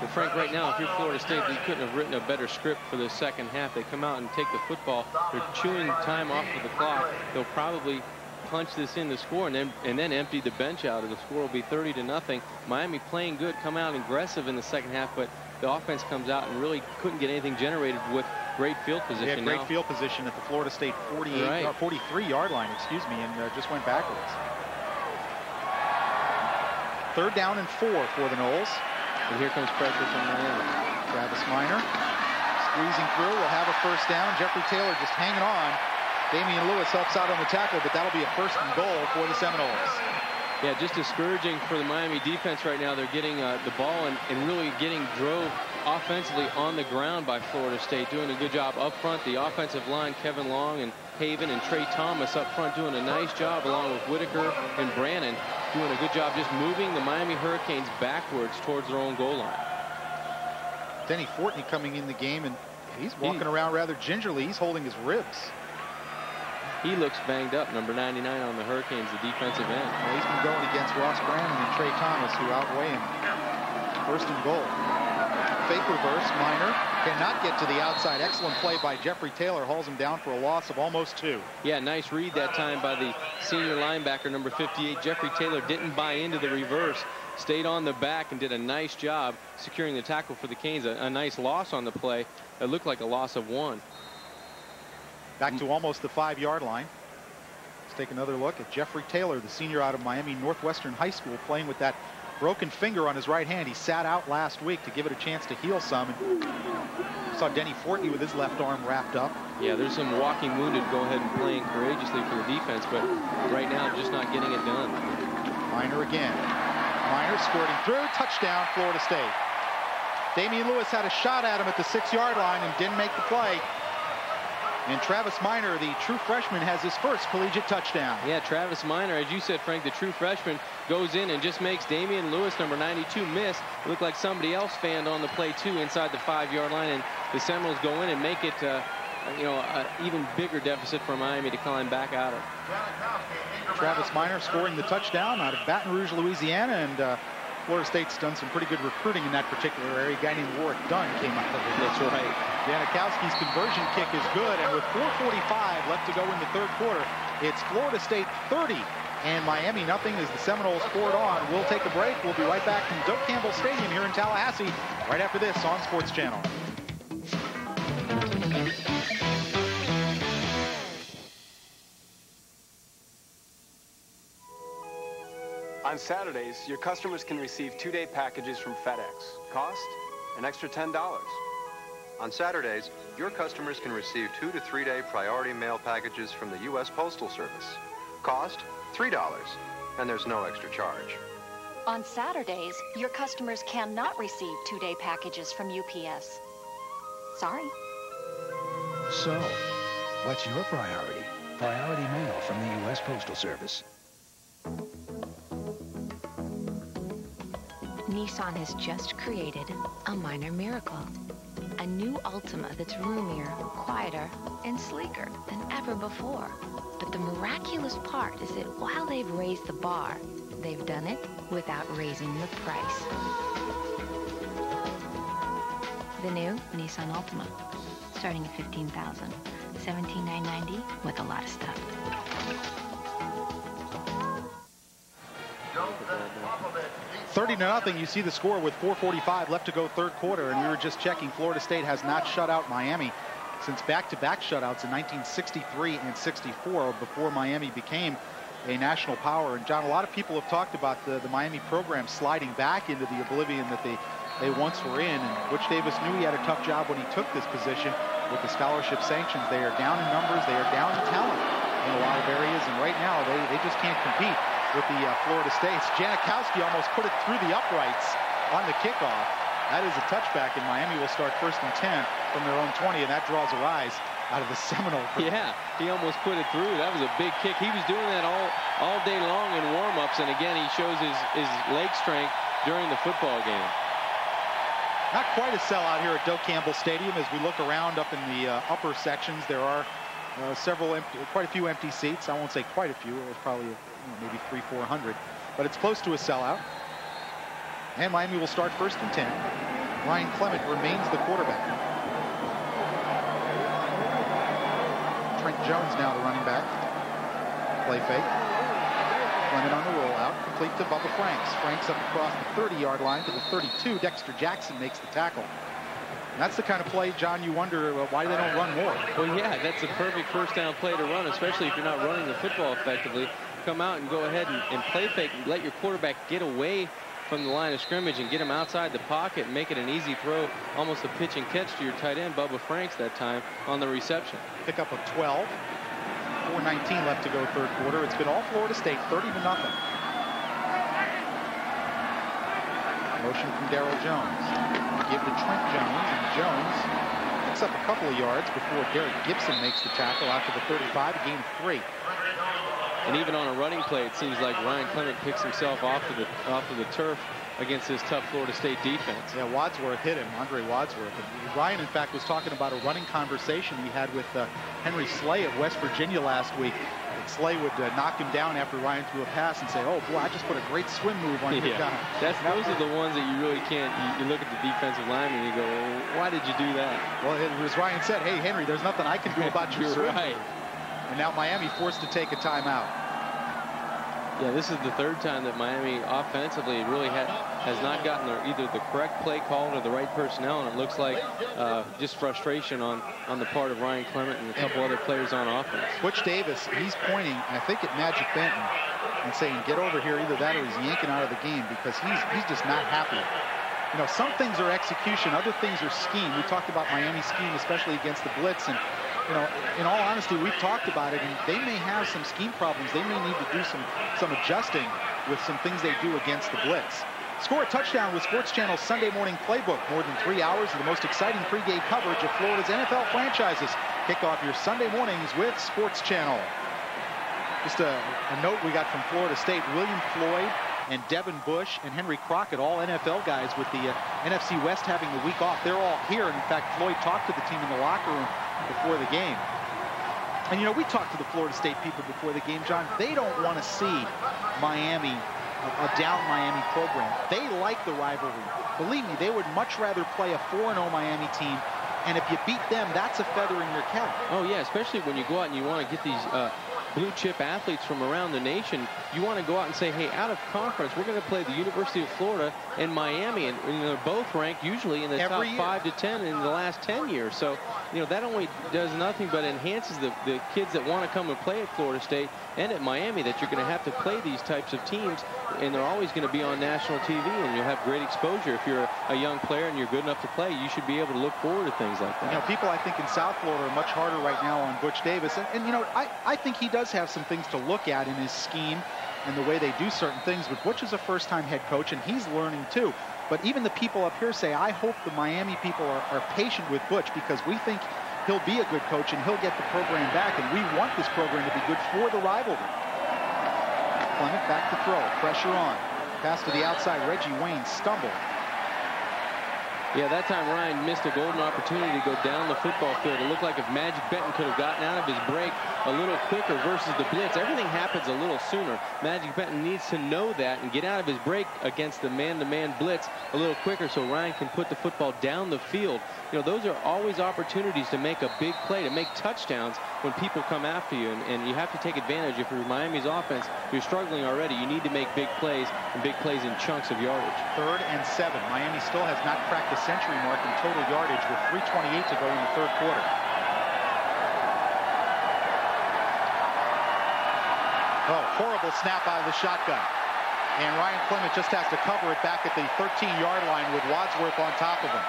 S2: But Frank, right now, if you're Florida State, you couldn't have written a better script for the second half. They come out and take the football. They're chewing time off of the clock. They'll probably punch this in to score and then empty the bench out. The score will be 30-0. Miami playing good, come out aggressive in the second half, but the offense comes out and really couldn't get anything generated with great field position.
S1: They had great field position at the Florida State 43-yard line, excuse me, and just went backwards. 3rd down and 4 for the Noles.
S2: And here comes pressure from Miami.
S1: Travis Minor squeezing through. Will have a first down. Jeffrey Taylor just hanging on. Damian Lewis helps out on the tackle, but that'll be a 1st and goal for the Seminoles.
S2: Yeah, just discouraging for the Miami defense right now. They're getting the ball and really getting drove offensively on the ground by Florida State, doing a good job up front. The offensive line, Kevin Long and Haven and Trey Thomas up front doing a nice job, along with Whitaker and Brannon doing a good job just moving the Miami Hurricanes backwards towards their own goal line.
S1: Denny Fortney coming in the game, and he's walking around rather gingerly. He's holding his ribs.
S2: He looks banged up, number 99 on the Hurricanes, the defensive end.
S1: Well, he's been going against Ross Brannon and Trey Thomas, who outweigh him. 1st and goal. Fake reverse. Minor cannot get to the outside. Excellent play by Jeffrey Taylor. Hauls him down for a loss of almost 2.
S2: Yeah, nice read that time by the senior linebacker, number 58. Jeffrey Taylor didn't buy into the reverse. Stayed on the back and did a nice job securing the tackle for the Canes. A nice loss on the play. It looked like a loss of 1.
S1: Back to almost the 5-yard line. Let's take another look at Jeffrey Taylor, the senior out of Miami Northwestern High School, playing with that broken finger on his right hand. He sat out last week to give it a chance to heal some. And saw Denny Fortney with his left arm wrapped up.
S2: Yeah, there's some walking wounded go ahead and playing courageously for the defense, but right now just not getting it done.
S1: Minor again. Minor squirting through. Touchdown, Florida State. Damian Lewis had a shot at him at the 6-yard line and didn't make the play. And Travis Minor, the true freshman, has his first collegiate touchdown.
S2: Yeah, Travis Minor, as you said, Frank, the true freshman, goes in and just makes Damian Lewis, number 92, miss. It looked like somebody else fanned on the play, too, inside the 5-yard line. And the Seminoles go in and make it, an even bigger deficit for Miami to climb back out of.
S1: Travis Minor scoring the touchdown out of Baton Rouge, Louisiana. And Florida State's done some pretty good recruiting in that particular area. A guy named Warwick Dunn came out of it.
S2: That's right.
S1: Janikowski's conversion kick is good, and with 4:45 left to go in the third quarter, it's Florida State 30 and Miami nothing as the Seminoles forward on. We'll take a break. We'll be right back from Doak Campbell Stadium here in Tallahassee right after this on Sports Channel.
S12: On Saturdays, your customers can receive 2-day packages from FedEx. Cost? An extra $10.
S9: On Saturdays, your customers can receive 2- to 3-day priority mail packages from the U.S. Postal Service. Cost? $3, and there's no extra charge.
S16: On Saturdays, your customers cannot receive 2-day packages from UPS. Sorry.
S17: So, what's your priority? Priority mail from the U.S. Postal Service.
S10: Nissan has just created a minor miracle. A new Altima that's roomier, quieter, and sleeker than ever before. But the miraculous part is that while they've raised the bar, they've done it without raising the price. The new Nissan Altima, starting at $15,000, $17,990 with a lot of stuff.
S1: 30-0. You see the score with 4:45 left to go third quarter, and we were just checking. Florida State has not shut out Miami since back-to-back shutouts in 1963 and 64 before Miami became a national power. And John, a lot of people have talked about the Miami program sliding back into the oblivion that they once were in. And Butch Davis knew he had a tough job when he took this position with the scholarship sanctions. They are down in numbers. They are down in talent in a lot of areas. And right now, they just can't compete with the Florida States. Janikowski almost put it through the uprights on the kickoff. That is a touchback, and Miami will start 1st and 10 from their own 20, and that draws a rise out of the Seminole.
S2: Yeah, he almost put it through. That was a big kick. He was doing that all day long in warm-ups, and again, he shows his leg strength during the football game.
S1: Not quite a sellout here at Doak Campbell Stadium. As we look around up in the upper sections, there are quite a few empty seats. I won't say quite a few. It was probably maybe 300-400, but it's close to a sellout. And Miami will start 1st and 10. Ryan Clement remains the quarterback. Trent Jones now the running back. Play fake. Clement on the rollout, complete to Bubba Franks. Franks up across the 30-yard line to the 32. Dexter Jackson makes the tackle. And that's the kind of play, John, you wonder why they don't run more.
S2: Well, yeah, that's a perfect first down play to run, especially if you're not running the football effectively. Come out and go ahead and play fake and let your quarterback get away from the line of scrimmage and get him outside the pocket and make it an easy throw, almost a pitch and catch to your tight end, Bubba Franks, that time on the reception.
S1: Pick up a 12. 4:19 left to go third quarter. It's been all Florida State, 30-0. Motion from Darrell Jones. Give to Trent Jones, and Jones picks up a couple of yards before Derek Gibson makes the tackle out to the 35, a gain of 3.
S2: And even on a running play, it seems like Ryan Clement picks himself off of the turf against this tough Florida State defense.
S1: Yeah, Wadsworth hit him, Andre Wadsworth. And Ryan, in fact, was talking about a running conversation he had with Henry Slay of West Virginia last week. And Slay would knock him down after Ryan threw a pass and say, "Oh boy, I just put a great swim move on your guy."
S2: Those are the ones that you really can't. You look at the defensive lineman and you go, well, "Why did you do that?"
S1: Well, as Ryan said, "Hey Henry, there's nothing I can do about your swim
S2: right.
S1: move." And now Miami forced to take a timeout.
S2: Yeah, this is the third time that Miami offensively really has not gotten either the correct play called or the right personnel, and it looks like just frustration on the part of Ryan Clement and a couple other players on offense.
S1: Butch Davis, he's pointing, I think, at Magic Benton and saying, "Get over here." Either that or he's yanking out of the game because he's just not happy. You know, some things are execution, other things are scheme. We talked about Miami's scheme, especially against the blitz, and you know, in all honesty, we've talked about it, and they may have some scheme problems. They may need to do some adjusting with some things they do against the blitz. Score a touchdown with Sports Channel's Sunday morning playbook. More than 3 hours of the most exciting pregame coverage of Florida's NFL franchises. Kick off your Sunday mornings with Sports Channel. Just a note we got from Florida State. William Floyd and Devin Bush and Henry Crockett, all NFL guys with the NFC West having the week off. They're all here. And in fact, Floyd talked to the team in the locker room before the game. And, you know, we talked to the Florida State people before the game, John. They don't want to see Miami, a down Miami program. They like the rivalry. Believe me, they would much rather play a 4-0 Miami team. And if you beat them, that's a feather in your cap.
S2: Oh, yeah, especially when you go out and you want to get these blue chip athletes from around the nation. You want to go out and say, hey, out of conference, we're going to play the University of Florida and Miami, and they're both ranked usually in the top 5 to 10 in the last 10 years. So, you know, that only does nothing but enhances the kids that want to come and play at Florida State and at Miami, that you're going to have to play these types of teams, and they're always going to be on national TV, and you'll have great exposure. If you're a young player and you're good enough to play, you should be able to look forward to things like that.
S1: You know, people, I think, in South Florida are much harder right now on Butch Davis. And you know, I think he does have some things to look at in his scheme and the way they do certain things. But Butch is a first-time head coach, and he's learning too. But even the people up here say, I hope the Miami people are patient with Butch, because we think he'll be a good coach and he'll get the program back. And we want this program to be good for the rivalry. Clement back to throw. Pressure on. Pass to the outside. Reggie Wayne stumbled.
S2: Yeah, that time Ryan missed a golden opportunity to go down the football field. It looked like if Magic Benton could have gotten out of his break a little quicker versus the blitz. Everything happens a little sooner. Magic Benton needs to know that and get out of his break against the man-to-man blitz a little quicker so Ryan can put the football down the field. You know, those are always opportunities to make a big play, to make touchdowns when people come after you, and you have to take advantage. If you're Miami's offense, you're struggling already. You need to make big plays, and big plays in chunks of yardage.
S1: 3rd and 7. Miami still has not cracked the century mark in total yardage with 3:28 to go in the 3rd quarter. Oh, horrible snap out of the shotgun. And Ryan Clement just has to cover it back at the 13-yard line with Wadsworth on top of him.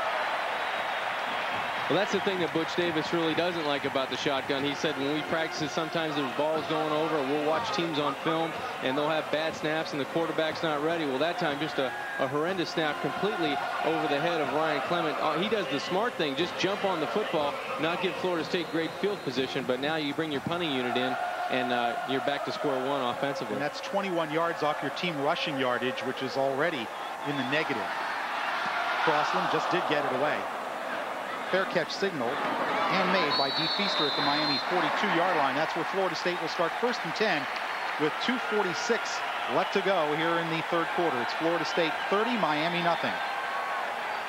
S2: Well, that's the thing that Butch Davis really doesn't like about the shotgun. He said when we practice it, sometimes there's balls going over. We'll watch teams on film, and they'll have bad snaps, and the quarterback's not ready. Well, that time, just a horrendous snap completely over the head of Ryan Clement. He does the smart thing, just jump on the football, not give Florida State great field position, but now you bring your punting unit in, and you're back to square one offensively.
S1: And that's 21 yards off your team rushing yardage, which is already in the negative. Crossland just did get it away. Fair catch signal and made by D. Feaster at the Miami 42-yard line. That's where Florida State will start 1st and 10 with 2:46 left to go here in the 3rd quarter. It's Florida State 30, Miami nothing.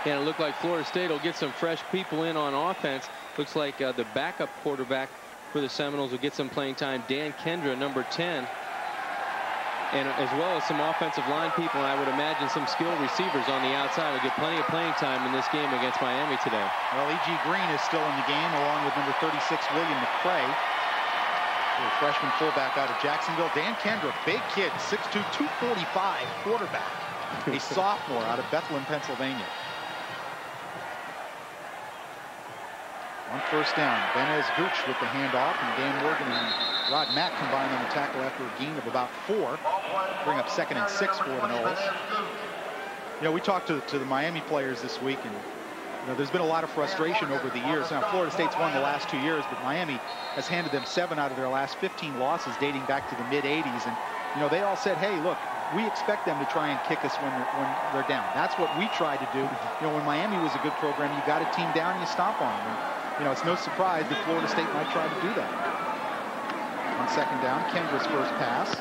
S2: And it looked like Florida State will get some fresh people in on offense. Looks like the backup quarterback for the Seminoles will get some playing time. Dan Kendra, number 10. And as well as some offensive line people, and I would imagine some skilled receivers on the outside will get plenty of playing time in this game against Miami today.
S1: Well, E.G. Green is still in the game, along with number 36, William McCray. A freshman fullback out of Jacksonville. Dan Kendra, big kid, 6'2", 245 quarterback. A sophomore out of Bethlehem, Pennsylvania. On 1st down, Benez Gooch with the handoff, and Dan Morgan and Rod Mack combined on the tackle after a gain of about 4. Bring up 2nd and 6 for the Noles. You know, we talked to the Miami players this week, and you know, there's been a lot of frustration over the years. Now, Florida State's won the last 2 years, but Miami has handed them 7 out of their last 15 losses dating back to the mid-'80s. And, you know, they all said, hey, look, we expect them to try and kick us when they're down. That's what we tried to do. You know, when Miami was a good program, you got a team down, you stomp on them. And, you know, it's no surprise that Florida State might try to do that. On 2nd down, Kendra's first pass.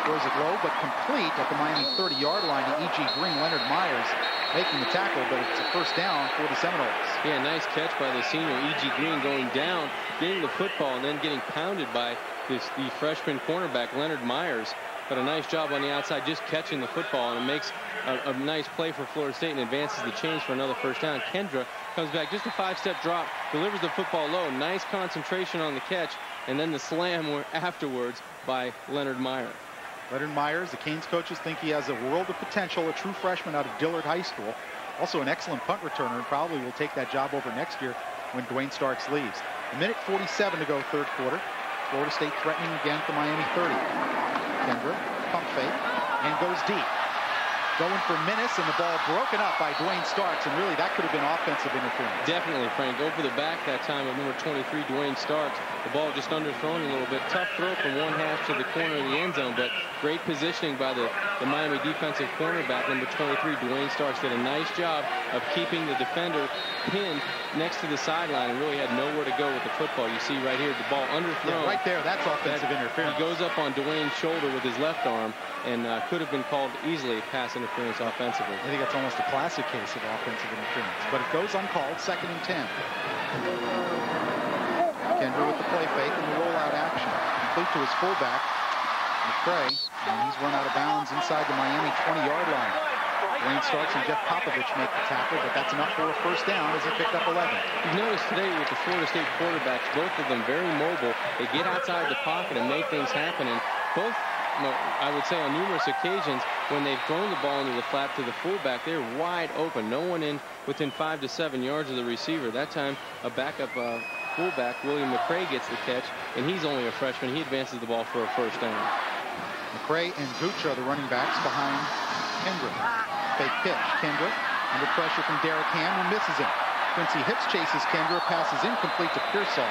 S1: Throws it low, but complete at the Miami 30-yard line to E.G. Green. Leonard Myers making the tackle, but it's a 1st down for the Seminoles.
S2: Yeah, nice catch by the senior E.G. Green, going down, getting the football, and then getting pounded by the freshman cornerback, Leonard Myers. But a nice job on the outside, just catching the football, and it makes a nice play for Florida State and advances the chains for another 1st down. Kendra comes back, just a 5-step drop, delivers the football low. Nice concentration on the catch, and then the slam afterwards by Leonard Myers.
S1: Leonard Myers, the Canes coaches think he has a world of potential, a true freshman out of Dillard High School. Also an excellent punt returner, and probably will take that job over next year when Dwayne Starks leaves. 1:47 to go 3rd quarter. Florida State threatening again at the Miami 30. Kendra, pump fake, and goes deep. going for Minnis, and the ball broken up by Dwayne Starks, and really that could have been offensive interference.
S2: Definitely, Frank. Over the back that time of number 23, Dwayne Starks. The ball just underthrown a little bit. Tough throw from one half to the corner of the end zone, but great positioning by the Miami defensive cornerback, number 23, Dwayne Starks. Did a nice job of keeping the defender pinned next to the sideline and really had nowhere to go with the football. You see right here, the ball underthrown.
S1: Yeah, right there, that's offensive interference.
S2: He goes up on Dwayne's shoulder with his left arm and could have been called easily pass interference offensively.
S1: I think that's almost a classic case of offensive interference, but it goes uncalled, 2nd and 10. Kendra with the play fake and the rollout action. Complete to his fullback, McCray, and he's run out of bounds inside the Miami 20-yard line. Dwayne Starks and Jeff Popovich make the tackle, but that's enough for a first down as he picked up 11.
S2: You've noticed today with the Florida State quarterbacks, both of them very mobile. They get outside the pocket and make things happen, and both, I would say on numerous occasions, when they've thrown the ball into the flat to the fullback, they're wide open. No one in within 5 to 7 yards of the receiver. That time, a backup fullback, William McCray, gets the catch, and he's only a freshman. He advances the ball for a first down.
S1: McCray and Gooch are the running backs behind Kendra. Fake pitch. Kendra under pressure from Derek Ham, who misses him. Quincy Hips chases Kendra, passes incomplete to Pearsall.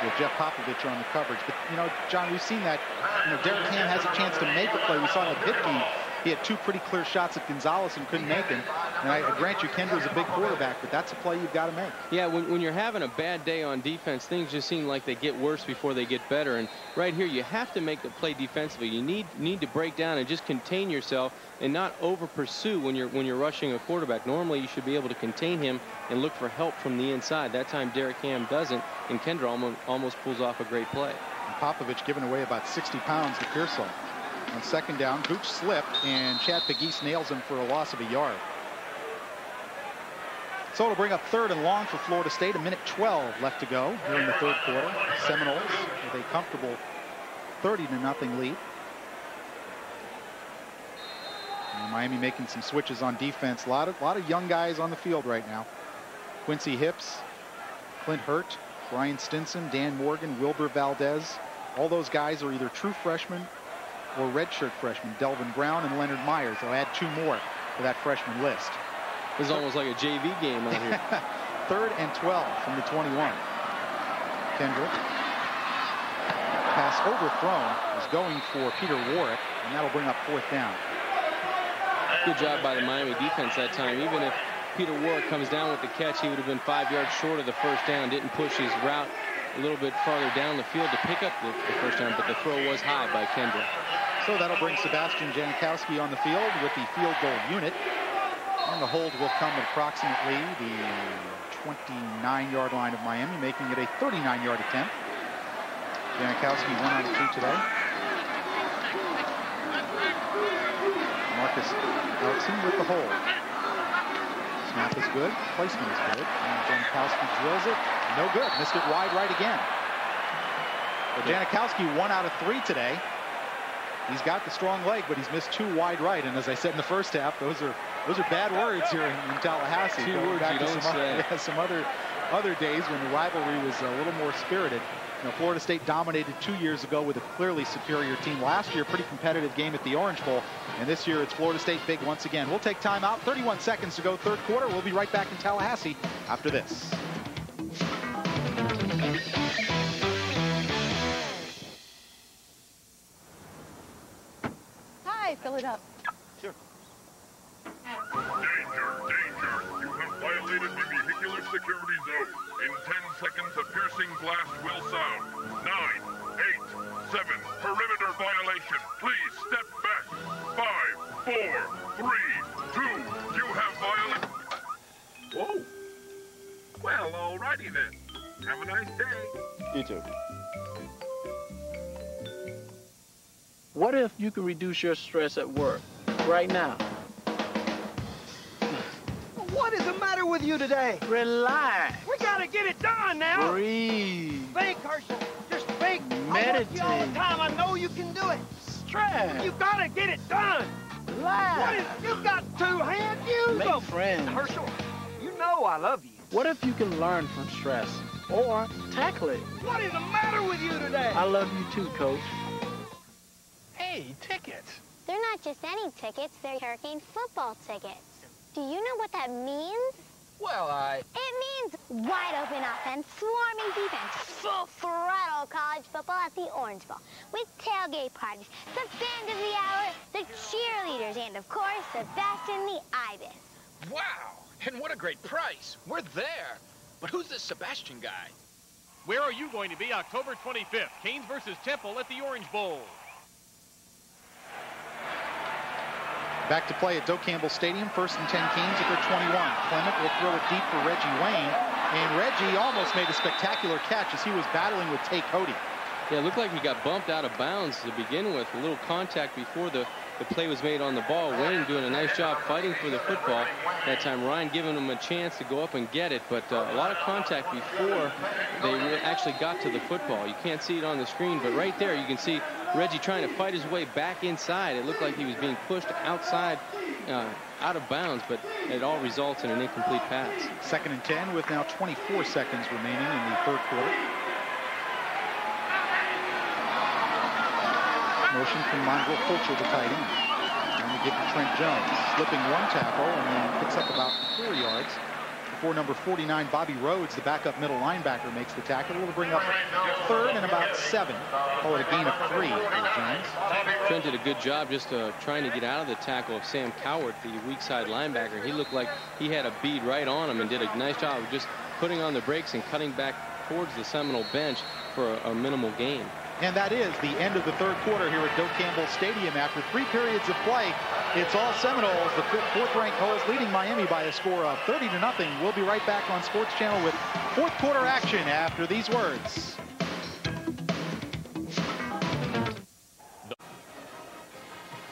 S1: With Jeff Popovich on the coverage. But, you know, John, we've seen that. You know, Derek Ham has a chance to make a play. We saw in the Pitt game. He had 2 pretty clear shots at Gonzalez and couldn't make him. And I grant you, Kendra's a big quarterback, but that's a play you've got to make.
S2: Yeah, when you're having a bad day on defense, things just seem like they get worse before they get better. And right here, you have to make the play defensively. You need to break down and just contain yourself and not over pursue when you're rushing a quarterback. Normally, you should be able to contain him and look for help from the inside. That time, Derek Ham doesn't, and Kendra almost pulls off a great play.
S1: And Popovich giving away about 60 pounds to Pearsall. On 2nd down, Gooch slipped, and Chad Pegues nails him for a loss of a yard. So it'll bring up 3rd and long for Florida State. 1:12 left to go here in the 3rd quarter. Seminoles with a comfortable 30-0 lead. And Miami making some switches on defense. A lot of young guys on the field right now. Quincy Hips, Clint Hurt, Brian Stinson, Dan Morgan, Wilbur Valdez. All those guys are either true freshmen or redshirt freshmen. Delvin Brown and Leonard Myers. They'll add 2 more to that freshman list.
S2: This is almost like a JV game out here.
S1: 3rd and 12 from the 21. Kendrick. Pass overthrown is going for Peter Warwick, and that'll bring up 4th down.
S2: Good job by the Miami defense that time. Even if Peter Warwick comes down with the catch, he would have been 5 yards short of the first down. Didn't push his route a little bit farther down the field to pick up the first down, but the throw was high by Kendrick.
S1: So that'll bring Sebastian Janikowski on the field with the field goal unit. And the hold will come at approximately the 29-yard line of Miami, making it a 39-yard attempt. Janikowski 1 out of 2 today. Marcus Elkson with the hold. Snap is good. Placement is good. And Janikowski drills it. No good. Missed it wide right again. But Janikowski 1 out of 3 today. He's got the strong leg, but he's missed 2 wide right. And as I said in the first half, those are bad words here in Tallahassee.
S2: 2 words you don't say.
S1: Some other days when the rivalry was a little more spirited. You know, Florida State dominated 2 years ago with a clearly superior team. Last year, pretty competitive game at the Orange Bowl. And this year, it's Florida State big once again. We'll take time out. 31 seconds to go, 3rd quarter. We'll be right back in Tallahassee after this.
S4: Hi, fill it up.
S1: Sure.
S5: Danger, danger. You have violated the vehicular security zone. In 10 seconds, a piercing blast will sound. 9, 8, 7. Perimeter violation. Please step back. 5, 4, 3, 2. You have violated. Whoa. Well, alrighty then. Have a nice day.
S23: You too. What if you could reduce your stress at work right now?
S24: What is the matter with you today?
S23: Relax.
S24: We gotta get it done now.
S23: Breathe.
S24: Think, Herschel. Just think.
S23: Meditate.
S24: I work you all the time. I know you can do it.
S23: Stress.
S24: You gotta get it done.
S23: Relax.
S24: What is, you got 2 hands. Use
S23: Make
S24: them.
S23: friends.
S24: Herschel, you know I love you.
S23: What if you can learn from stress or tackle it?
S24: What is the matter with you today?
S23: I love you too, Coach.
S25: Hey, tickets.
S4: They're not just any tickets, they're Hurricane football tickets. Do you know what that means?
S6: Well,
S4: It means wide open offense, swarming defense, full throttle college football at the Orange Bowl, with tailgate parties, the band of the hour, the cheerleaders, and of course, Sebastian the Ibis.
S6: wow. And what a great price. We're there. But who's this Sebastian guy?
S8: Where are you going to be October 25th? Canes versus Temple at the Orange Bowl.
S1: Back to play at Doak Campbell Stadium. 1st and 10 Canes at their 21. Clement will throw it deep for Reggie Wayne. And Reggie almost made a spectacular catch as he was battling with Tay Cody.
S2: Yeah, it looked like he got bumped out of bounds to begin with. A little contact before the play was made on the ball. Wayne doing a nice job fighting for the football that time. Ryan giving him a chance to go up and get it, but a lot of contact before they actually got to the football. You can't see it on the screen, but right there you can see Reggie trying to fight his way back inside. It looked like he was being pushed outside, out of bounds, but it all results in an incomplete pass.
S1: 2nd and 10 with now 24 seconds remaining in the 3rd quarter. Motion from Mongrel Fulcher, the tight end. And we get to Trent Jones, slipping 1 tackle and then picks up about 4 yards before number 49, Bobby Rhodes, the backup middle linebacker, makes the tackle. It'll bring up 3rd and about 7. Call it a gain of 3 for Jones.
S2: Trent did a good job just trying to get out of the tackle of Sam Cowart, the weak side linebacker. He looked like he had a bead right on him and did a nice job of just putting on the brakes and cutting back towards the Seminole bench for a minimal gain.
S1: And that is the end of the 3rd quarter here at Doak Campbell Stadium. After 3 periods of play, it's all Seminoles. The 4th-ranked Holes leading Miami by a score of 30-0. We'll be right back on Sports Channel with 4th quarter action after these words.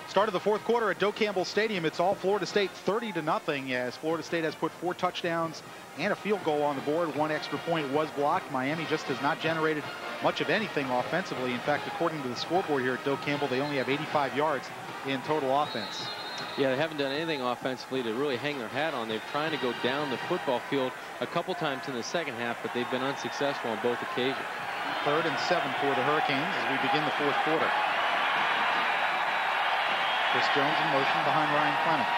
S1: Start of the 4th quarter at Doak Campbell Stadium. It's all Florida State 30-0 as Florida State has put 4 touchdowns and a field goal on the board. 1 extra point was blocked. Miami just has not generated much of anything offensively. In fact, according to the scoreboard here at Doak Campbell, they only have 85 yards in total offense.
S2: Yeah, they haven't done anything offensively to really hang their hat on. They've tried to go down the football field a couple times in the 2nd half, but they've been unsuccessful on both occasions.
S1: 3rd and 7 for the Hurricanes as we begin the 4th quarter. Chris Jones in motion behind Ryan Clement.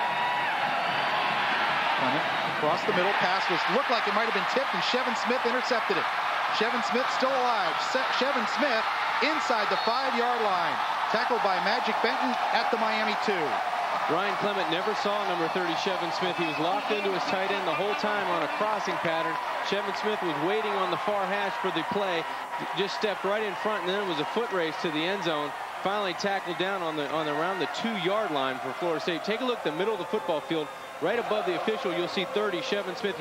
S1: Clement across the middle. Pass looked like it might have been tipped, and Shevin Smith intercepted it. Shevin Smith still alive. Shevin Smith inside the 5-yard line. Tackled by Magic Benton at the Miami 2.
S2: Ryan Clement never saw number 30 Shevin Smith. He was locked into his tight end the whole time on a crossing pattern. Shevin Smith was waiting on the far hash for the play. Just stepped right in front, and then it was a foot race to the end zone. Finally tackled down on around the 2-yard line for Florida State. Take a look at the middle of the football field. Right above the official, you'll see 30 Shevin Smith.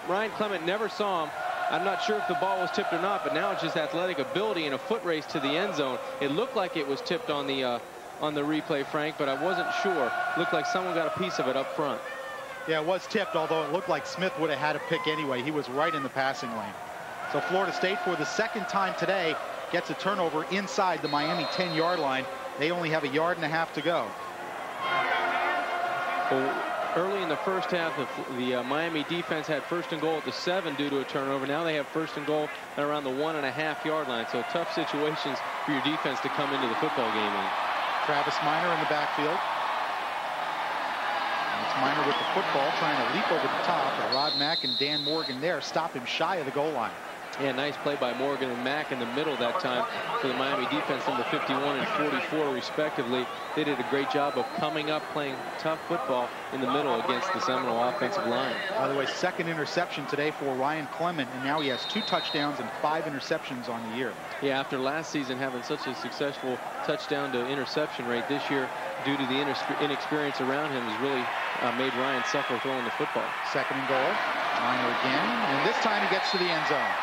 S2: Ryan Clement never saw him. I'm not sure if the ball was tipped or not, but now it's just athletic ability and a foot race to the end zone. It looked like it was tipped on the replay, Frank, but I wasn't sure. Looked like someone got a piece of it up front.
S1: Yeah, it was tipped, although it looked like Smith would have had a pick anyway. He was right in the passing lane. So Florida State, for the 2nd time today, gets a turnover inside the Miami 10-yard line. They only have 1.5 yards to go.
S2: Well, early in the 1st half, the Miami defense had 1st and goal at the 7 due to a turnover. Now they have 1st and goal at around the 1.5 yard line. So tough situations for your defense to come into the football game in.
S1: Travis Minor in the backfield. And it's Minor with the football, trying to leap over the top. But Rod Mack and Dan Morgan there stop him shy of the goal line.
S2: Yeah, nice play by Morgan and Mack in the middle that time for the Miami defense, number 51 and 44 respectively. They did a great job of coming up, playing tough football in the middle against the Seminole offensive line.
S1: By the way, 2nd interception today for Ryan Clement, and now he has 2 touchdowns and 5 interceptions on the year.
S2: Yeah, after last season having such a successful touchdown to interception rate, this year, due to the inexperience around him, has really made Ryan suffer throwing the football.
S1: 2nd and goal. Minor again, and this time he gets to the end zone.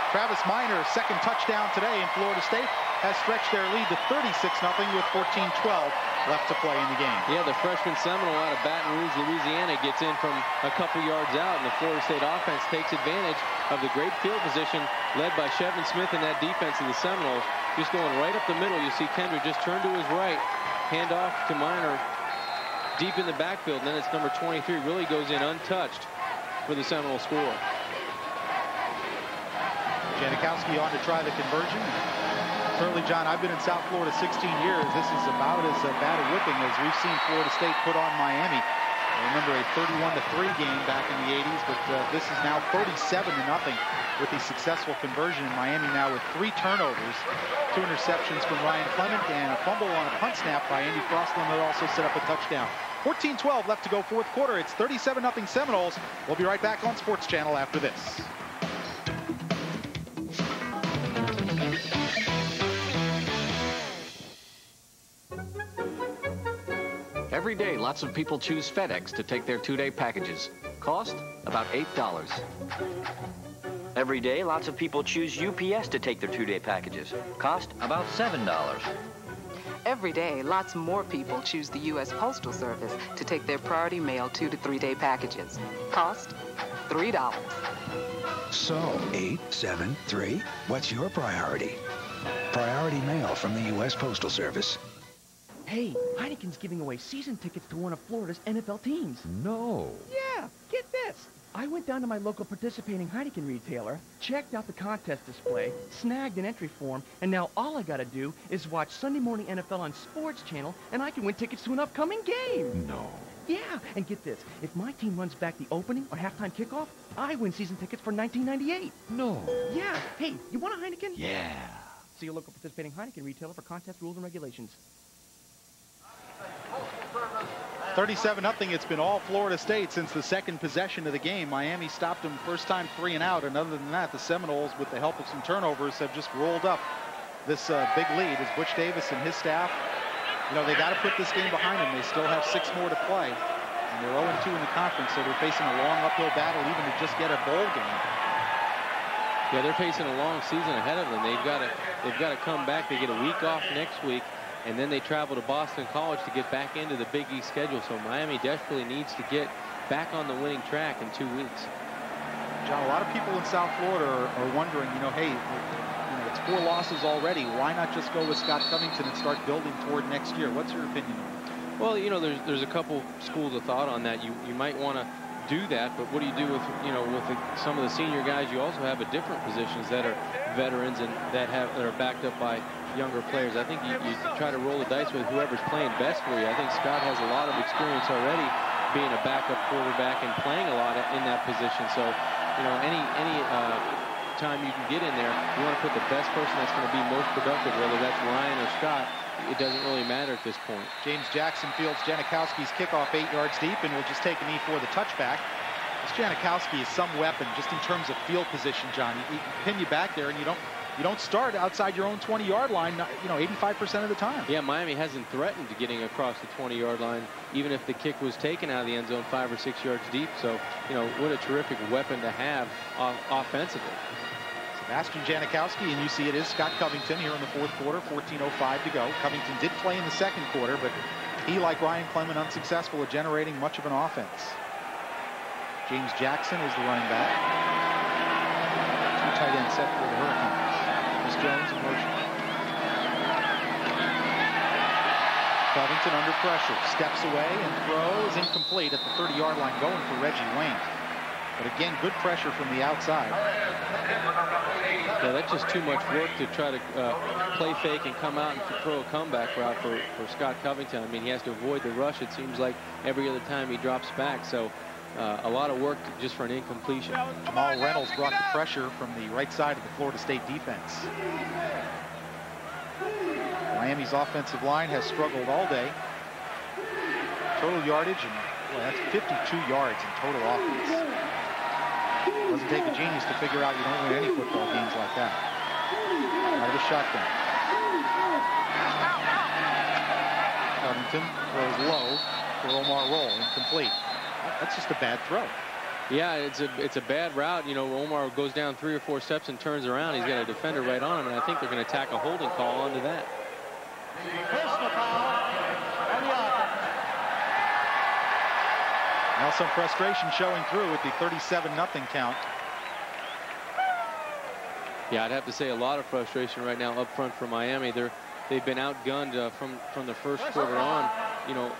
S1: Travis Minor's 2nd touchdown today, and Florida State has stretched their lead to 36-0 with 14-12 left to play in the game.
S2: Yeah, the freshman Seminole out of Baton Rouge, Louisiana, gets in from a couple yards out, and the Florida State offense takes advantage of the great field position led by Shevin Smith and that defense of the Seminoles. Just going right up the middle, you see Kendrick just turn to his right, hand off to Minor deep in the backfield, and then it's number 23 really goes in untouched for the Seminole score.
S1: Janikowski on to try the conversion. Certainly, John, I've been in South Florida 16 years. This is about as bad a whipping as we've seen Florida State put on Miami. I remember a 31-3 game back in the 80s, but this is now 37-0 with the successful conversion in Miami now with 3 turnovers, 2 interceptions from Ryan Clement, and a fumble on a punt snap by Andy Crossland that also set up a touchdown. 14-12 left to go fourth quarter. It's 37-0 Seminoles. We'll be right back on Sports Channel after this.
S11: Every day, lots of people choose FedEx to take their 2-day packages. Cost? About $8.
S13: Every day, lots of people choose UPS to take their 2-day packages. Cost? About $7.
S14: Every day, lots more people choose the U.S. Postal Service to take their priority mail 2- to 3-day packages. Cost? $3.
S17: So, 8, 7, 3, what's your priority? Priority mail from the U.S. Postal Service.
S7: Hey, Heineken's giving away season tickets to one of Florida's NFL teams.
S22: No.
S7: Yeah, get this. I went down to my local participating Heineken retailer, checked out the contest display, snagged an entry form, and now all I gotta do is watch Sunday Morning NFL on Sports Channel, and I can win tickets to an upcoming game.
S22: No.
S7: Yeah, and get this. If my team runs back the opening or halftime kickoff, I win season tickets for 1998.
S22: No.
S7: Yeah. Hey, you want a Heineken?
S22: Yeah.
S7: See your local participating Heineken retailer for contest rules and regulations.
S1: 37-0. It's been all Florida State since the second possession of the game. Miami stopped them first time 3 and out. And other than that, the Seminoles, with the help of some turnovers, have just rolled up this big lead as Butch Davis and his staff, you know, they got to put this game behind them. They still have 6 more to play. And they're 0-2 in the conference, so they're facing a long uphill battle even to just get a bowl game.
S2: Yeah, they're facing a long season ahead of them. They've got to come back. They get a week off next week, and then they travel to Boston College to get back into the Big East schedule. So Miami desperately needs to get back on the winning track in 2 weeks.
S1: John, a lot of people in South Florida are wondering, you know, hey, it's 4 losses already. Why not just go with Scott Covington and start building toward next year? What's your opinion on that?
S2: Well, you know, there's a couple schools of thought on that. You might want to do that, but what do you do with, you know, with some of the senior guys? You also have at different positions that are veterans and that are backed up by younger players. I think you try to roll the dice with whoever's playing best for you. I think Scott has a lot of experience already being a backup quarterback and playing a lot in that position. So, you know, any time you can get in there, you want to put the best person that's going to be most productive, whether that's Ryan or Scott. It doesn't really matter at this point.
S1: James Jackson fields Janikowski's kickoff 8 yards deep and will just take a knee for the touchback. This Janikowski is some weapon just in terms of field position, John. He can pin you back there, and you don't start outside your own 20-yard line, you know, 85% of the time.
S2: Yeah, Miami hasn't threatened to getting across the 20-yard line, even if the kick was taken out of the end zone 5 or 6 yards deep. So, you know, what a terrific weapon to have offensively.
S1: Sebastian Janikowski, and you see it is Scott Covington here in the fourth quarter, 14:05 to go. Covington did play in the second quarter, but he, like Ryan Clement, unsuccessful at generating much of an offense. James Jackson is the running back. 2 tight end set for the Hurricanes. Chris Jones in motion. Covington under pressure, steps away and throws incomplete at the 30-yard line, going for Reggie Wayne. But again, good pressure from the outside.
S2: Yeah, that's just too much work to try to play fake and come out and throw a comeback route for Scott Covington. I mean, he has to avoid the rush, it seems like, every other time he drops back. So a lot of work just for an incompletion.
S1: Jamal Reynolds brought the pressure from the right side of the Florida State defense. Miami's offensive line has struggled all day. Total yardage, and boy, that's 52 yards in total offense. Doesn't take a genius to figure out you don't win any football games like that. Out of the shotgun. Covington throws low for Omar Roll, incomplete. That's just a bad throw.
S2: Yeah, it's a bad route. You know, Omar goes down 3 or 4 steps and turns around. He's got a defender right on him, and I think they're going to tack a holding call onto that.
S3: Personal foul on the offense.
S1: Now some frustration showing through with the 37-0 count.
S2: Yeah, I'd have to say a lot of frustration right now up front for Miami. They've been outgunned from the first quarter on, you know,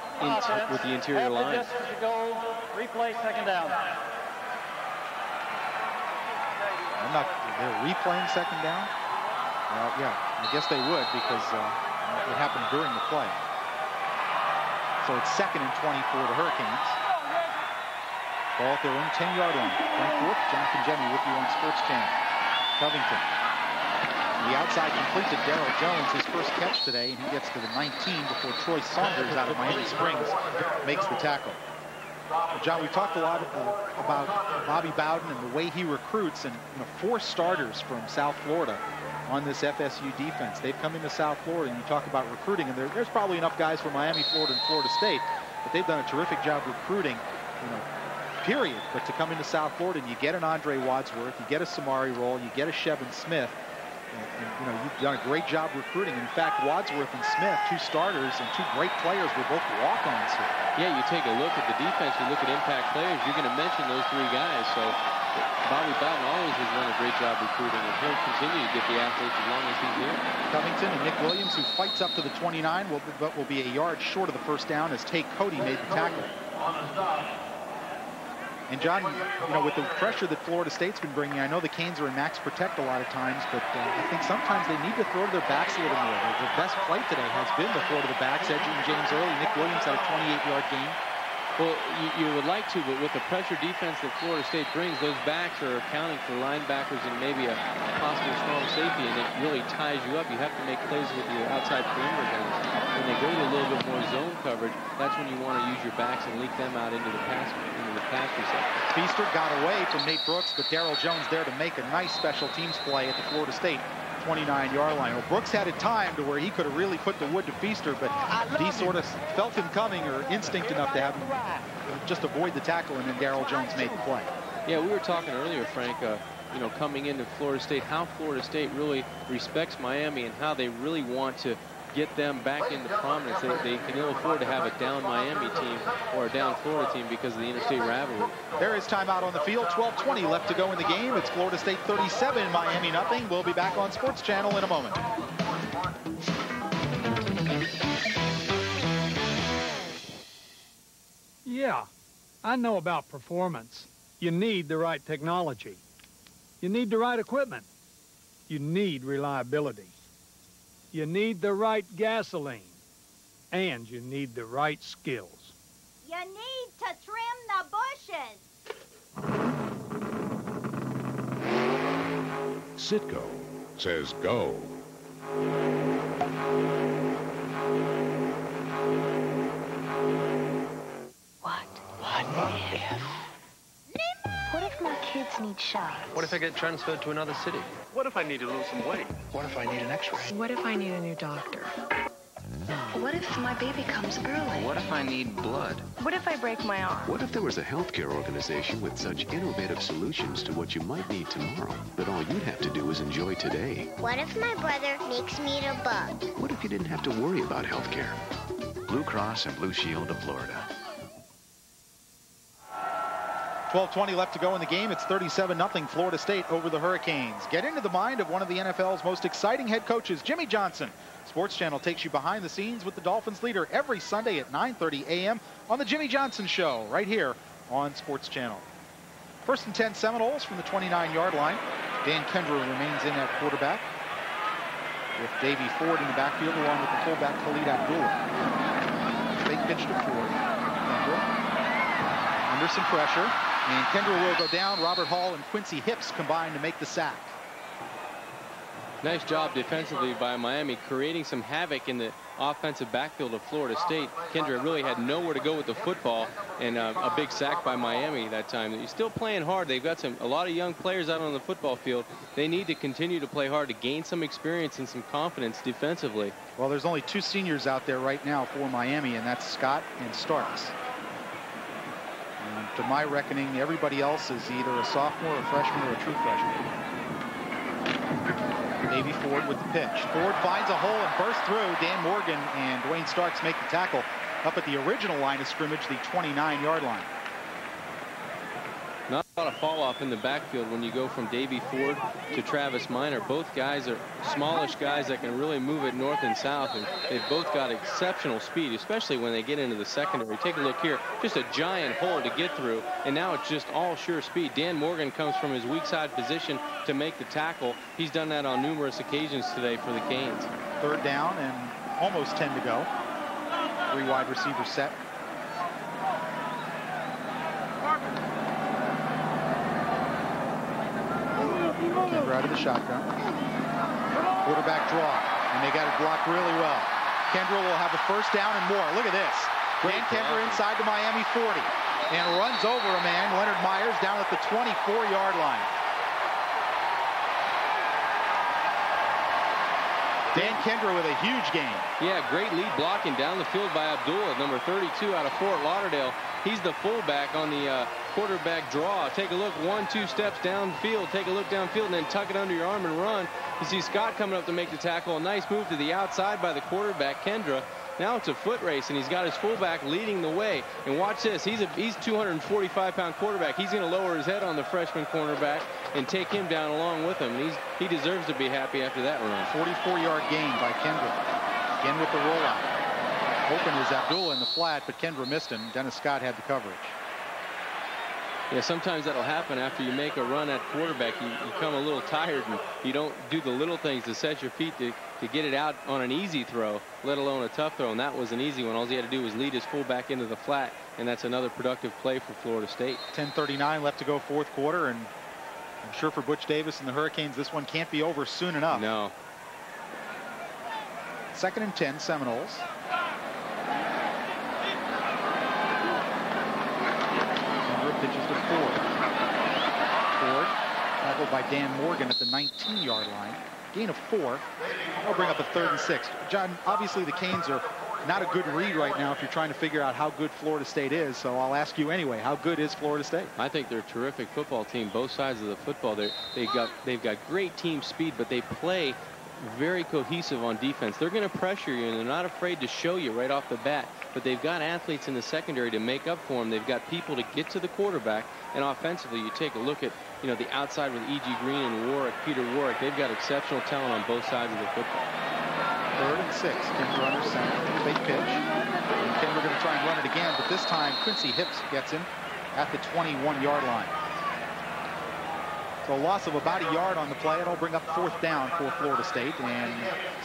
S2: with the interior line.
S3: Distance to go. Replay, second down.
S1: They're replaying second down. Well, yeah. I guess they would because it happened during the play. So it's 2nd and 20 for the Hurricanes. Ball at their own 10-yard line. Frank Wolf, Jonathan Jemmy with you on Sports Channel. Covington. The outside complete to Darrell Jones, his first catch today, and he gets to the 19 before Troy Saunders out of Miami Springs makes the tackle. John, we talked a lot about Bobby Bowden and the way he recruits, and 4 starters from South Florida on this FSU defense. They've come into South Florida, and you talk about recruiting, and there's probably enough guys for Miami, Florida, and Florida State, but they've done a terrific job recruiting, period. But to come into South Florida and you get an Andre Wadsworth, you get a Samari Roll, you get a Shevin Smith, and you've done a great job recruiting. In fact, Wadsworth and Smith, 2 starters and 2 great players, were both walk-ons here.
S2: Yeah, you take a look at the defense, you look at impact players, you're going to mention those 3 guys. So Bobby Bowden always has done a great job recruiting, and he'll continue to get the athletes as long as he's here. Covington and Nick Williams, who fights up to the 29, but will be a yard short of the first down as Tate Cody made the tackle. And John, with the pressure that Florida State's been bringing, I know the Canes are in max protect a lot of times, but I think sometimes they need to throw to their backs a little more. The best play today has been the throw to the backs, edging James early. Nick Williams had a 28-yard gain. Well, you would like to, but with the pressure defense that Florida State brings, those backs are accounting for linebackers and maybe a possible strong safety, and it really ties you up. You have to make plays with your outside perimeter guys. When they go to a little bit more zone coverage, that's when you want to use your backs and leak them out into the pass reception. Feaster got away from Nate Brooks, but Darrell Jones there to make a nice special teams play at the Florida State 29-yard line. Well, Brooks had it timed to where he could have really put the wood to Feaster, but he sort of felt him coming, or instinct enough to have him just avoid the tackle, and then Darrell Jones made the play. Yeah, we were talking earlier, Frank, coming into Florida State, how Florida State really respects Miami and how they really want to get them back into prominence. They can ill afford to have a down Miami team or a down Florida team because of the interstate rivalry. There is timeout on the field. 12:20 left to go in the game. It's Florida State 37, Miami nothing. We'll be back on Sports Channel in a moment.
S15: Yeah, I know about performance. You need the right technology. You need the right equipment. You need reliability. You need the right gasoline, and you need the right skills.
S18: You need to trim the bushes.
S5: Citgo says go.
S10: What if? What if my kids need shots?
S11: What if I get transferred to another city?
S23: What if I need to lose some weight?
S22: What if I need an x-ray?
S10: What if I need a new doctor? What if my baby comes early?
S11: What if I need blood?
S10: What if I break my arm?
S19: What if there was a healthcare organization with such innovative solutions to what you might need tomorrow, that all you'd have to do is enjoy today?
S4: What if my brother makes me a bug?
S19: What if you didn't have to worry about healthcare? Blue Cross and Blue Shield of Florida.
S1: 12:20 left to go in the game. It's 37-0 Florida State over the Hurricanes. Get into the mind of one of the NFL's most exciting head coaches, Jimmy Johnson. Sports Channel takes you behind the scenes with the Dolphins leader every Sunday at 9:30 a.m. on the Jimmy Johnson Show, right here on Sports Channel. 1st and 10 Seminoles from the 29-yard line. Dan Kendra remains in at quarterback, with Davey Ford in the backfield along with the fullback Khalid Abdullah. Fake pitch to Ford. Kendra under some pressure. And Kendra will go down. Robert Hall and Quincy Hips combine to make the sack. Nice job defensively by Miami, creating some havoc in the offensive backfield of Florida State. Kendra really had nowhere to go with the football, and a big sack by Miami that time. He's still playing hard. They've got a lot of young players out on the football field. They need to continue to play hard to gain some experience and some confidence defensively. Well, there's only 2 seniors out there right now for Miami, and that's Scott and Starks. And to my reckoning, everybody else is either a sophomore, a freshman, or a true freshman. Davey Ford with the pitch. Ford finds a hole and bursts through. Dan Morgan and Dwayne Starks make the tackle up at the original line of scrimmage, the 29-yard line. Not
S2: A lot of fall off in the backfield when you go from Davey Ford to Travis Minor. Both guys are smallish guys that can really move it north and south, and they've both got exceptional speed, especially when they get into the secondary. Take a look here, just a giant hole to get through, and now it's just all sure speed. Dan Morgan comes from his weak side position to make the tackle. He's done that on numerous occasions today for the Canes.
S1: 3rd down and almost 10 to go. 3 wide receivers set. Kendra out of the shotgun. Quarterback draw, and they got it blocked really well. Kendra will have a 1st down and more. Look at this. Dan Kendra inside the Miami 40 and runs over a man, Leonard Myers, down at the 24-yard line. Dan Kendra with a huge gain.
S2: Yeah, great lead blocking down the field by Abdullah, number 32 out of Fort Lauderdale. He's the fullback on the quarterback draw. Take a look, 1-2 steps downfield. Take a look downfield and then tuck it under your arm and run. You see Scott coming up to make the tackle. A nice move to the outside by the quarterback, Kendra. Now it's a foot race, and he's got his fullback leading the way. And watch this. He's 245-pound quarterback. He's going to lower his head on the freshman cornerback and take him down along with him. He deserves to be happy after that run.
S1: 44-yard gain by Kendra. Again with the rollout. Open is Abdullah in the flat, but Kendra missed him. Dennis Scott had the coverage.
S2: Yeah, sometimes that'll happen after you make a run at quarterback. You come a little tired, and you don't do the little things to set your feet to get it out on an easy throw, let alone a tough throw. And that was an easy one. All he had to do was lead his fullback into the flat, and that's another productive play for Florida State.
S1: 10:39 left to go, 4th quarter, and I'm sure for Butch Davis and the Hurricanes, this one can't be over soon enough.
S2: No.
S1: 2nd and 10, Seminoles. Pitches to Ford. Ford tackled by Dan Morgan at the 19-yard line. Gain of 4. That'll bring up a 3rd and 6. John, obviously the Canes are not a good read right now if you're trying to figure out how good Florida State is. So I'll ask you anyway, how good is Florida State?
S2: I think they're a terrific football team, both sides of the football. They've got great team speed, but they play very cohesive on defense. They're going to pressure you, and they're not afraid to show you right off the bat. But they've got athletes in the secondary to make up for them. They've got people to get to the quarterback. And offensively, you take a look at, the outside with E.G. Green and Warwick, Peter Warwick. They've got exceptional talent on both sides of the football.
S1: 3rd and 6. Kendra under center. Big pitch. And Kendra going to try and run it again, but this time Quincy Hips gets him at the 21-yard line. So a loss of about a yard on the play. It'll bring up 4th down for Florida State. And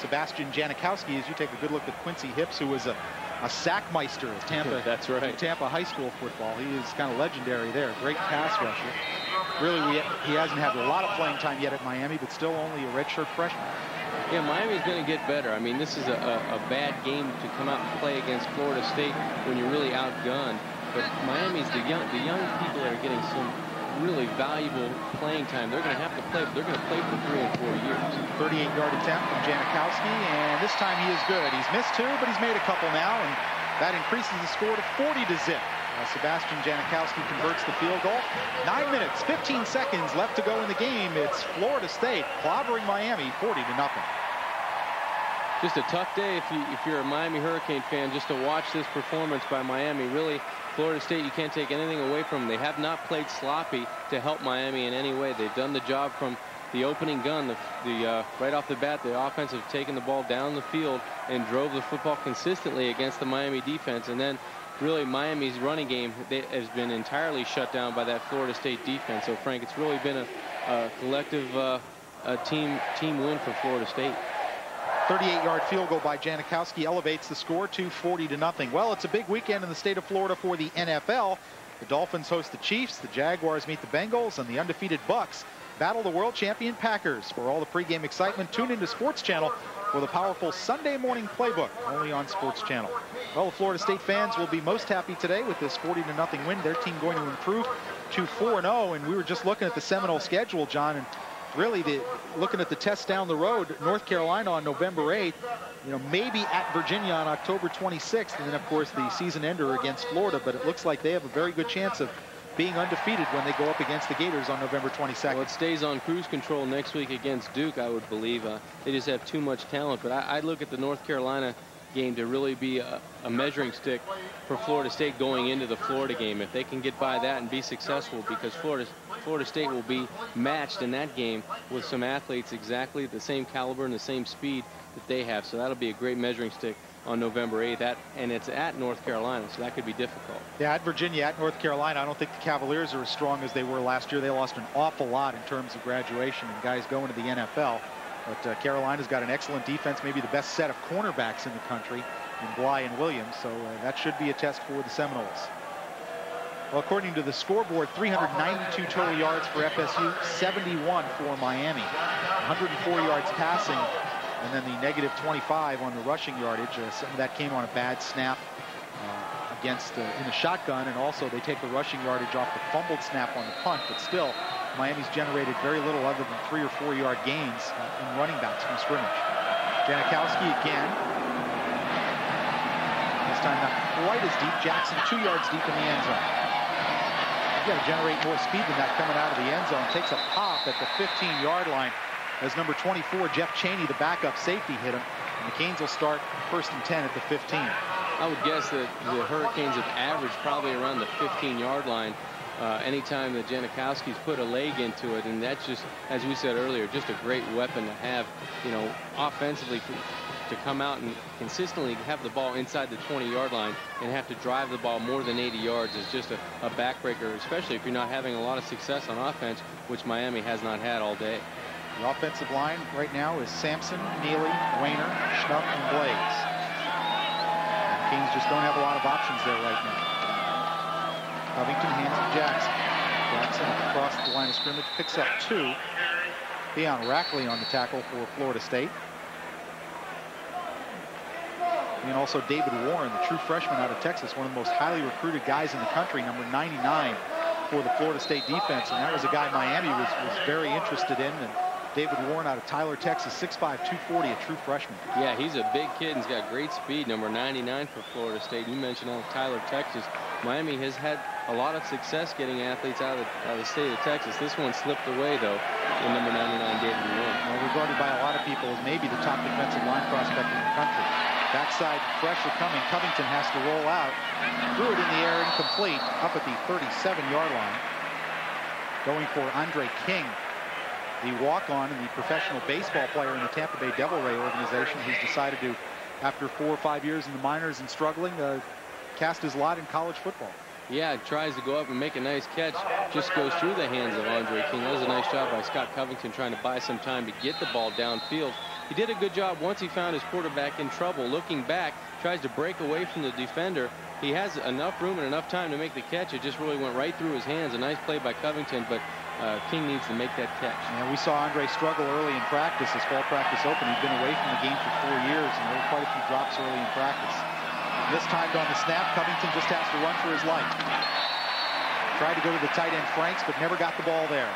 S1: Sebastian Janikowski, as you take a good look at Quincy Hips, who was a sackmeister of Tampa.
S2: That's right.
S1: Tampa high school football. He is kind of legendary there. Great pass rusher. Really, he hasn't had a lot of playing time yet at Miami, but still only a redshirt freshman.
S2: Yeah, Miami's going to get better. I mean, this is a bad game to come out and play against Florida State when you're really outgunned. But Miami's the young people that are getting some really valuable playing time. They're going to have to play, but they're going to play for 3 and 4 years.
S1: 38-yard attempt from Janikowski, and this time he is good. He's missed 2, but he's made a couple now, and that increases the score to 40-0. Sebastian Janikowski converts the field goal. 9 minutes, 15 seconds left to go in the game. It's Florida State clobbering Miami 40-0.
S2: Just a tough day if you're a Miami Hurricane fan, just to watch this performance by Miami. Really, Florida State, you can't take anything away from them. They have not played sloppy to help Miami in any way. They've done the job from the opening gun. Right off the bat, the offense have taken the ball down the field and drove the football consistently against the Miami defense. And then really Miami's running game has been entirely shut down by that Florida State defense. So Frank, it's really been a collective team win for Florida State.
S1: 38-yard field goal by Janikowski elevates the score to 40-0. Well, it's a big weekend in the state of Florida for the NFL. The Dolphins host the Chiefs, the Jaguars meet the Bengals, and the undefeated Bucks battle the world champion Packers. For all the pregame excitement, tune into Sports Channel for the powerful Sunday morning playbook, only on Sports Channel. Well, the Florida State fans will be most happy today with this 40-0 win. Their team going to improve to 4-0, and we were just looking at the Seminole schedule, John, and really looking at the test down the road. North Carolina on November 8th, maybe at Virginia on October 26th, and then of course the season ender against Florida. But it looks like they have a very good chance of being undefeated when they go up against the Gators on November 22nd.
S2: Well, it stays on cruise control next week against Duke, I would believe. They just have too much talent. But I look at the North Carolina game to really be a measuring stick for Florida State going into the Florida game. If they can get by that and be successful, because Florida Florida State will be matched in that game with some athletes exactly the same caliber and the same speed that they have. So that'll be a great measuring stick on November 8th, and it's at North Carolina, so that could be difficult.
S1: Yeah, at Virginia, at North Carolina, I don't think the Cavaliers are as strong as they were last year. They lost an awful lot in terms of graduation and guys going to the NFL. But Carolina's got an excellent defense, maybe the best set of cornerbacks in the country in Bly and Williams, so that should be a test for the Seminoles. Well, according to the scoreboard, 392 total yards for FSU, 71 for Miami, 104 yards passing, and then the negative 25 on the rushing yardage. Some of that came on a bad snap against in the shotgun, and also they take the rushing yardage off the fumbled snap on the punt, but still Miami's generated very little other than 3 or 4 yard gains in running backs from scrimmage. Janikowski again. This time not quite as deep. Jackson 2 yards deep in the end zone. You got to generate more speed than that coming out of the end zone. Takes a pop at the 15-yard line as number 24, Jeff Chaney, the backup safety, hit him. And the Canes will start 1st and 10 at the 15.
S2: I would guess that the Hurricanes have averaged probably around the 15-yard line anytime that Janikowski's put a leg into it, and that's just, as we said earlier, just a great weapon to have, you know, offensively to come out and consistently have the ball inside the 20-yard line and have to drive the ball more than 80 yards is just a backbreaker, especially if you're not having a lot of success on offense, which Miami has not had all day.
S1: The offensive line right now is Sampson, Neely, Wayner, Schnupp, and Blaze. The Kings just don't have a lot of options there right now. Covington hands to Jackson. Jackson across the line of scrimmage, picks up 2. Theon Rackley on the tackle for Florida State. And also David Warren, the true freshman out of Texas, one of the most highly recruited guys in the country, number 99 for the Florida State defense. And that was a guy Miami was very interested in. And David Warren out of Tyler, Texas, 6'5", 240, a true freshman.
S2: Yeah, he's a big kid and he's got great speed, number 99 for Florida State. You mentioned out of Tyler, Texas. Miami has had a lot of success getting athletes out of the state of Texas. This one slipped away, though, in number 99, David Warren.
S1: Well, regarded by a lot of people as maybe the top defensive line prospect in the country. Backside pressure coming. Covington has to roll out. Threw it in the air, incomplete, up at the 37-yard line. Going for Andre King, the walk-on and the professional baseball player in the Tampa Bay Devil Ray organization, who's decided to, after 4 or 5 years in the minors and struggling, cast his lot in college football.
S2: Yeah, tries to go up and make a nice catch. Just goes through the hands of Andre King. That was a nice job by Scott Covington trying to buy some time to get the ball downfield. He did a good job once he found his quarterback in trouble. Looking back, tries to break away from the defender. He has enough room and enough time to make the catch. It just really went right through his hands. A nice play by Covington, but King needs to make that catch.
S1: Yeah, we saw Andre struggle early in practice as fall practice opened. He'd been away from the game for 4 years, and there were quite a few drops early in practice. Mistimed on the snap. Covington just has to run for his life. Tried to go to the tight end Franks, but never got the ball there.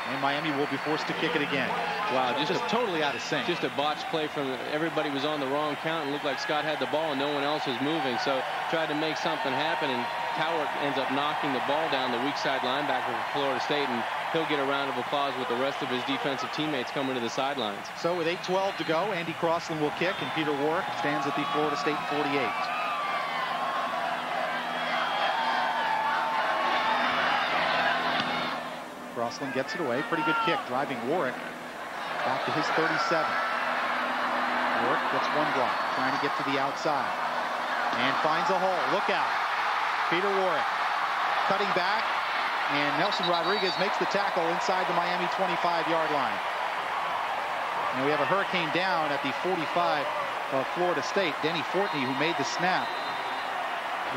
S1: And Miami will be forced to kick it again.
S2: Wow,
S1: just totally out of sync.
S2: Just a botched play from everybody was on the wrong count and looked like Scott had the ball and no one else was moving. So tried to make something happen, and Cowart ends up knocking the ball down, the weak side linebacker for Florida State, and he'll get a round of applause with the rest of his defensive teammates coming to the sidelines.
S1: So with 8:12 to go, Andy Crossland will kick, and Peter Warwick stands at the Florida State 48. Crossland gets it away. Pretty good kick, driving Warwick back to his 37. Warwick gets one block, trying to get to the outside. And finds a hole. Look out. Peter Warwick cutting back. And Nelson Rodriguez makes the tackle inside the Miami 25-yard line. And we have a Hurricane down at the 45 of Florida State. Denny Fortney, who made the snap,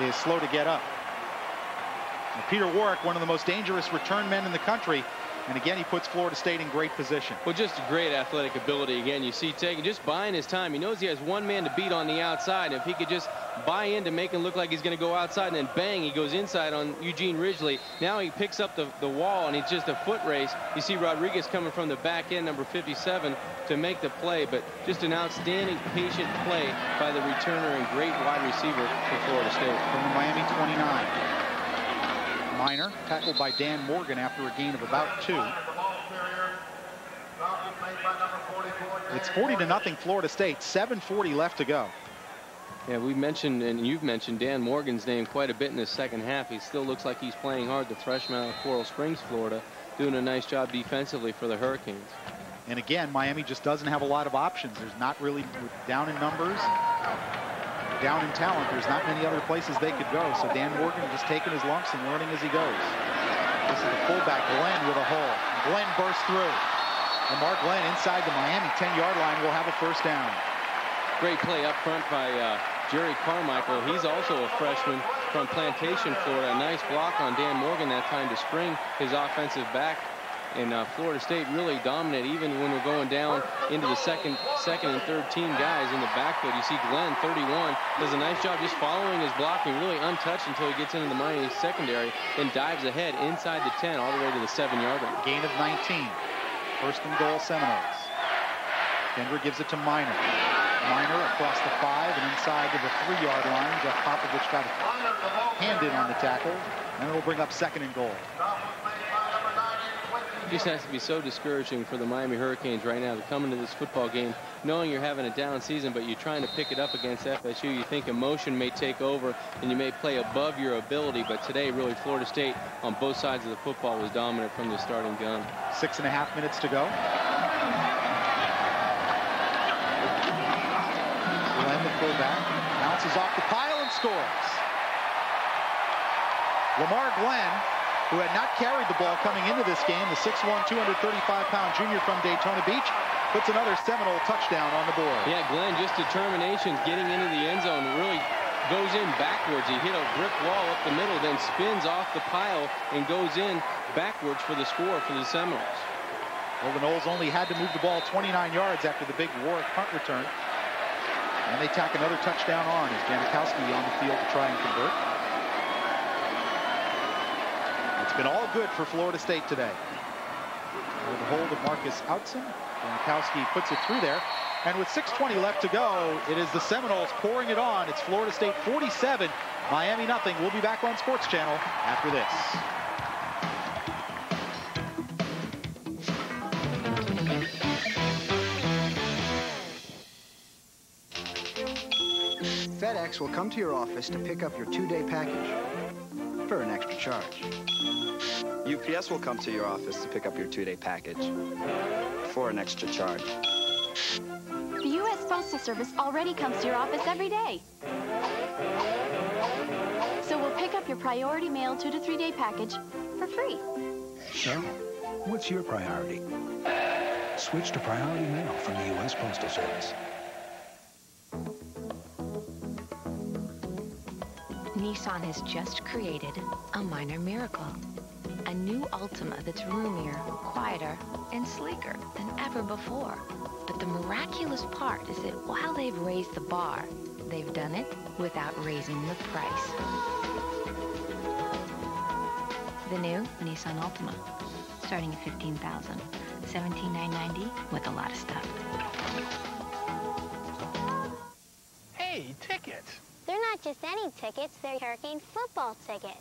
S1: is slow to get up. And Peter Warwick, one of the most dangerous return men in the country, and again he puts Florida State in great position.
S2: Well, just a great athletic ability. Again, you see taking, just buying his time. He knows he has one man to beat on the outside. If he could just buy in to make him look like he's going to go outside, and then bang, he goes inside on Eugene Ridgely. Now he picks up the wall, and it's just a foot race. You see Rodriguez coming from the back end, number 57, to make the play, but just an outstanding patient play by the returner and great wide receiver for Florida State.
S1: From the Miami 29. Minor tackled by Dan Morgan after a gain of about 2. It's 40-0 Florida State. 7:40 left to go.
S2: Yeah, we mentioned, and you've mentioned Dan Morgan's name quite a bit in the second half. He still looks like he's playing hard, the freshman out of Coral Springs, Florida. doing a nice job defensively for the Hurricanes.
S1: And again, Miami just doesn't have a lot of options. There's not really, down in numbers, down in talent, there's not many other places they could go. So Dan Morgan just taking his lumps and learning as he goes. This is the fullback, Glenn, with a hole. Glenn bursts through. Lamar Glenn inside the Miami 10-yard line will have a first down.
S2: Great play up front by Jerry Carmichael. He's also a freshman from Plantation, Florida. A nice block on Dan Morgan that time to spring his offensive back. And Florida State really dominate even when we're going down into the second and third team guys in the backfield. You see Glenn, 31, does a nice job just following his blocking, really untouched until he gets into the Miami secondary, then dives ahead inside the 10 all the way to the 7-yard line.
S1: Gain of 19. First and goal, Seminoles. Denver gives it to Minor. Minor across the 5 and inside to the 3-yard line. Jeff Popovich got a hand in on the tackle, and it'll bring up second and goal.
S2: It just has to be so discouraging for the Miami Hurricanes right now to come into this football game knowing you're having a down season, but you're trying to pick it up against FSU. You think emotion may take over and you may play above your ability, but today really Florida State on both sides of the football was dominant from the starting gun.
S1: 6.5 minutes to go. Glenn, the fullback, bounces off the pile and scores. Lamar Glenn, who had not carried the ball coming into this game, the 6'1", 235-pound junior from Daytona Beach, puts another Seminole touchdown on the board.
S2: Yeah, Glenn, just determination, getting into the end zone, really goes in backwards. He hit a brick wall up the middle, then spins off the pile and goes in backwards for the score for the Seminoles.
S1: Well, the Noles only had to move the ball 29 yards after the big Warwick punt return. And they tack another touchdown on as Janikowski on the field to try and convert. It's been all good for Florida State today. With the hold of Marcus Outson, Janikowski puts it through there. And with 6:20 left to go, it is the Seminoles pouring it on. It's Florida State 47, Miami nothing. We'll be back on Sports Channel after this.
S9: FedEx will come to your office to pick up your 2-day package for an extra charge.
S12: UPS will come to your office to pick up your 2-day package for an extra charge.
S16: The U.S. Postal Service already comes to your office every day. So we'll pick up your priority mail 2- to 3-day package for free.
S17: So, what's your priority? Switch to priority mail from the U.S. Postal Service.
S10: Nissan has just created a minor miracle. A new Altima that's roomier, quieter, and sleeker than ever before. But the miraculous part is that while they've raised the bar, they've done it without raising the price. The new Nissan Altima, starting at $15,000, $17,990 with a lot of stuff.
S6: Hey, tickets.
S4: They're not just any tickets, they're Hurricane football tickets.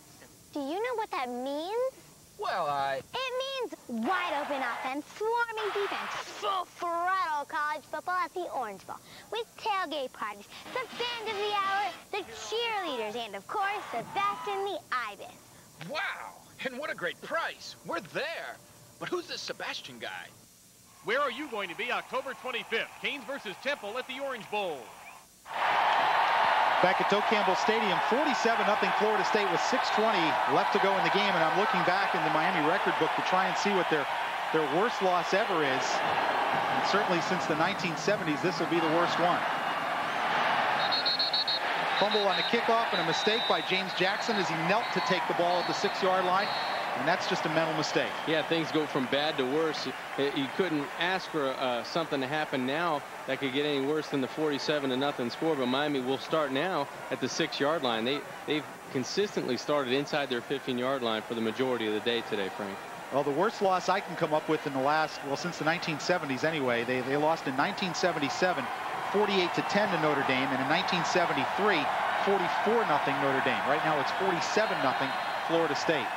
S4: Do you know what that means?
S6: Well,
S4: It means wide open offense, swarming defense, full throttle college football at the Orange Bowl. With tailgate parties, the band of the hour, the cheerleaders, and of course, Sebastian the Ibis.
S6: wow. And what a great price. We're there. But who's this Sebastian guy?
S8: Where are you going to be October 25th? Canes versus Temple at the Orange Bowl.
S1: Back at Doak Campbell Stadium, 47-0 Florida State with 6:20 left to go in the game. And I'm looking back in the Miami record book to try and see what their worst loss ever is. And certainly since the 1970s, this will be the worst one. Fumble on the kickoff and a mistake by James Jackson as he knelt to take the ball at the 6-yard line. And that's just a mental mistake.
S2: Yeah, things go from bad to worse. You couldn't ask for something to happen now that could get any worse than the 47-0 score. But Miami will start now at the 6-yard line. They've consistently started inside their 15-yard line for the majority of the day today, Frank.
S1: Well, the worst loss I can come up with in the last, well, since the 1970s anyway. They lost in 1977, 48-10 to Notre Dame, and in 1973, 44-0 Notre Dame. Right now it's 47-0 Florida State.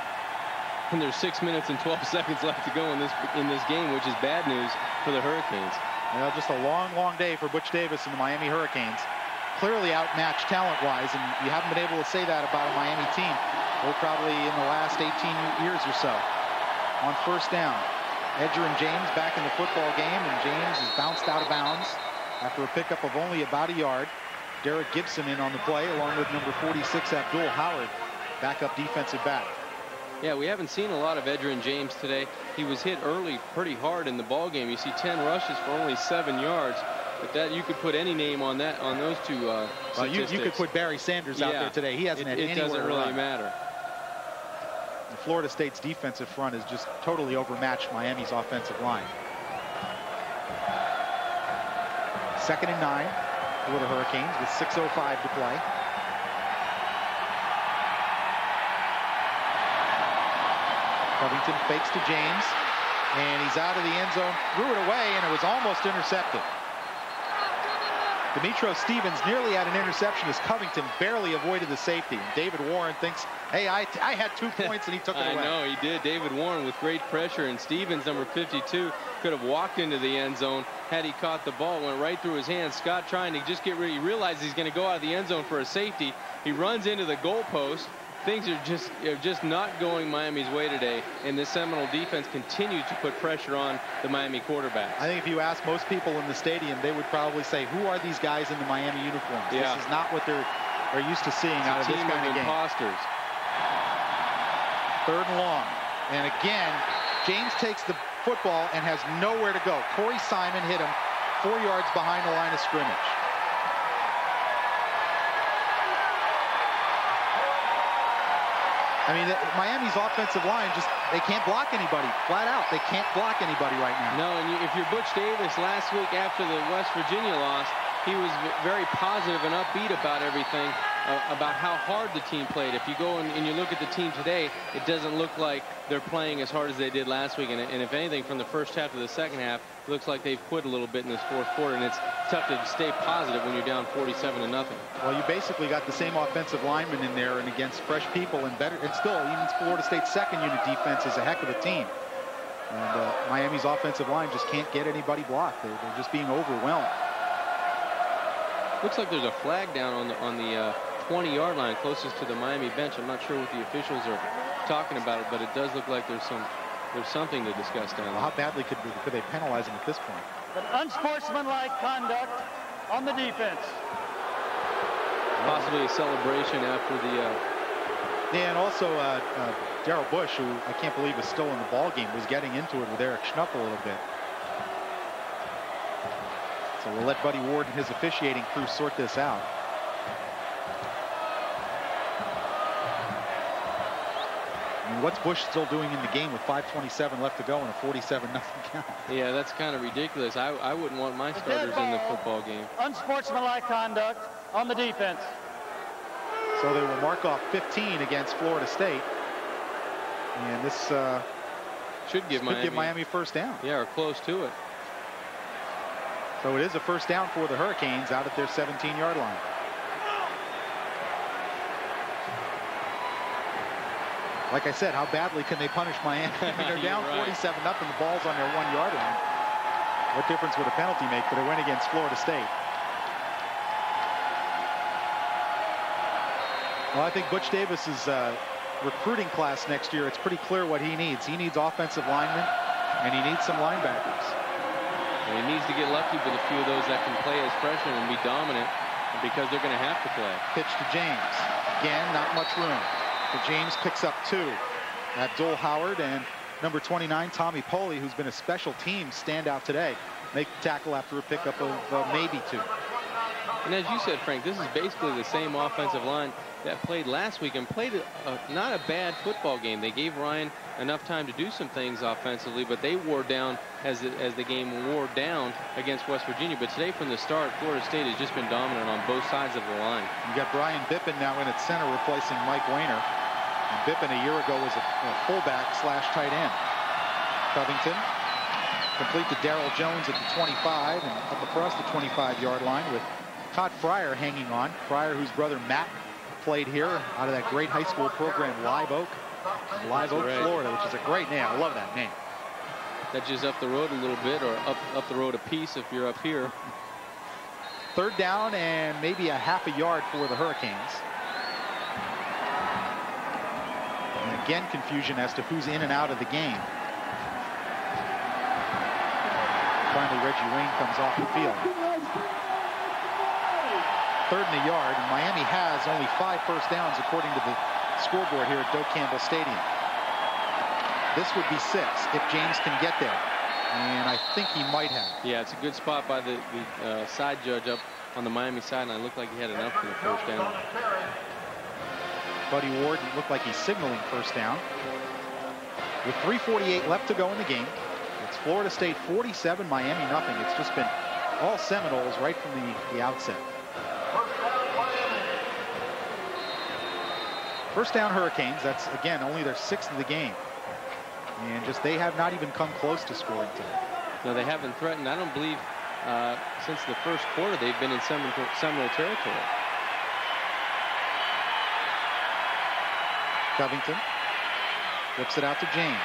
S2: And there's 6 minutes and 12 seconds left to go in this game, which is bad news for the Hurricanes.
S1: Well, just a long, long day for Butch Davis and the Miami Hurricanes. Clearly outmatched talent-wise, and you haven't been able to say that about a Miami team. Well, probably in the last 18 years or so. on first down. Edger and James back in the football game, and James is bounced out of bounds after a pickup of only about a yard. Derek Gibson in on the play, along with number 46, Abdul Howard, backup defensive back.
S2: Yeah, we haven't seen a lot of Edger and James today. He was hit early pretty hard in the ball game. You see 10 rushes for only 7 yards. But that, you could put any name on that, on those two statistics.
S1: You could put Barry Sanders out there today. He hasn't had anywhere to run. It doesn't really matter. And Florida State's defensive front has just totally overmatched Miami's offensive line. 2nd and 9 for the Hurricanes with 6:05 to play. Covington fakes to James, and he's out of the end zone, threw it away, and it was almost intercepted. Demetro Stevens nearly had an interception as Covington barely avoided the safety. And David Warren thinks, hey, I had 2 points, and he took it away.
S2: I know, he did. David Warren with great pressure, and Stevens, number 52, could have walked into the end zone had he caught the ball. Went right through his hands. Scott trying to just get rid. He realizes he's going to go out of the end zone for a safety. He runs into the goalpost. Things are just not going Miami's way today, and the Seminole defense continues to put pressure on the Miami quarterback.
S1: I think if you ask most people in the stadium, they would probably say, who are these guys in the Miami uniforms?
S2: Yeah.
S1: This is not what they're used to seeing out of this kind of game.
S2: Imposters.
S1: 3rd and long, and again, James takes the football and has nowhere to go. Corey Simon hit him 4 yards behind the line of scrimmage. I mean, Miami's offensive line they can't block anybody. Flat out, they can't block anybody right now.
S2: No, and if you're Butch Davis, last week after the West Virginia loss, he was very positive and upbeat about everything, about how hard the team played. If you go and you look at the team today, it doesn't look like they're playing as hard as they did last week. And if anything, from the first half to the second half, it looks like they've quit a little bit in this 4th quarter, and it's tough to stay positive when you're down 47-0.
S1: Well, you basically got the same offensive linemen in there and against fresh people, and still, even Florida State's 2nd unit defense is a heck of a team. And Miami's offensive line just can't get anybody blocked. They're just being overwhelmed.
S2: Looks like there's a flag down on the 20-yard line closest to the Miami bench. I'm not sure what the officials are talking about it, but it does look like there's something to discuss down there.
S1: Well, how badly could they penalize him at this point?
S3: But unsportsmanlike conduct on the defense.
S2: Possibly a celebration after the.
S1: Yeah, and also Darrell Bush, who I can't believe is still in the ball game, was getting into it with Eric Schnupp a little bit. So we'll let Buddy Ward and his officiating crew sort this out. I mean, what's Bush still doing in the game with 5:27 left to go and a 47-0 count?
S2: Yeah, that's kind of ridiculous. I wouldn't want my starters in the football game.
S3: Unsportsmanlike conduct on the defense.
S1: So they will mark off 15 against Florida State. And this
S2: should give
S1: Miami first down.
S2: Yeah, or close to it.
S1: So it is a first down for the Hurricanes out at their 17-yard line. Like I said, how badly can they punish Miami? I mean, they're down 47-0, the ball's on their 1-yard line. What difference would a penalty make? But it went against Florida State. Well, I think Butch Davis's recruiting class next year, it's pretty clear what he needs. He needs offensive linemen, and he needs some linebackers.
S2: And he needs to get lucky with a few of those that can play as freshmen and be dominant, because they're going to have to play.
S1: Pitch to James. Again, not much room. But James picks up 2. Abdul Howard and number 29, Tommy Poley, who's been a special team standout today, make the tackle after a pickup of maybe 2.
S2: And as you said, Frank, this is basically the same offensive line that played last week and played not a bad football game. They gave Ryan enough time to do some things offensively, but they wore down as the game wore down against West Virginia. But today from the start, Florida State has just been dominant on both sides of the line.
S1: You got Brian Bippen now in at center replacing Mike Weiner. And Bippen a year ago was a fullback / tight end. Covington complete to Darrell Jones at the 25 and up across the 25-yard line with Cott Fryer hanging on. Fryer, whose brother Matt played here out of that great high school program, Live Oak, Florida, which is a great name. I love that name.
S2: That's just up the road a little bit, or up the road a piece if you're up here.
S1: 3rd down and maybe a half a yard for the Hurricanes. And again, confusion as to who's in and out of the game. Finally, Reggie Wayne comes off the field. 3rd and a yard, and Miami has only 5 first downs according to the scoreboard here at Doak Campbell Stadium. This would be 6 if James can get there, and I think he might have.
S2: Yeah, it's a good spot by the side judge up on the Miami side, and I looked like he had enough for the first down.
S1: Buddy Ward looked like he's signaling first down. With 3:48 left to go in the game, it's Florida State 47, Miami nothing. It's just been all Seminoles right from the outset. First down Hurricanes. That's, again, only their 6th of the game. And just they have not even come close to scoring today.
S2: No, they haven't threatened. I don't believe since the first quarter they've been in Seminole territory.
S1: Covington flips it out to James,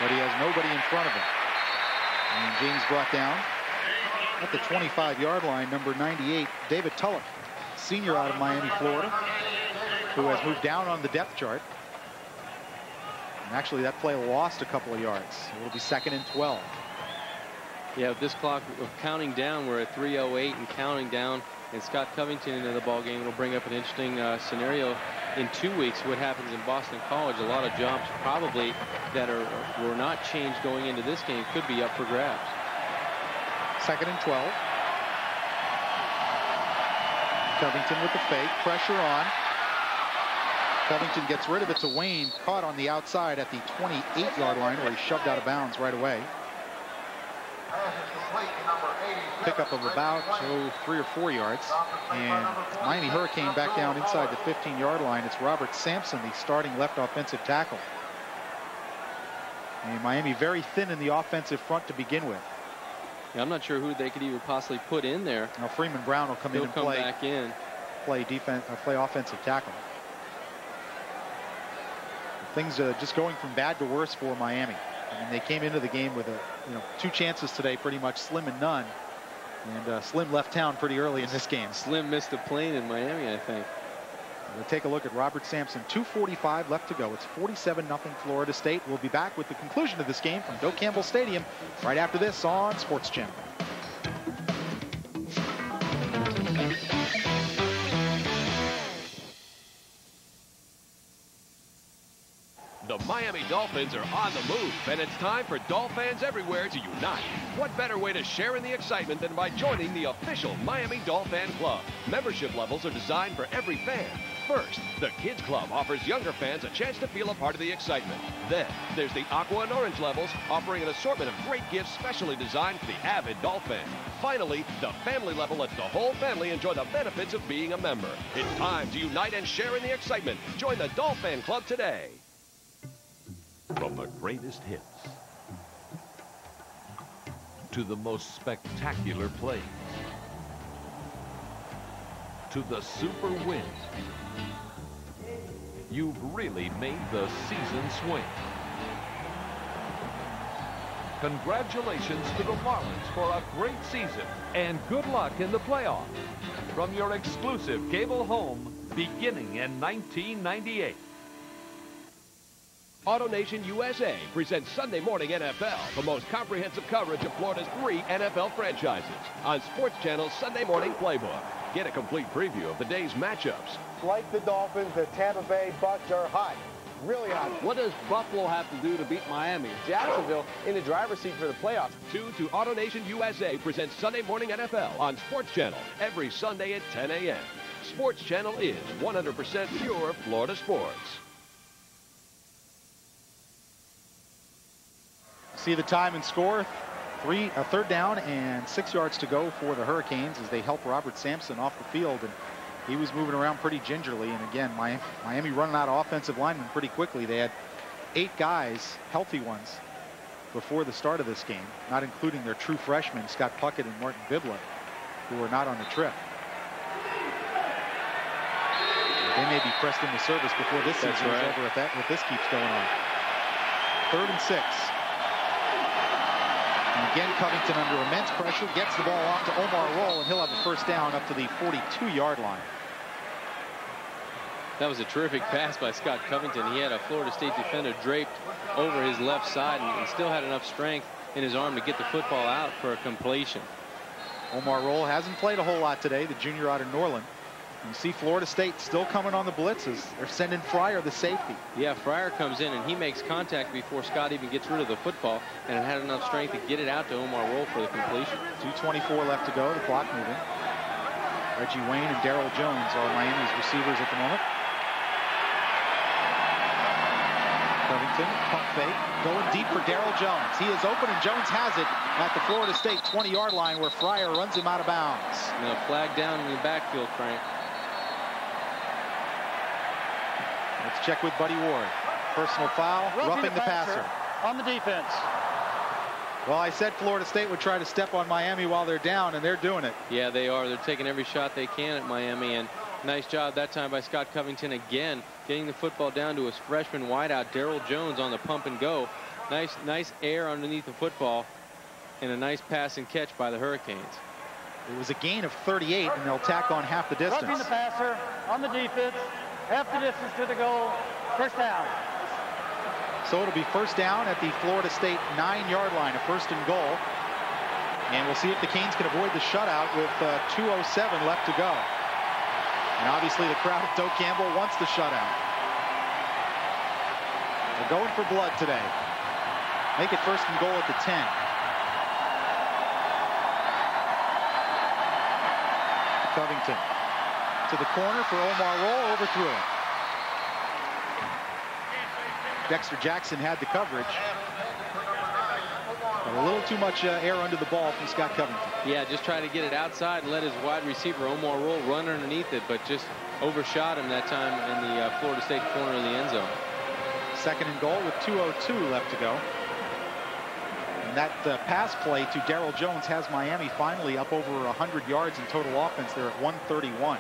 S1: but he has nobody in front of him. And James brought down at the 25-yard line, number 98, David Tulloch, senior out of Miami, Florida, who has moved down on the depth chart. And actually, that play lost a couple of yards. It will be 2nd and 12.
S2: Yeah, with this clock of counting down, we're at 3:08 and counting down, and Scott Covington into the ball game will bring up an interesting scenario in 2 weeks. What happens in Boston College? A lot of jobs probably that were not changed going into this game could be up for grabs.
S1: 2nd and 12. Covington with the fake, pressure on. Covington gets rid of it to Wayne, caught on the outside at the 28-yard line, where he shoved out of bounds right away. Pickup of about 3 or 4 yards, and Miami Hurricane back down inside the 15-yard line. It's Robert Sampson, the starting left offensive tackle. And Miami very thin in the offensive front to begin with.
S2: Yeah, I'm not sure who they could even possibly put in there.
S1: Now Freeman Brown will come in and play
S2: back in,
S1: play defense, play offensive tackle. Things just going from bad to worse for Miami. I mean, they came into the game with 2 chances today, pretty much slim and none. And Slim left town pretty early in this game.
S2: Slim missed a plane in Miami, I think.
S1: We'll take a look at Robert Sampson. 2:45 left to go. It's 47-0 Florida State. We'll be back with the conclusion of this game from Doak Campbell Stadium right after this on Sports Channel.
S13: The Miami Dolphins are on the move, and it's time for Dolphins everywhere to unite. What better way to share in the excitement than by joining the official Miami Dolphin Club? Membership levels are designed for every fan. First, the Kids Club offers younger fans a chance to feel a part of the excitement. Then, there's the Aqua and Orange levels, offering an assortment of great gifts specially designed for the avid Dolphin. Finally, the family level lets the whole family enjoy the benefits of being a member. It's time to unite and share in the excitement. Join the Dolphin Club today.
S20: From the greatest hits to the most spectacular plays to the super wins, you've really made the season swing. Congratulations to the Marlins for a great season and good luck in the playoffs from your exclusive cable home beginning in 1998.
S13: AutoNation USA presents Sunday Morning NFL, the most comprehensive coverage of Florida's 3 NFL franchises on Sports Channel's Sunday Morning Playbook. Get a complete preview of the day's matchups.
S21: Like the Dolphins, the Tampa Bay Bucs are hot, really hot.
S24: What does Buffalo have to do to beat Miami? Jacksonville in the driver's seat for the playoffs.
S13: Tune to AutoNation USA presents Sunday Morning NFL on Sports Channel every Sunday at 10 a.m. Sports Channel is 100% pure Florida sports.
S1: See the time and score. 3rd down and 6 yards to go for the Hurricanes as they help Robert Sampson off the field, and he was moving around pretty gingerly. And again, Miami running out of offensive linemen pretty quickly. They had 8 guys, healthy ones, before the start of this game, not including their true freshmen, Scott Puckett and Martin Bibla, who were not on the trip. They may be pressed into service before this season is over if this keeps going on. 3rd and 6. And again, Covington under immense pressure, gets the ball off to Omar Roll, and he'll have a first down up to the 42-yard line.
S2: That was a terrific pass by Scott Covington. He had a Florida State defender draped over his left side and still had enough strength in his arm to get the football out for a completion.
S1: Omar Roll hasn't played a whole lot today, the junior out of Norland. You see Florida State still coming on the blitzes. They're sending Fryer, the safety.
S2: Yeah, Fryer comes in and he makes contact before Scott even gets rid of the football, and it had enough strength to get it out to Omar Roll for the completion.
S1: 2:24 left to go, the clock moving. Reggie Wayne and Darrell Jones are Miami's receivers at the moment. Covington, pump fake, going deep for Darrell Jones. He is open, and Jones has it at the Florida State 20-yard line, where Fryer runs him out of bounds.
S2: And a flag down in the backfield, Frank.
S1: Let's check with Buddy Ward. Personal foul, roughing the passer.
S3: On the defense.
S1: Well, I said Florida State would try to step on Miami while they're down, and they're doing it.
S2: Yeah, they are. They're taking every shot they can at Miami, and nice job that time by Scott Covington again, getting the football down to his freshman wideout, Darrell Jones, on the pump and go. Nice air underneath the football, and a nice pass and catch by the Hurricanes.
S1: It was a gain of 38, and they'll tack on half the distance.
S3: Roughing the passer on the defense, half the distance to the goal, first down.
S1: So it'll be first down at the Florida State 9-yard line, a first and goal. And we'll see if the Canes can avoid the shutout with 2:07 left to go. And obviously the crowd at Doak Campbell wants the shutout. They're going for blood today. Make it first and goal at the 10. Covington to the corner for Omar Roll, overthrew it. Dexter Jackson had the coverage. But a little too much air under the ball from Scott Covington.
S2: Yeah, just try to get it outside and let his wide receiver Omar Roll run underneath it, but just overshot him that time in the Florida State corner of the end zone.
S1: Second and goal with 2:02 left to go. And that pass play to Darrell Jones has Miami finally up over 100 yards in total offense. They're at 131.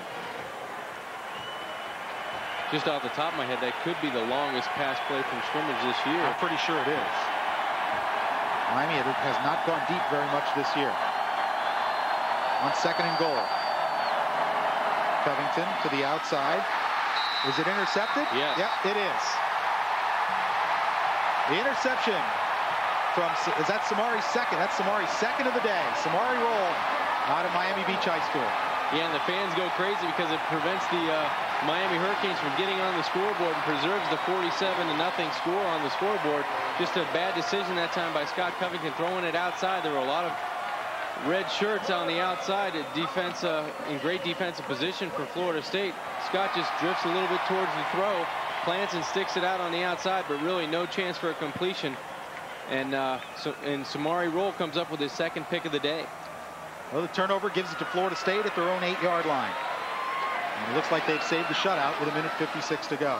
S2: Just off the top of my head, that could be the longest pass play from scrimmage this year.
S1: I'm pretty sure it is. Miami has not gone deep very much this year. On second and goal. Covington to the outside. Is it intercepted?
S2: Yes.
S1: Yep, it is. The interception from, is that Samari's second? That's Samari's second of the day. Samari Roll out of Miami Beach High School.
S2: Yeah, and the fans go crazy because it prevents the Miami Hurricanes from getting on the scoreboard and preserves the 47-0 score on the scoreboard. Just a bad decision that time by Scott Covington, throwing it outside. There were a lot of red shirts on the outside at defense, in great defensive position for Florida State. Scott just drifts a little bit towards the throw, plants and sticks it out on the outside, but really no chance for a completion. And Samari Roll comes up with his second pick of the day.
S1: Well, the turnover gives it to Florida State at their own 8-yard line. And it looks like they've saved the shutout with 1:56 to go.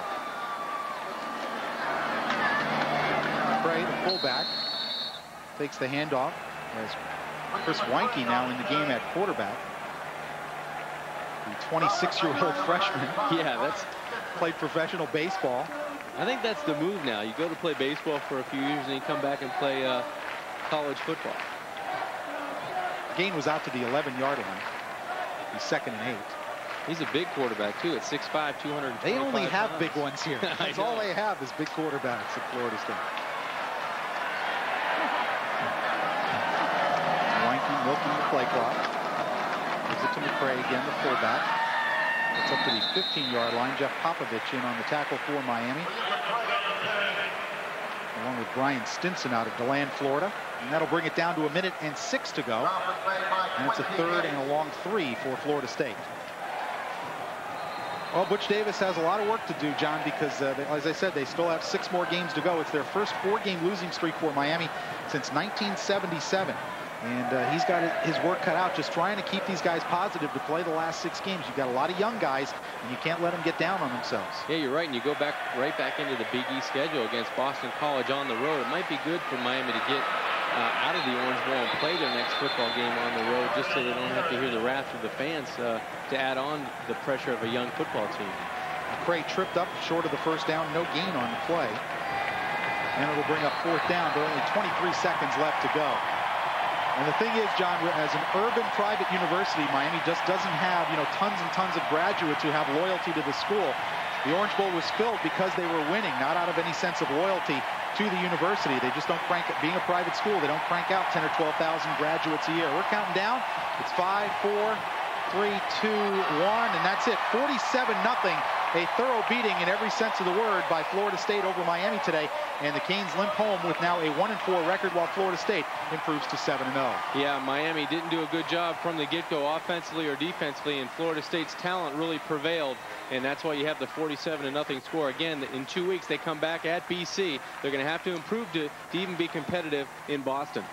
S1: Gray, the fullback, takes the handoff as Chris Weinke now in the game at quarterback. The 26-year-old freshman.
S2: Yeah, that's
S1: played professional baseball.
S2: I think that's the move now. You go to play baseball for a few years and you come back and play college football.
S1: Gain was out to the 11-yard line. He's second and 8.
S2: He's a big quarterback too at 6'5", 225
S1: They only have
S2: pounds.
S1: big ones here. That's all they have is big quarterbacks at Florida State. Weinke milking the play clock. Gives it to McCray again, the fullback. It's up to the 15-yard line. Jeff Popovich in on the tackle for Miami, along with Brian Stinson out of DeLand, Florida. And that'll bring it down to 1:06 to go. And it's a third and a long 3 for Florida State. Well, Butch Davis has a lot of work to do, John, because, as I said, they still have 6 more games to go. It's their first 4-game losing streak for Miami since 1977. And he's got his work cut out just trying to keep these guys positive to play the last 6 games. You've got a lot of young guys, and you can't let them get down on themselves.
S2: Yeah, you're right. And you go right back into the Big East schedule against Boston College on the road. It might be good for Miami to get out of the Orange Bowl and play their next football game on the road, just so they don't have to hear the wrath of the fans to add on the pressure of a young football team.
S1: McCray tripped up short of the first down, no gain on the play. And it'll bring up 4th down, but only 23 seconds left to go. And the thing is, John, as an urban private university, Miami just doesn't have, tons and tons of graduates who have loyalty to the school. The Orange Bowl was filled because they were winning, not out of any sense of loyalty. to the university. They just don't crank it. Being a private school, they don't crank out 10 or 12,000 graduates a year. We're counting down. It's 5, 4, 3, 2, 1, and that's it. 47-0. A thorough beating in every sense of the word by Florida State over Miami today. And the Canes limp home with now a 1-4 record, while Florida State improves to 7-0.
S2: Yeah, Miami didn't do a good job from the get-go offensively or defensively, and Florida State's talent really prevailed. And that's why you have the 47-0 score. Again, in 2 weeks, they come back at BC. They're going to have to improve to even be competitive in Boston.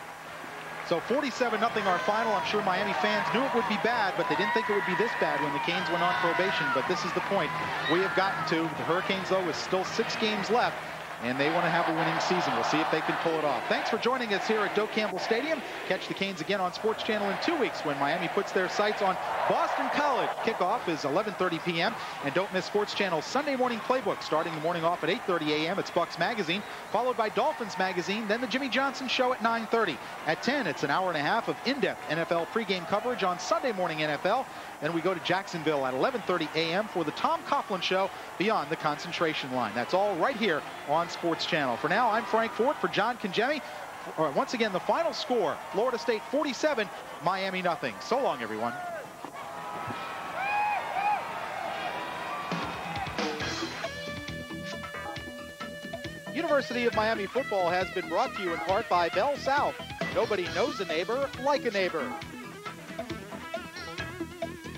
S1: So 47-0 our final. I'm sure Miami fans knew it would be bad, but they didn't think it would be this bad when the Canes went on probation. But this is the point we have gotten to. The Hurricanes, though, with still 6 games left, and they want to have a winning season. We'll see if they can pull it off. Thanks for joining us here at Doak Campbell Stadium. Catch the Canes again on Sports Channel in 2 weeks when Miami puts their sights on Boston College. Kickoff is 11:30 p.m. And don't miss Sports Channel's Sunday morning playbook, starting the morning off at 8:30 a.m. It's Bucks Magazine, followed by Dolphins Magazine, then the Jimmy Johnson Show at 9:30. At 10, it's an hour and a half of in-depth NFL pregame coverage on Sunday morning NFL. Then we go to Jacksonville at 11:30 a.m. for the Tom Coughlin Show, Beyond the Concentration Line. That's all right here on Sports Channel. For now, I'm Frank Fort for John Congemi. Once again, the final score, Florida State 47, Miami nothing. So long, everyone. University of Miami football has been brought to you in part by Bell South. Nobody knows a neighbor like a neighbor.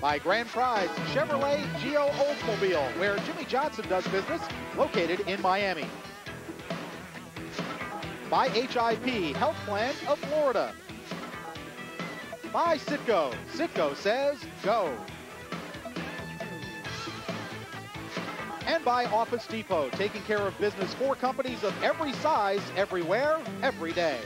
S1: By Grand Prize Chevrolet Geo Oldsmobile, where Jimmy Johnson does business, located in Miami. By HIP Health Plan of Florida. By Citgo. Citgo says go. And by Office Depot, taking care of business for companies of every size, everywhere, every day.